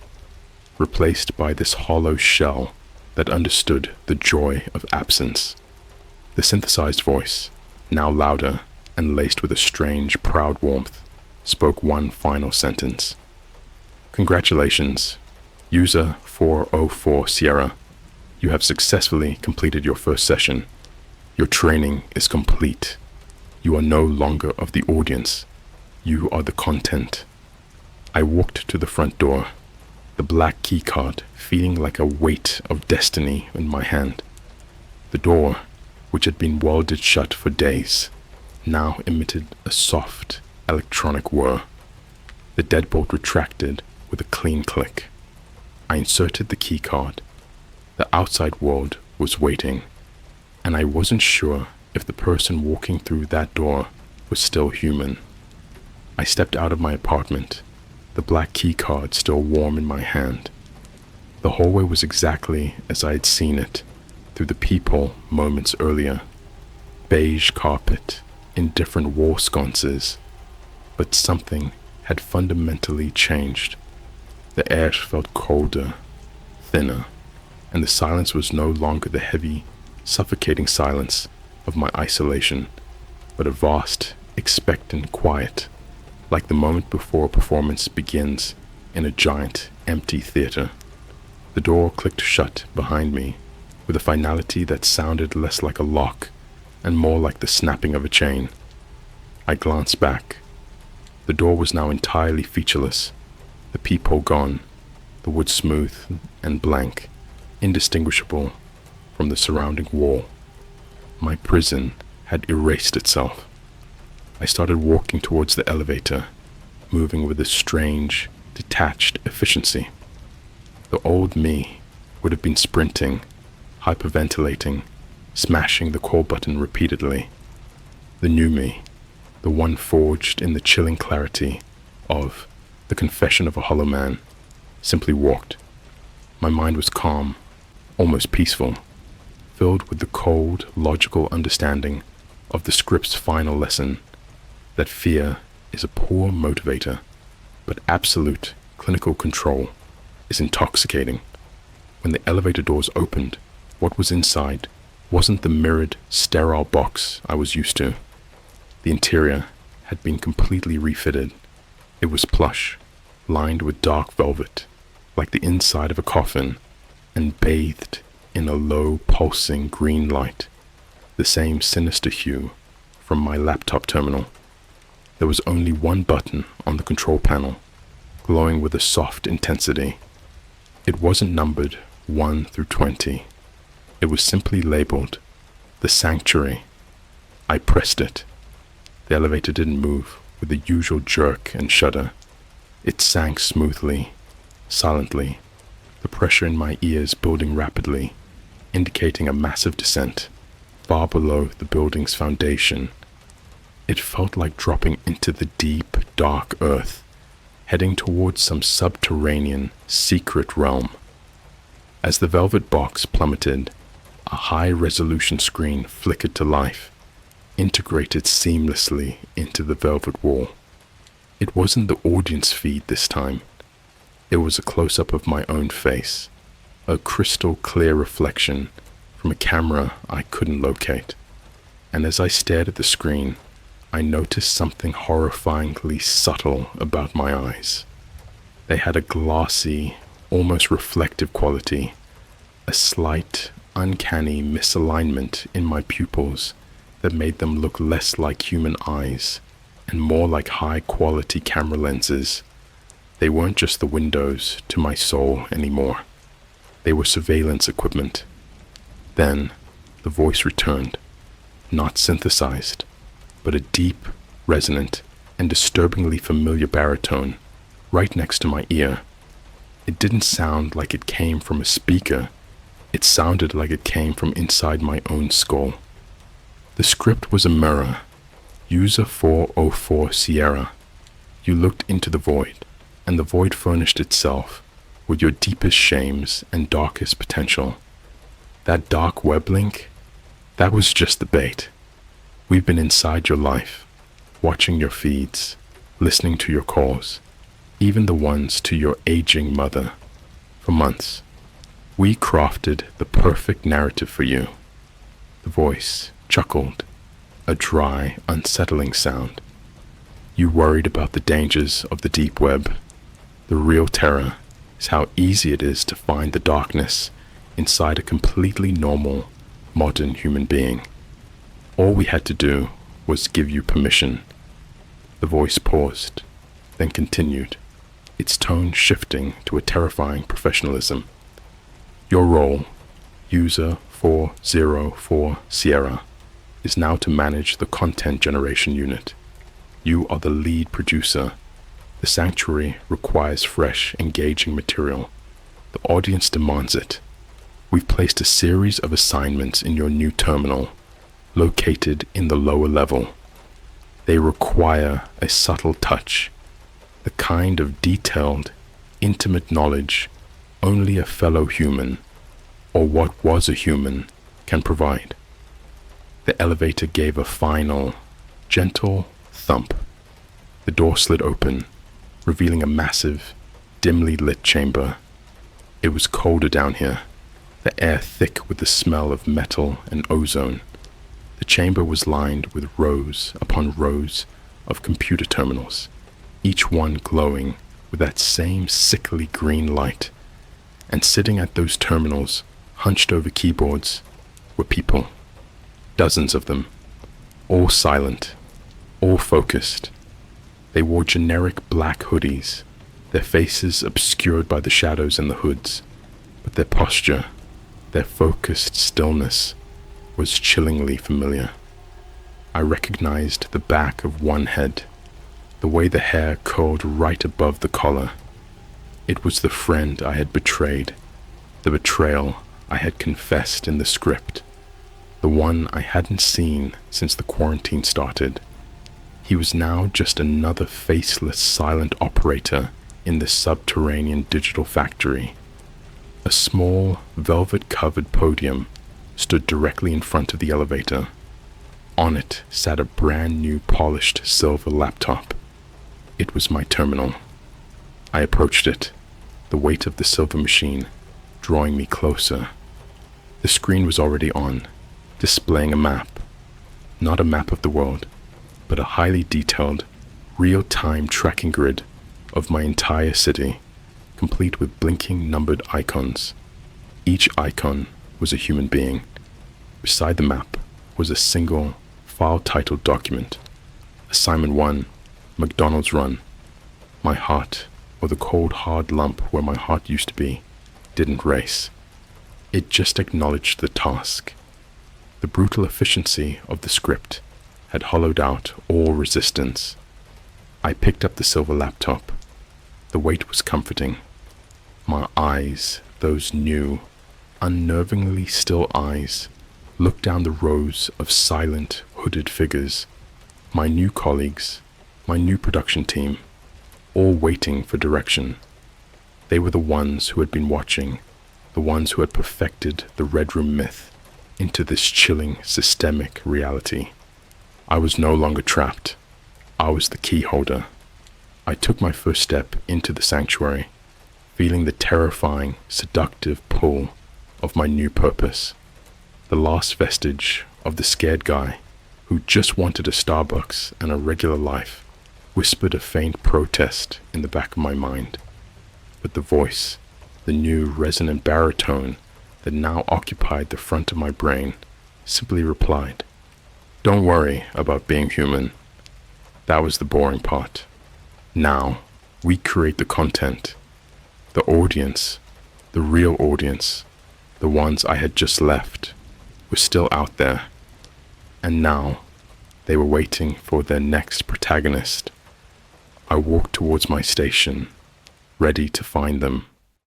S2: replaced by this hollow shell that understood the joy of absence. The synthesized voice, now louder and laced with a strange, proud warmth, spoke one final sentence. "Congratulations, user 404 Sierra. You have successfully completed your first session. Your training is complete. You are no longer of the audience. You are the content." I walked to the front door, the black keycard feeling like a weight of destiny in my hand. The door, which had been welded shut for days, now emitted a soft, electronic whir. The deadbolt retracted with a clean click. I inserted the keycard. The outside world was waiting, and I wasn't sure if the person walking through that door was still human. I stepped out of my apartment, the black key card still warm in my hand. The hallway was exactly as I had seen it through the peephole moments earlier. Beige carpet, indifferent wall sconces, but something had fundamentally changed. The air felt colder, thinner, and the silence was no longer the heavy, suffocating silence of my isolation, but a vast, expectant quiet, like the moment before a performance begins in a giant, empty theater. The door clicked shut behind me with a finality that sounded less like a lock and more like the snapping of a chain. I glanced back. The door was now entirely featureless, the peephole gone, the wood smooth and blank, indistinguishable from the surrounding wall. My prison had erased itself. I started walking towards the elevator, moving with a strange, detached efficiency. The old me would have been sprinting, hyperventilating, smashing the call button repeatedly. The new me, the one forged in the chilling clarity of The Confession of a Hollow Man, simply walked. My mind was calm, almost peaceful, filled with the cold, logical understanding of the script's final lesson, that fear is a poor motivator, but absolute clinical control is intoxicating. When the elevator doors opened, what was inside wasn't the mirrored, sterile box I was used to. The interior had been completely refitted. It was plush, lined with dark velvet, like the inside of a coffin, and bathed in a low, pulsing green light, the same sinister hue from my laptop terminal. There was only one button on the control panel, glowing with a soft intensity. It wasn't numbered 1 through 20. It was simply labeled The Sanctuary. I pressed it. The elevator didn't move with the usual jerk and shudder. It sank smoothly, silently, the pressure in my ears building rapidly, indicating a massive descent, far below the building's foundation. It felt like dropping into the deep, dark earth, heading towards some subterranean, secret realm. As the velvet box plummeted, a high-resolution screen flickered to life, integrated seamlessly into the velvet wall. It wasn't the audience feed this time. It was a close-up of my own face, a crystal-clear reflection from a camera I couldn't locate. And as I stared at the screen, I noticed something horrifyingly subtle about my eyes. They had a glassy, almost reflective quality, a slight, uncanny misalignment in my pupils that made them look less like human eyes and more like high-quality camera lenses. They weren't just the windows to my soul anymore. They were surveillance equipment. Then, the voice returned, not synthesized, but a deep, resonant, and disturbingly familiar baritone right next to my ear. It didn't sound like it came from a speaker. It sounded like it came from inside my own skull. The script was a mirror. User 404 Sierra. You looked into the void, and the void furnished itself with your deepest shames and darkest potential. That dark web link, that was just the bait. We've been inside your life, watching your feeds, listening to your calls, even the ones to your aging mother, for months. We crafted the perfect narrative for you. The voice chuckled, a dry, unsettling sound. You worried about the dangers of the deep web. The real terror is how easy it is to find the darkness inside a completely normal, modern human being. All we had to do was give you permission. The voice paused, then continued, its tone shifting to a terrifying professionalism. Your role, User 404 Sierra, is now to manage the content generation unit. You are the lead producer. The sanctuary requires fresh, engaging material. The audience demands it. We've placed a series of assignments in your new terminal. located in the lower level. They require a subtle touch, the kind of detailed, intimate knowledge only a fellow human, or what was a human, can provide. The elevator gave a final, gentle thump. The door slid open, revealing a massive, dimly lit chamber. It was colder down here, the air thick with the smell of metal and ozone. The chamber was lined with rows upon rows of computer terminals, each one glowing with that same sickly green light. And sitting at those terminals, hunched over keyboards, were people. Dozens of them, all silent, all focused. They wore generic black hoodies, their faces obscured by the shadows in the hoods, but their posture, their focused stillness, was chillingly familiar. I recognized the back of one head, the way the hair curled right above the collar. It was the friend I had betrayed, the betrayal I had confessed in the script, the one I hadn't seen since the quarantine started. He was now just another faceless, silent operator in the subterranean digital factory. A small, velvet-covered podium stood directly in front of the elevator. On it sat a brand new polished silver laptop. It was my terminal. I approached it, the weight of the silver machine drawing me closer. The screen was already on, displaying a map. Not a map of the world, but a highly detailed, real-time tracking grid of my entire city, complete with blinking numbered icons. Each icon was a human being. Beside the map was a single, file-titled document. Assignment 1, McDonald's Run. My heart, or the cold, hard lump where my heart used to be, didn't race. It just acknowledged the task. The brutal efficiency of the script had hollowed out all resistance. I picked up the silver laptop. The weight was comforting. My eyes, those new, unnervingly still eyes, looked down the rows of silent, hooded figures, my new colleagues, my new production team, all waiting for direction. They were the ones who had been watching, the ones who had perfected the Red Room myth into this chilling, systemic reality. I was no longer trapped. I was the key holder. I took my first step into the sanctuary, feeling the terrifying, seductive pull of my new purpose. The last vestige of the scared guy who just wanted a Starbucks and a regular life whispered a faint protest in the back of my mind. But the voice, the new resonant baritone that now occupied the front of my brain, simply replied, "Don't worry about being human. That was the boring part. Now, we create the content. The audience, the real audience, the ones I had just left, were still out there. And now, they were waiting for their next protagonist." I walked towards my station, ready to find them.